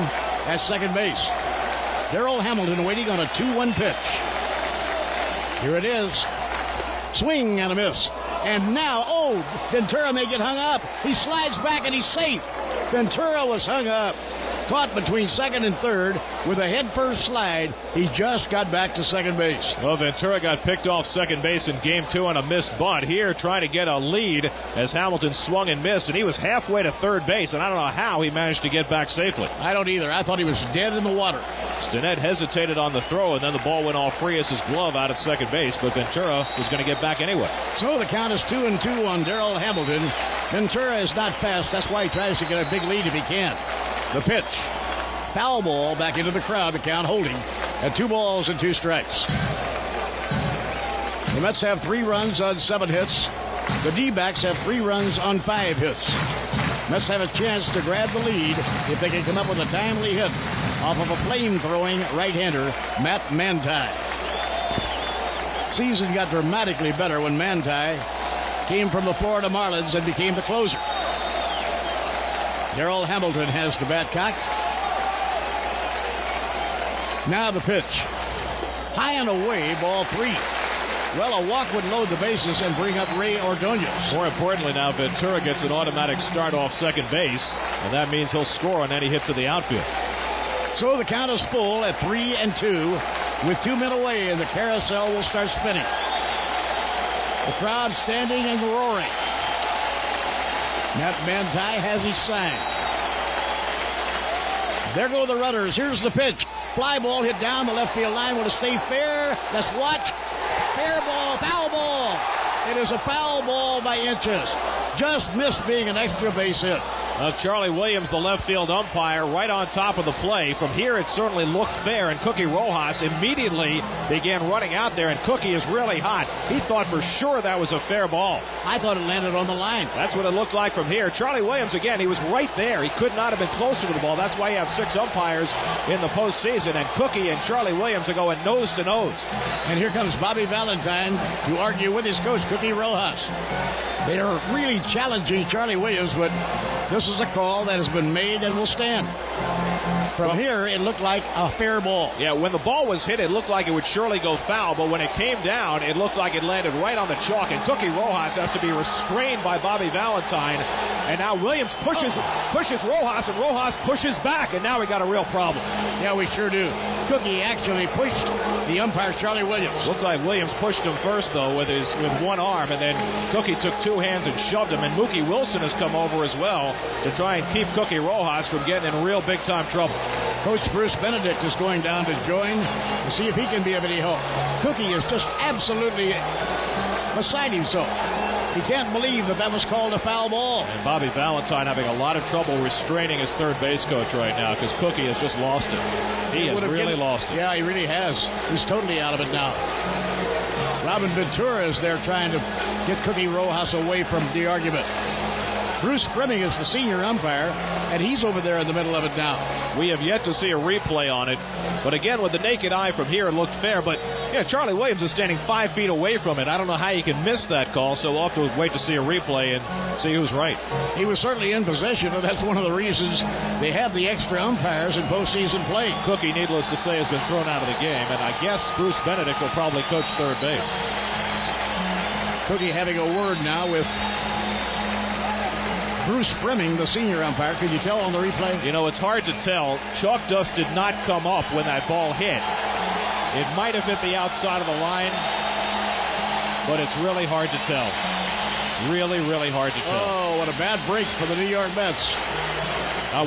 at second base. Darrell Hamilton waiting on a 2-1 pitch. Here it is. Swing and a miss. And now, Ventura may get hung up. He slides back and he's safe. Ventura was hung up. Caught between second and third with a head-first slide. He just got back to second base. Well, Ventura got picked off second base in game 2 on a missed bunt. Here, trying to get a lead as Hamilton swung and missed, and he was halfway to third base, and I don't know how he managed to get back safely. I don't either. I thought he was dead in the water. Stinnett hesitated on the throw, and then the ball went off free as his glove out at second base, but Ventura was going to get back anyway. So the count is 2-2 on Darrell Hamilton. Ventura is not fast. That's why he tries to get a big lead if he can. The pitch. Foul ball back into the crowd. The count holding at 2 balls and 2 strikes. The Mets have 3 runs on 7 hits. The D-backs have 3 runs on 5 hits. Mets have a chance to grab the lead if they can come up with a timely hit off of a flame-throwing right-hander, Matt Manti. Season got dramatically better when Manti came from the Florida Marlins and became the closer. Darrell Hamilton has the bat cocked. Now the pitch. High and away, ball 3. Well, a walk would load the bases and bring up Ray Ordonez. More importantly now, Ventura gets an automatic start off second base, and that means he'll score on any hit to the outfield. So the count is full at 3-2 with 2 men away, and the carousel will start spinning. The crowd standing and roaring. Matt Manti has his sign. There go the runners. Here's the pitch. Fly ball hit down the left field line. Will it stay fair? Let's watch. Fair ball, foul ball. It is a foul ball by inches. Just missed being an extra base hit. Charlie Williams, the left field umpire, right on top of the play. From here, it certainly looked fair, and Cookie Rojas immediately began running out there, and Cookie is really hot. He thought for sure that was a fair ball. I thought it landed on the line. That's what it looked like from here. Charlie Williams, again, he was right there. He could not have been closer to the ball. That's why you have 6 umpires in the postseason, and Cookie and Charlie Williams are going nose to nose. And here comes Bobby Valentine to argue with his coach, Cookie Rojas. They are really challenging Charlie Williams, but this is a call that has been made and will stand. From here, it looked like a fair ball. Yeah, when the ball was hit, it looked like it would surely go foul, but when it came down, it looked like it landed right on the chalk, and Cookie Rojas has to be restrained by Bobby Valentine, and now Williams pushes Rojas, and Rojas pushes back, and now we got a real problem. Yeah, we sure do. Cookie actually pushed the umpire, Charlie Williams. Looked like Williams pushed him first, though, with one arm, and then Cookie took 2 hands and shoved him, and Mookie Wilson has come over as well to try and keep Cookie Rojas from getting in real big-time trouble. Coach Bruce Benedict is going down to join to see if he can be of any help. Cookie is just absolutely beside himself. He can't believe that was called a foul ball. And Bobby Valentine having a lot of trouble restraining his third base coach right now because Cookie has just lost it. He has really lost it. Yeah, he really has. He's totally out of it now. Robin Ventura is there trying to get Cookie Rojas away from the argument. Bruce Fleming is the senior umpire, and he's over there in the middle of it now. We have yet to see a replay on it, but again, with the naked eye from here, it looked fair. But yeah, Charlie Williams is standing 5 feet away from it. I don't know how you can miss that call, so we'll have to wait to see a replay and see who's right. He was certainly in possession, and that's one of the reasons they have the extra umpires in postseason play. Cookie, needless to say, has been thrown out of the game, and I guess Bruce Benedict will probably coach third base. Cookie having a word now with Bruce Fleming, the senior umpire. Could you tell on the replay? You know, it's hard to tell. Chalk dust did not come up when that ball hit. It might have hit the outside of the line, but it's really hard to tell. Really, really hard to tell. Oh, what a bad break for the New York Mets.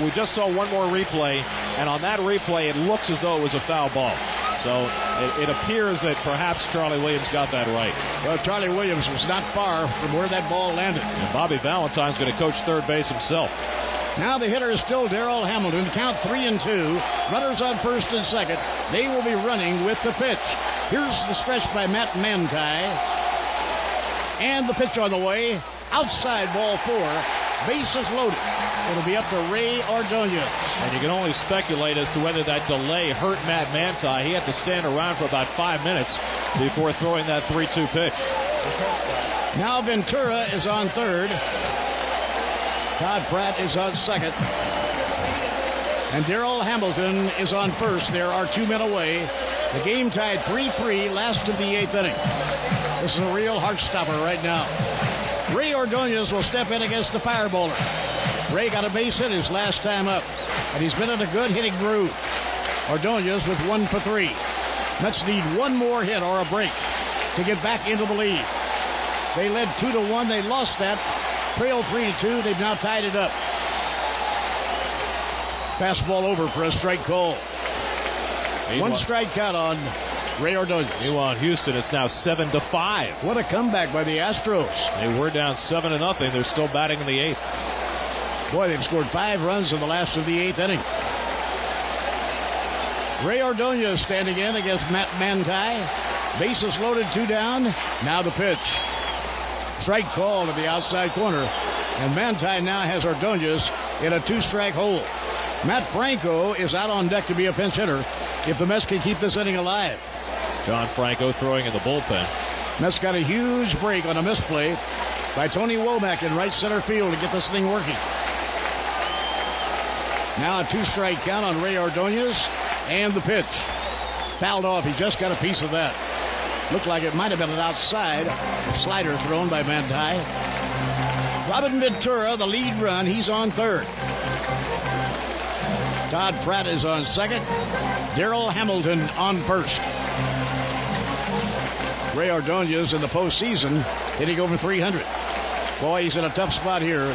We just saw one more replay, and on that replay, it looks as though it was a foul ball. So it appears that perhaps Charlie Williams got that right. Well, Charlie Williams was not far from where that ball landed. And Bobby Valentine's going to coach third base himself. Now the hitter is still Darrell Hamilton. Count 3-2. Runners on first and second. They will be running with the pitch. Here's the stretch by Matt Manti. And the pitch on the way. Outside, ball 4. Bases loaded. It'll be up to Ray Ordonez. And you can only speculate as to whether that delay hurt Matt Manti. He had to stand around for about 5 minutes before throwing that 3-2 pitch. Now Ventura is on third. Todd Pratt is on second. And Darrell Hamilton is on first. There are 2 men away. The game tied 3-3, last of the 8th inning. This is a real heart stopper right now. Ray Ordonez will step in against the fire bowler. Ray got a base hit his last time up, and he's been in a good hitting groove. Ordonez with 1 for 3. Mets need one more hit or a break to get back into the lead. They led 2-1. They lost that. Trailed 3-2. They've now tied it up. Fastball over for a strike call. One strike count on Ray Ordonez. Meanwhile, in Houston, it's now 7-5. What a comeback by the Astros. They were down 7-0. They're still batting in the 8th. Boy, they've scored 5 runs in the last of the 8th inning. Ray Ordonez standing in against Matt Manti. Bases loaded, 2 down. Now the pitch. Strike call to the outside corner. And Manti now has Ordonez in a 2-strike hole. Matt Franco is out on deck to be a pinch hitter if the Mets can keep this inning alive. John Franco throwing in the bullpen. Mets got a huge break on a misplay by Tony Womack in right center field to get this thing working. Now a 2-strike count on Ray Ordonez. And the pitch. Fouled off. He just got a piece of that. Looked like it might have been an outside slider thrown by Manti. Robin Ventura, the lead run. He's on third. Todd Pratt is on second. Darrell Hamilton on first. Ray Ordonez in the postseason hitting over 300. Boy, he's in a tough spot here.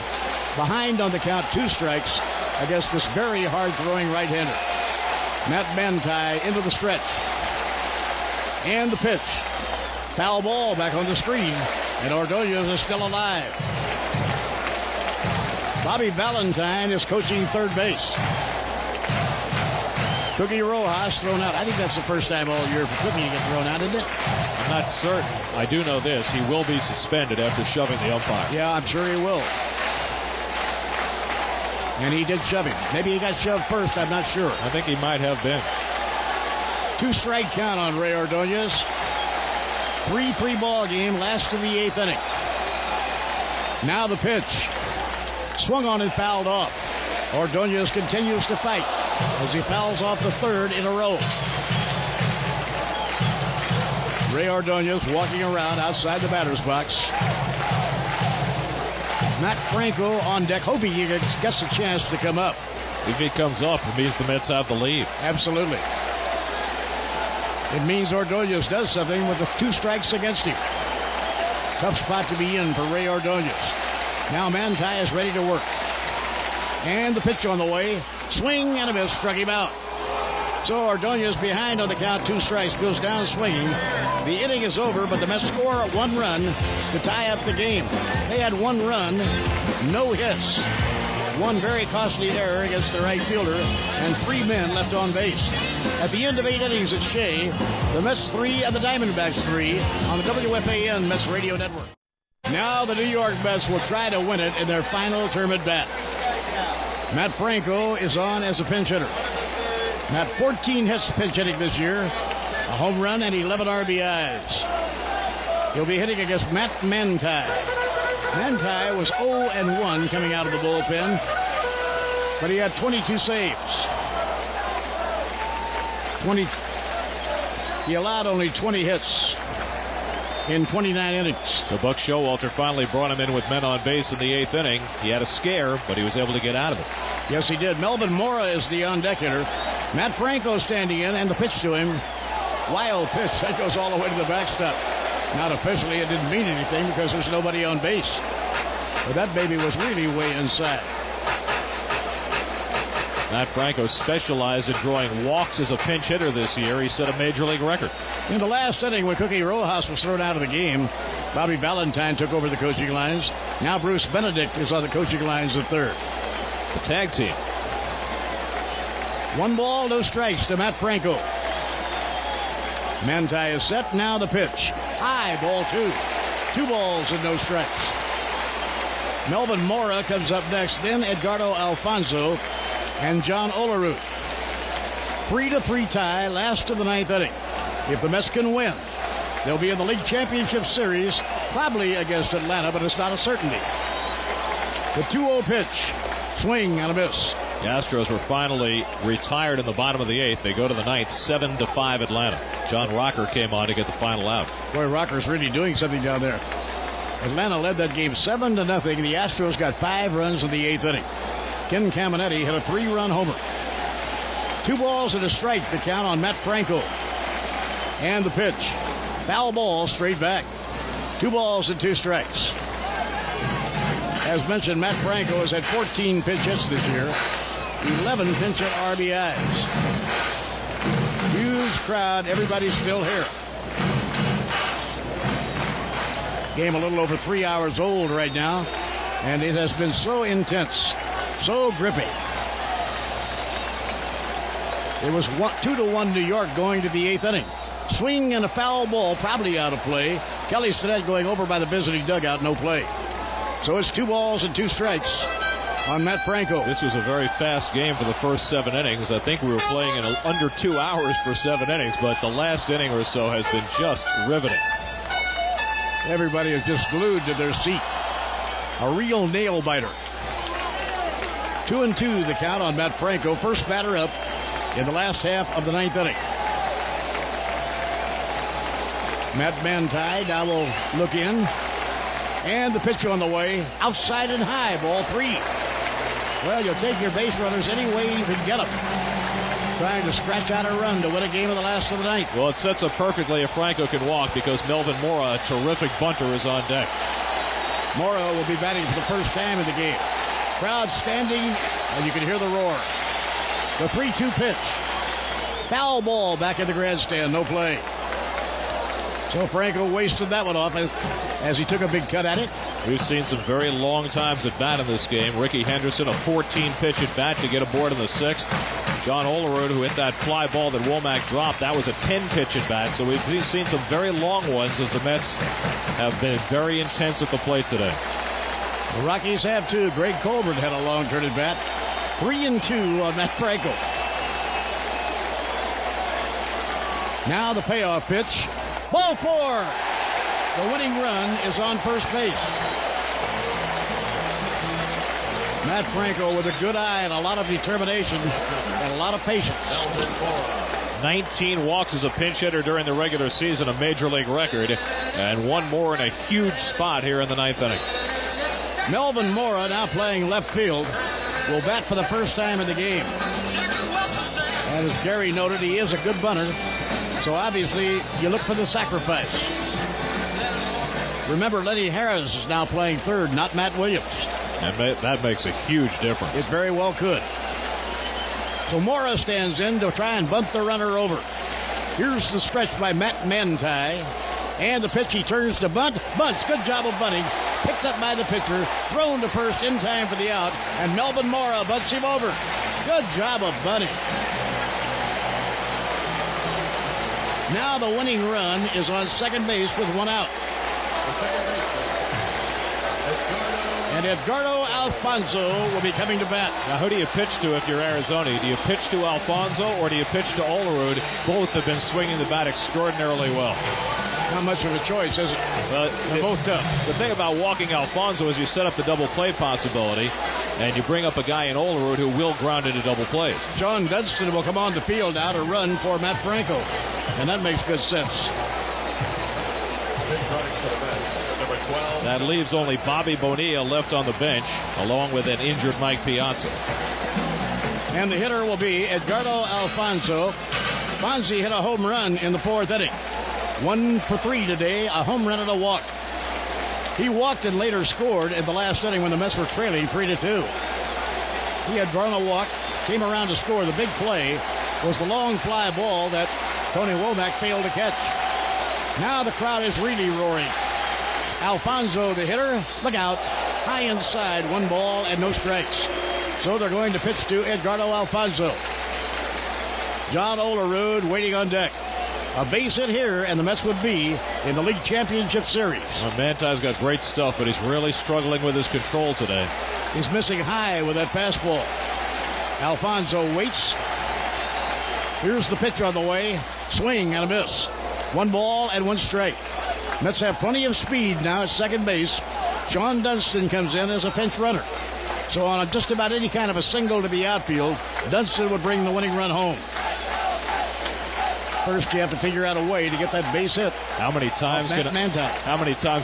Behind on the count, 2 strikes against this very hard-throwing right-hander. Matt Manti into the stretch. And the pitch. Foul ball back on the screen. And Ordonez is still alive. Bobby Valentine is coaching third base. Cookie Rojas thrown out. I think that's the first time all year for Cookie to get thrown out, isn't it? I'm not certain. I do know this. He will be suspended after shoving the umpire. Yeah, I'm sure he will. And he did shove him. Maybe he got shoved first. I'm not sure. I think he might have been. 2-strike count on Ray Ordonez. 3-3 ball game. Last of the 8th inning. Now the pitch. Swung on and fouled off. Ordonez continues to fight as he fouls off the 3rd in a row. Ray Ordonez walking around outside the batter's box. Matt Franco on deck, hoping he gets a chance to come up. If he comes up, it means the Mets have the lead. Absolutely. It means Ordonez does something with the 2 strikes against him. Tough spot to be in for Ray Ordonez. Now Manti is ready to work. And the pitch on the way. Swing and a miss, struck him out. So Ordonez behind on the count, 2 strikes, goes down swinging. The inning is over, but the Mets score 1 run to tie up the game. They had 1 run, no hits. 1 very costly error against the right fielder, and 3 men left on base. At the end of 8 innings at Shea, the Mets 3 and the Diamondbacks 3 on the WFAN Mets Radio Network. Now the New York Mets will try to win it in their final term at bat. Matt Franco is on as a pinch hitter. Matt 14 hits pinch hitting this year, a home run and 11 RBIs. He'll be hitting against Matt Manti. Manti was 0-1 coming out of the bullpen, but he had 22 saves. He allowed only 20 hits in 29 innings. So Buck Showalter finally brought him in with men on base in the 8th inning. He had a scare, but he was able to get out of it. Yes, he did. Melvin Mora is the on-deck hitter. Matt Franco standing in, and the pitch to him. Wild pitch. That goes all the way to the backstop. Not officially, it didn't mean anything because there's nobody on base. But that baby was really way inside. Matt Franco specialized in drawing walks as a pinch hitter this year. He set a major league record. In the last inning, when Cookie Rojas was thrown out of the game, Bobby Valentine took over the coaching lines. Now Bruce Benedict is on the coaching lines at third. The tag team. 1 ball, no strikes to Matt Franco. Manti is set. Now the pitch. High, ball 2. 2 balls and no strikes. Melvin Mora comes up next. Then Edgardo Alfonso and John Olerud. 3-3 tie, last of the 9th inning. If the Mets can win, they'll be in the League Championship Series, probably against Atlanta, but it's not a certainty. The 2-0 pitch. Swing and a miss. The Astros were finally retired in the bottom of the 8th. They go to the 9th, 7-5 Atlanta. John Rocker came on to get the final out. Boy, Rocker's really doing something down there. Atlanta led that game 7-0. The Astros got 5 runs in the 8th inning. Ken Caminetti hit a 3-run homer. 2 balls and a strike to count on Matt Franco. And the pitch. Foul ball straight back. 2 balls and 2 strikes. As mentioned, Matt Franco has had 14 pinch hits this year. 11 pinch hit RBIs. Huge crowd. Everybody's still here. Game a little over 3 hours old right now. And it has been so intense. So gripping. It was 2-1 New York going to the 8th inning. Swing and a foul ball, probably out of play. Kelly Stinnett going over by the visiting dugout, no play. So it's 2 balls and 2 strikes on Matt Franco. This was a very fast game for the first 7 innings. I think we were playing in under 2 hours for 7 innings, but the last inning or so has been just riveting. Everybody is just glued to their seat. A real nail biter. 2-2 the count on Matt Franco. First batter up in the last half of the 9th inning. Matt Manti now will look in. And the pitch on the way. Outside and high. Ball 3. Well, you'll take your base runners any way you can get them. Trying to scratch out a run to win a game of the last of the ninth. Well, it sets up perfectly if Franco can walk because Melvin Mora, a terrific bunter, is on deck. Mora will be batting for the first time in the game. Crowd standing, and you can hear the roar. The 3-2 pitch. Foul ball back in the grandstand. No play. So Franco wasted that one off as he took a big cut at it. We've seen some very long times at bat in this game. Ricky Henderson, a 14-pitch at bat to get aboard in the 6th. John Olerud, who hit that fly ball that Womack dropped, that was a 10-pitch at bat. So we've seen some very long ones as the Mets have been very intense at the plate today. The Rockies have too. Greg Colbert had a long turn at bat. 3-2 on Matt Franco. Now the payoff pitch. Ball 4. The winning run is on first base. Matt Franco with a good eye and a lot of determination and a lot of patience. 19 walks as a pinch hitter during the regular season, a major league record, and one more in a huge spot here in the 9th inning. Melvin Mora, now playing left field, will bat for the first time in the game. And as Gary noted, he is a good bunter. So obviously, you look for the sacrifice. Remember, Lenny Harris is now playing third, not Matt Williams. And that makes a huge difference. It very well could. So Mora stands in to try and bump the runner over. Here's the stretch by Matt Manti. And the pitch, he turns to bunt. Bunts, good job of bunting. Picked up by the pitcher. Thrown to first in time for the out. And Melvin Mora bunts him over. Good job of bunting. Now the winning run is on second base with one out. And Edgardo Alfonso will be coming to bat. Now, who do you pitch to if you're Arizona? Do you pitch to Alfonso or do you pitch to Olerud? Both have been swinging the bat extraordinarily well. Not much of a choice, is it? They're both tough. The thing about walking Alfonso is you set up the double play possibility, and you bring up a guy in Olerud who will ground into double plays. John Dunston will come on the field now to run for Matt Franco, and that makes good sense. That leaves only Bobby Bonilla left on the bench, along with an injured Mike Piazza. And the hitter will be Edgardo Alfonso. Fonzie hit a home run in the 4th inning. 1 for 3 today, a home run and a walk. He walked and later scored in the last inning when the Mets were trailing 3-2. He had drawn a walk, came around to score. The big play was the long fly ball that Tony Womack failed to catch. Now the crowd is really roaring. Alfonso, the hitter, look out. High inside, 1 ball and no strikes. So they're going to pitch to Edgardo Alfonso. John Olerud waiting on deck. A base hit here, and the Mets would be in the League Championship Series. Well, Manti's got great stuff, but he's really struggling with his control today. He's missing high with that fastball. Alfonso waits. Here's the pitch on the way. Swing and a miss. 1 ball and 1 strike. Mets have plenty of speed now at second base. John Dunston comes in as a pinch runner. So on just about any kind of a single to the outfield, Dunston would bring the winning run home. First, you have to figure out a way to get that base hit. How many times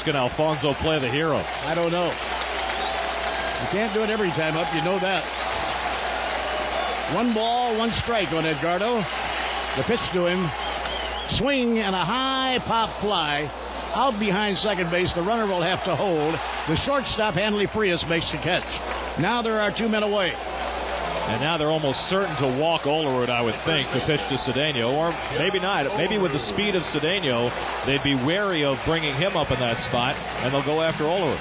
can Alfonso play the hero? I don't know. You can't do it every time up. You know that. 1 ball, 1 strike on Edgardo. The pitch to him. Swing and a high pop fly. Out behind second base. The runner will have to hold. The shortstop, Hanley Frias, makes the catch. Now there are 2 men away. And now they're almost certain to walk Olerud, I would think, to pitch to Cedeno. Or maybe not. Maybe with the speed of Cedeno, they'd be wary of bringing him up in that spot, and they'll go after Olerud.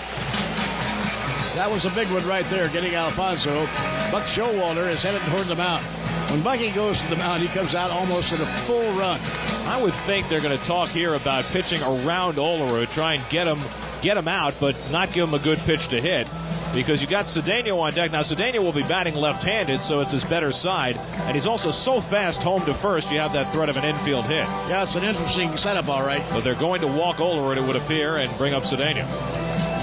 That was a big one right there, getting Alfonso. Buck Showalter is headed toward the mound. When Bucky goes to the mound, he comes out almost at a full run. I would think they're going to talk here about pitching around Olerud, try and get him out, but not give him a good pitch to hit, because you got Cedeno on deck. Now, Cedeno will be batting left-handed, so it's his better side, and he's also so fast home to first, you have that threat of an infield hit. Yeah, it's an interesting setup, all right. But they're going to walk Olerud, it would appear, and bring up Cedeno.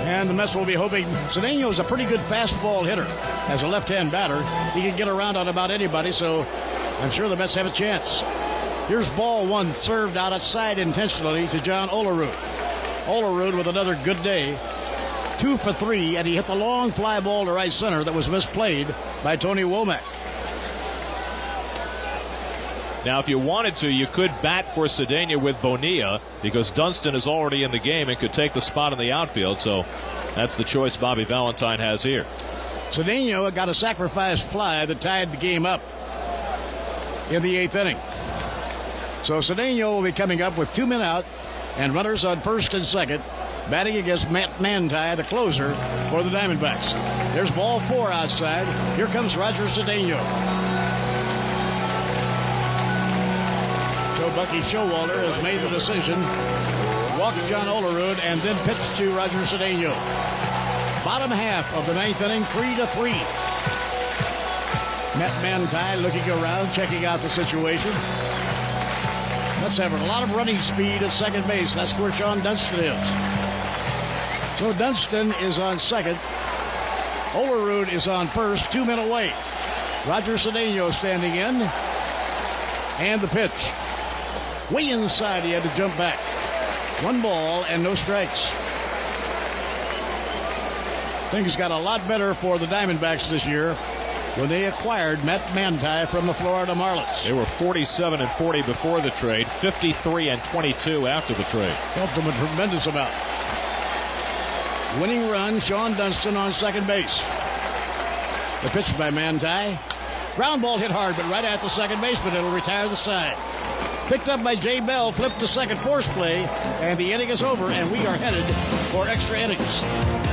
And the Mets will be hoping. Cedeno is a pretty good fastball hitter. As a left-hand batter, he can get around on about anybody, so I'm sure the Mets have a chance. Here's ball one, served out outside intentionally to John Olerud. Olerud with another good day. 2 for 3, and he hit the long fly ball to right center that was misplayed by Tony Womack. Now, if you wanted to, you could bat for Cedeno with Bonilla, because Dunston is already in the game and could take the spot in the outfield. So that's the choice Bobby Valentine has here. Cedeno got a sacrifice fly that tied the game up in the 8th inning. So Cedeno will be coming up with 2 men out and runners on first and second, batting against Matt Manti, the closer for the Diamondbacks. There's ball 4 outside. Here comes Roger Cedeno. So Bucky Showalter has made the decision. Walk John Olerud and then pitch to Roger Cedeno. Bottom half of the 9th inning, 3-3. Matt Manti looking around, checking out the situation. Let's have a lot of running speed at second base. That's where Sean Dunston is. So Dunston is on second. Olerud is on first, 2 men away. Roger Cedeno standing in. And the pitch. Way inside, he had to jump back. 1 ball and no strikes. Things got a lot better for the Diamondbacks this year when they acquired Matt Manti from the Florida Marlins. They were 47-40 before the trade, 53-22 after the trade. Helped them a tremendous amount. Winning run, Sean Dunston on second base. The pitch by Manti. Ground ball hit hard, but right at the second baseman. It'll retire the side. Picked up by Jay Bell, flipped to second, force play, and the inning is over, and we are headed for extra innings.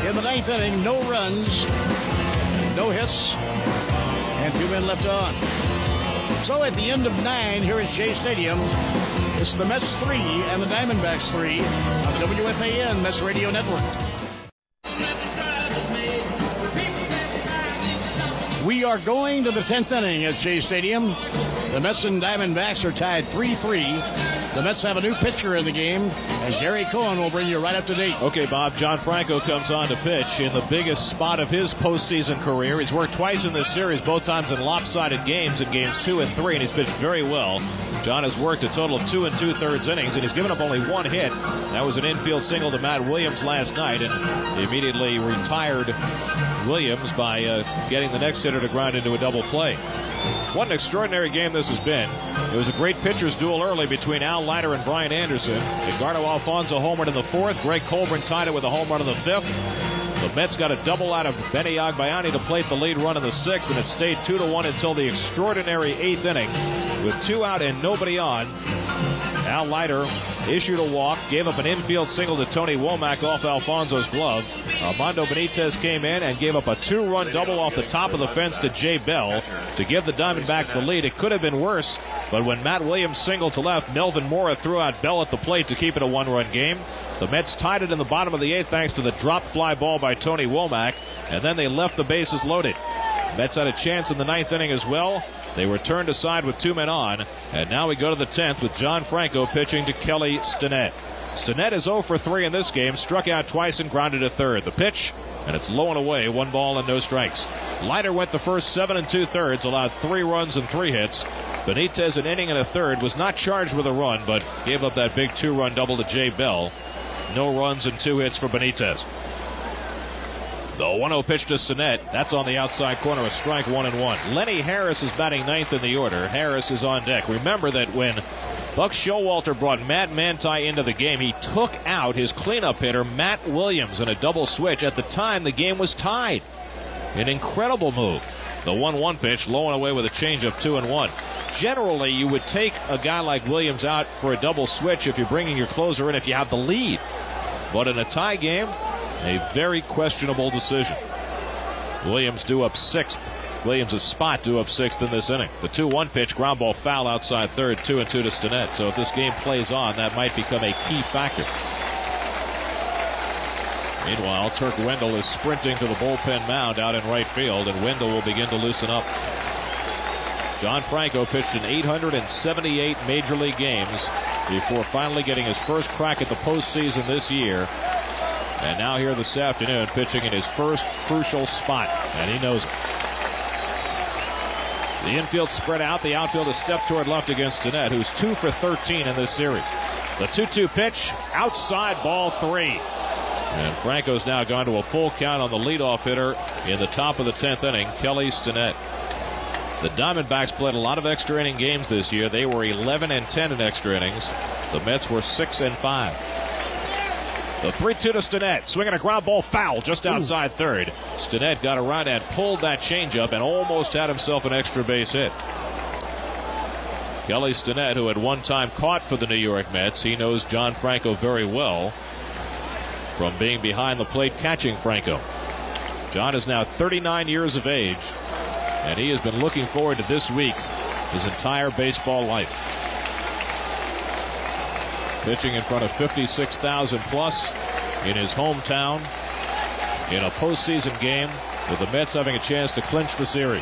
In the 9th inning, no runs, no hits, and 2 men left on. So at the end of 9 here at Shea Stadium, it's the Mets 3 and the Diamondbacks 3 on the WFAN Mets Radio Network. We are going to the 10th inning at Shea Stadium. The Mets and Diamondbacks are tied 3-3. The Mets have a new pitcher in the game, and Gary Cohen will bring you right up to date. Okay, Bob, John Franco comes on to pitch in the biggest spot of his postseason career. He's worked twice in this series, both times in lopsided games, in games 2 and 3, and he's pitched very well. John has worked a total of 2 2/3 innings, and he's given up only 1 hit. That was an infield single to Matt Williams last night, and he immediately retired Williams by getting the next hitter to ground into a double play. What an extraordinary game this has been. It was a great pitcher's duel early between Al Leiter and Brian Anderson. Edgardo Alfonso homered in the 4th. Greg Colburn tied it with a home run in the 5th. The Mets got a double out of Benny Agbayani to plate the lead run in the 6th, and it stayed 2-1 until the extraordinary 8th inning. With 2 out and nobody on, Al Leiter issued a walk, gave up an infield single to Tony Womack off Alfonso's glove. Armando Benitez came in and gave up a 2-run double off the top of the fence to Jay Bell to give the Diamondbacks the lead. It could have been worse, but when Matt Williams singled to left, Melvin Mora threw out Bell at the plate to keep it a 1-run game. The Mets tied it in the bottom of the 8th thanks to the drop fly ball by Tony Womack, and then they left the bases loaded. Mets had a chance in the 9th inning as well. They were turned aside with 2 men on, and now we go to the 10th with John Franco pitching to Kelly Stinnett. Stinnett is 0 for 3 in this game, struck out twice and grounded a third. The pitch, and it's low and away, 1 ball and no strikes. Leiter went the first 7 2/3, allowed 3 runs and 3 hits. Benitez, an inning and a third, was not charged with a run, but gave up that big 2-run double to Jay Bell. No runs and 2 hits for Benitez. The 1-0 pitch to Stinnett. That's on the outside corner, a strike, 1-1. Lenny Harris is batting 9th in the order. Harris is on deck. Remember that when Buck Showalter brought Matt Manti into the game, he took out his cleanup hitter, Matt Williams, in a double switch. At the time, the game was tied. An incredible move. The 1-1 pitch, low and away with a changeup, 2-1. Generally, you would take a guy like Williams out for a double switch if you're bringing your closer in if you have the lead. But in a tie game, a very questionable decision. Williams due up 6th. Williams' spot due up 6th in this inning. The 2-1 pitch, ground ball foul outside third, 2-2 to Stinnett. So if this game plays on, that might become a key factor. Meanwhile, Turk Wendell is sprinting to the bullpen mound out in right field, and Wendell will begin to loosen up. John Franco pitched in 878 Major League games before finally getting his first crack at the postseason this year. And now here this afternoon, pitching in his first crucial spot, and he knows it. The infield spread out. The outfield is stepped toward left against Stinnett, who's 2 for 13 in this series. The 2-2 pitch, outside, ball 3. And Franco's now gone to a full count on the leadoff hitter in the top of the 10th inning, Kelly Stinnett. The Diamondbacks played a lot of extra inning games this year. They were 11-10 in extra innings. The Mets were 6-5. The 3-2 to Stinnett. Swinging a ground ball foul just outside third. Stinnett got around and pulled that changeup and almost had himself an extra base hit. Kelly Stinnett, who at one time caught for the New York Mets, he knows John Franco very well from being behind the plate catching Franco. John is now 39 years of age, and he has been looking forward to this week his entire baseball life. Pitching in front of 56,000 plus in his hometown in a postseason game with the Mets having a chance to clinch the series.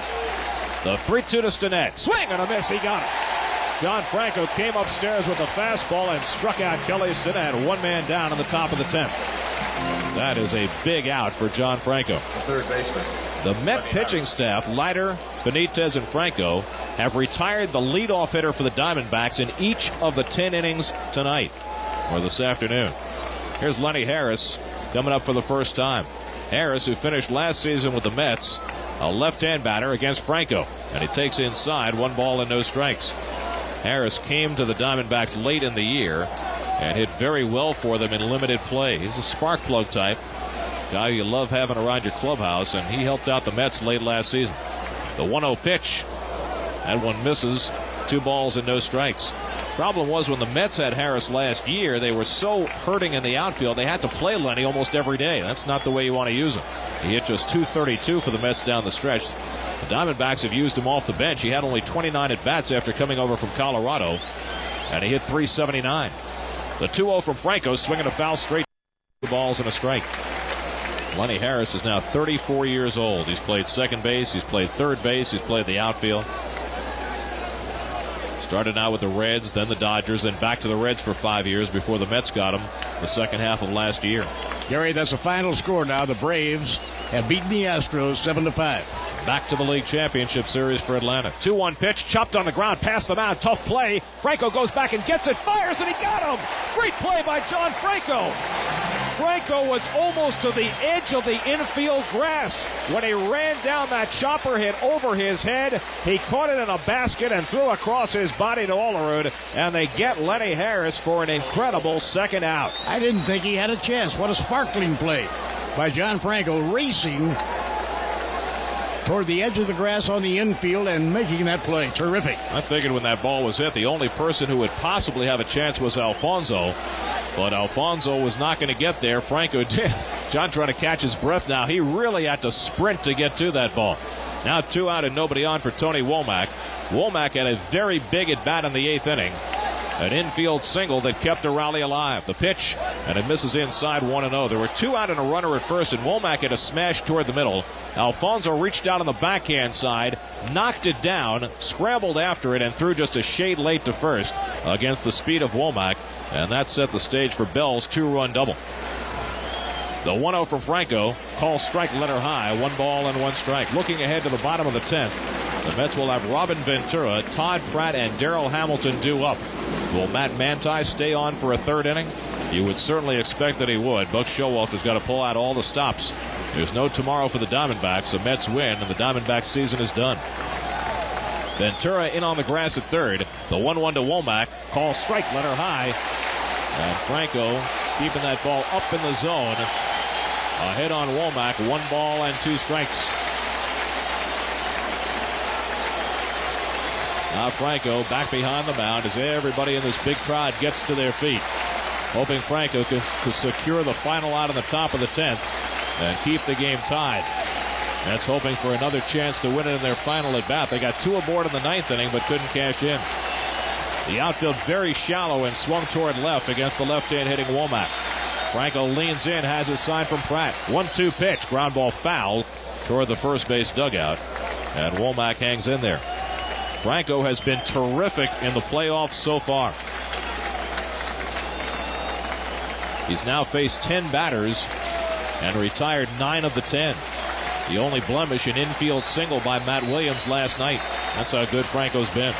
The 3-2 to Stinnett. Swing and a miss. He got it. John Franco came upstairs with a fastball and struck out Kelly Stinnett. One man down in the top of the 10th. That is a big out for John Franco. Third baseman. The Met pitching staff, Leiter, Benitez, and Franco, have retired the leadoff hitter for the Diamondbacks in each of the 10 innings tonight, or this afternoon. Here's Lenny Harris coming up for the first time. Harris, who finished last season with the Mets, a left-hand batter against Franco, and he takes inside, 1 ball and no strikes. Harris came to the Diamondbacks late in the year and hit very well for them in limited play. He's a spark plug type, guy you love having around your clubhouse, and he helped out the Mets late last season. The 1-0 pitch, that one misses, 2 balls and no strikes. Problem was when the Mets had Harris last year, they were so hurting in the outfield, they had to play Lenny almost every day. That's not the way you want to use him. He hit just .232 for the Mets down the stretch. The Diamondbacks have used him off the bench. He had only 29 at-bats after coming over from Colorado, and he hit .379. The 2-0 from Franco, swinging a foul straight, 2 balls and a strike. Lenny Harris is now 34 years old. He's played second base, he's played third base, he's played the outfield. Started out with the Reds, then the Dodgers, then back to the Reds for 5 years before the Mets got him the second half of last year. Gary, that's the final score now. The Braves have beaten the Astros 7-5. Back to the league championship series for Atlanta. 2-1 pitch, chopped on the ground, past the mound, tough play. Franco goes back and gets it, fires, and he got him. Great play by John Franco. Franco was almost to the edge of the infield grass when he ran down that chopper hit over his head. He caught it in a basket and threw across his body to Olerud, and they get Lenny Harris for an incredible second out. I didn't think he had a chance. What a sparkling play by John Franco, racing toward the edge of the grass on the infield and making that play. Terrific. I figured when that ball was hit, the only person who would possibly have a chance was Alfonso. But Alfonso was not going to get there. Franco did. John trying to catch his breath now. He really had to sprint to get to that ball. Now 2 out and nobody on for Tony Womack. Womack had a very big at bat in the 8th inning. An infield single that kept the rally alive. The pitch, and it misses inside 1-0. There were 2 out and a runner at first, and Womack had a smash toward the middle. Alfonso reached out on the backhand side, knocked it down, scrambled after it, and threw just a shade late to first against the speed of Womack. And that set the stage for Bell's 2-run double. The 1-0 from Franco, call strike, letter high, 1 ball and 1 strike. Looking ahead to the bottom of the 10th, the Mets will have Robin Ventura, Todd Pratt, and Darrell Hamilton due up. Will Matt Manti stay on for a 3rd inning? You would certainly expect that he would. Buck Showalter's got to pull out all the stops. There's no tomorrow for the Diamondbacks. The Mets win, and the Diamondbacks season is done. Ventura in on the grass at 3rd. The 1-1 to Womack. Call strike, letter high. And Franco keeping that ball up in the zone. A hit on Womack. 1 ball and 2 strikes. Now Franco back behind the mound as everybody in this big crowd gets to their feet, hoping Franco can secure the final out on the top of the 10th and keep the game tied. Mets hoping for another chance to win it in their final at bat. They got 2 aboard in the 9th inning but couldn't cash in. The outfield very shallow and swung toward left against the left-hand hitting Womack. Franco leans in, has his sign from Pratt. 1-2 pitch, ground ball foul toward the first base dugout, and Womack hangs in there. Franco has been terrific in the playoffs so far. He's now faced 10 batters and retired 9 of the 10. The only blemish, an infield single by Matt Williams last night. That's how good Franco's been.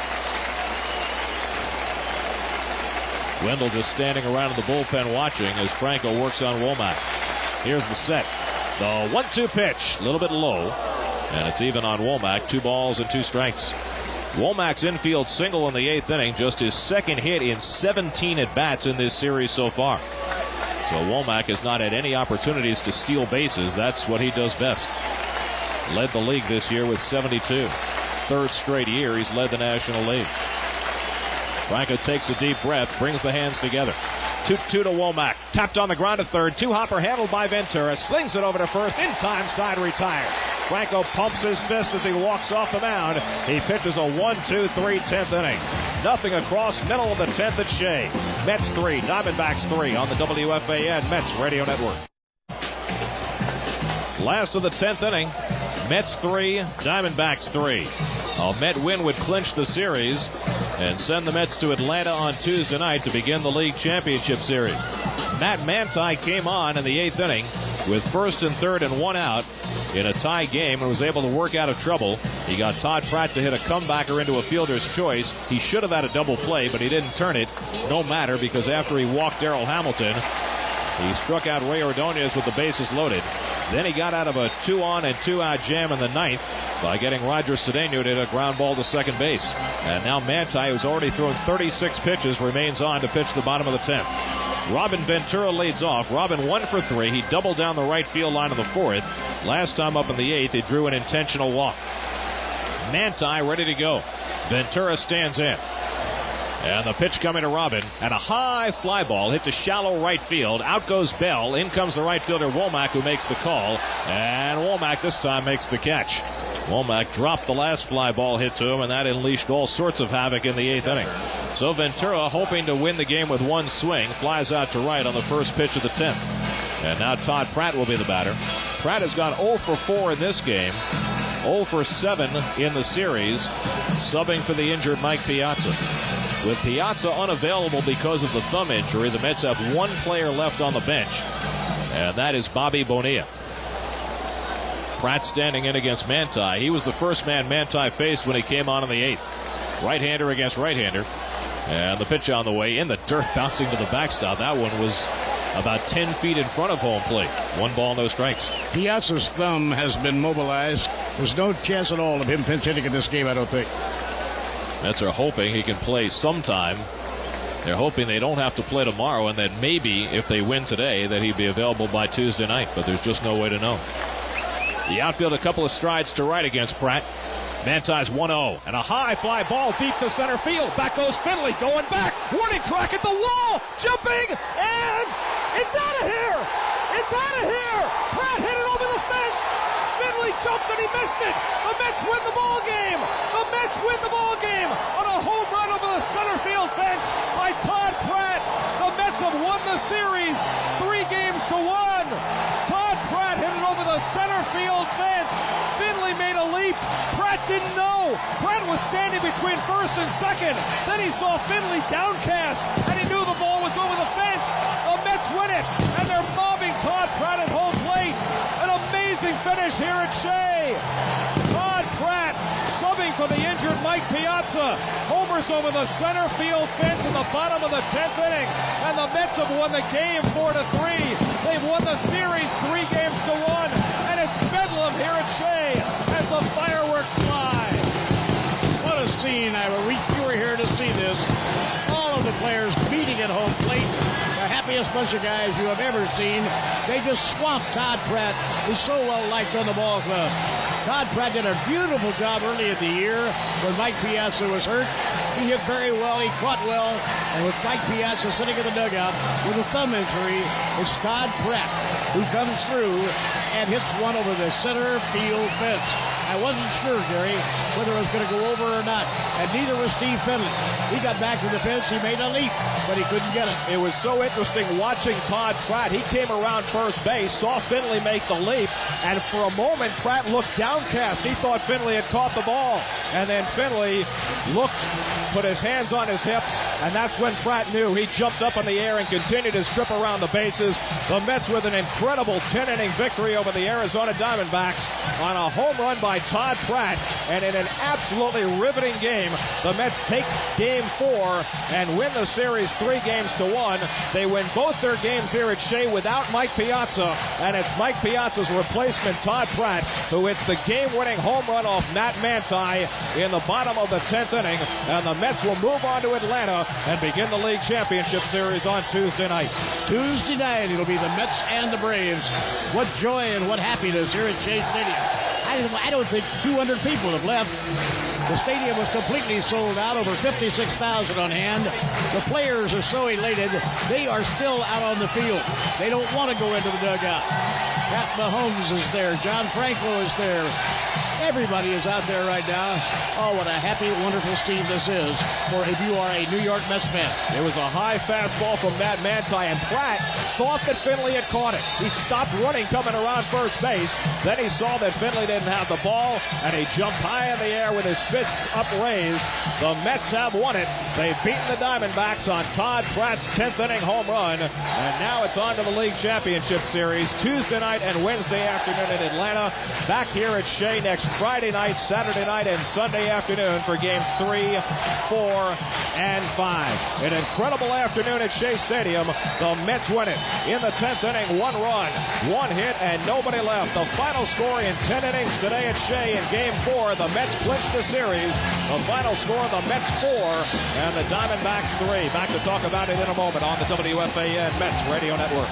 Wendell just standing around in the bullpen watching as Franco works on Womack. Here's the set. The 1-2 pitch, a little bit low, and it's even on Womack. 2 balls and 2 strikes. Womack's infield single in the 8th inning, just his second hit in 17 at-bats in this series so far. So Womack has not had any opportunities to steal bases. That's what he does best. Led the league this year with 72. 3rd straight year he's led the National League. Franco takes a deep breath, brings the hands together. 2-2 to Womack. Tapped on the ground to third. 2-hopper handled by Ventura. Slings it over to first. In time, side retired. Franco pumps his fist as he walks off the mound. He pitches a 1-2-3 10th inning. Nothing across, middle of the 10th at Shea. Mets 3, Diamondbacks 3 on the WFAN Mets Radio Network. Last of the 10th inning. Mets 3, Diamondbacks 3. A Met win would clinch the series and send the Mets to Atlanta on Tuesday night to begin the league championship series. Matt Manti came on in the 8th inning with 1st and 3rd and 1 out in a tie game and was able to work out of trouble. He got Todd Pratt to hit a comebacker into a fielder's choice. He should have had a double play, but he didn't turn it. No matter, because after he walked Darrell Hamilton, he struck out Ray Ordonez with the bases loaded. Then he got out of a 2-on and 2-out jam in the 9th by getting Roger Cedeno to hit a ground ball to second base. And now Manti, who's already thrown 36 pitches, remains on to pitch the bottom of the 10th. Robin Ventura leads off. Robin 1 for 3. He doubled down the right field line in the 4th. Last time up in the 8th, he drew an intentional walk. Manti ready to go. Ventura stands in. And the pitch coming to Robin, and a high fly ball hit to shallow right field. Out goes Bell. In comes the right fielder Womack, who makes the call. And Womack this time makes the catch. Womack dropped the last fly ball hit to him, and that unleashed all sorts of havoc in the 8th inning. So Ventura, hoping to win the game with one swing, flies out to right on the first pitch of the 10th. And now Todd Pratt will be the batter. Pratt has gone 0 for 4 in this game, 0 for 7 in the series, subbing for the injured Mike Piazza. With Piazza unavailable because of the thumb injury, the Mets have one player left on the bench, and that is Bobby Bonilla. Pratt standing in against Manti. He was the first man Manti faced when he came on in the 8th. Right-hander against right-hander. And the pitch on the way in the dirt, bouncing to the backstop. That one was about 10 feet in front of home plate. 1 ball, no strikes. Piazza's thumb has been mobilized. There's no chance at all of him pinch hitting in this game, I don't think. Mets are hoping he can play sometime. They're hoping they don't have to play tomorrow, and that maybe if they win today that he'd be available by Tuesday night, but there's just no way to know. The outfield a couple of strides to right against Pratt. Manti's 1-0, and a high fly ball deep to center field. Back goes Finley, going back. Warning track at the wall, jumping, and it's out of here! It's out of here! Pratt hit it over the fence! Finley jumped and he missed it! The Mets win the ball game! The Mets win the ball game on a home run over the center field fence by Todd Pratt. The Mets have won the series 3-1. Todd Pratt hit it over the center field fence. Finley made a leap. Pratt didn't know. Pratt was standing between first and second. Then he saw Finley downcast, and he knew the ball was over the fence. The Mets win it, and they're mobbing Todd Pratt at home plate. An amazing finish here at Shea. Todd Pratt subbing for the injured Mike Piazza. Homers over the center field fence in the bottom of the 10th inning, and the Mets have won the game 4-3. They've won the series 3-1, and it's bedlam here at Shea as the fireworks fly. What a scene. You were here to see this. All of the players meeting at home plate. The happiest bunch of guys you have ever seen. They just swamped Todd Pratt, who's so well liked on the ball club. Todd Pratt did a beautiful job early in the year when Mike Piazza was hurt. He hit very well, he caught well, and with Mike Piazza sitting in the dugout with a thumb injury, it's Todd Pratt who comes through and hits one over the center field fence. I wasn't sure, Gary, whether it was going to go over or not, and neither was Steve Finley. He got back to the fence, he made a leap, but he couldn't get it. It was so interesting watching Todd Pratt. He came around first base, saw Finley make the leap, and for a moment, Pratt looked downcast. He thought Finley had caught the ball, and then Finley looked, put his hands on his hips, and that's when Pratt knew. He jumped up in the air and continued his trip around the bases. The Mets with an incredible 10-inning victory over the Arizona Diamondbacks on a home run by Todd Pratt, and in an absolutely riveting game, the Mets take Game 4 and win the series 3-1. They win both their games here at Shea without Mike Piazza, and it's Mike Piazza's replacement, Todd Pratt, who hits the game-winning home run off Matt Manti in the bottom of the 10th inning, and the Mets will move on to Atlanta and begin the League Championship Series on Tuesday night. Tuesday night, it'll be the Mets and the Braves. What joy and what happiness here at Shea Stadium. I don't think 200 people have left. The stadium was completely sold out, over 56,000 on hand. The players are so elated, they are still out on the field. They don't want to go into the dugout. Pat Mahomes is there. John Franco is there. Everybody is out there right now. Oh, what a happy, wonderful scene this is for if you are a New York Mets fan. It was a high fastball from Matt Manti, and Pratt thought that Finley had caught it. He stopped running coming around first base. Then he saw that Finley didn't have the ball, and he jumped high in the air with his fists upraised. The Mets have won it. They've beaten the Diamondbacks on Todd Pratt's 10th inning home run, and now it's on to the League Championship Series Tuesday night and Wednesday afternoon in Atlanta. Back here at Shea next Friday night, Saturday night, and Sunday afternoon for games 3, 4, and 5. An incredible afternoon at Shea Stadium. The Mets win it in the 10th inning, 1 run, 1 hit, and nobody left. The final score in 10 innings today at Shea in game 4. The Mets clinched the series. The final score, the Mets 4 and the Diamondbacks 3. Back to talk about it in a moment on the WFAN Mets Radio Network.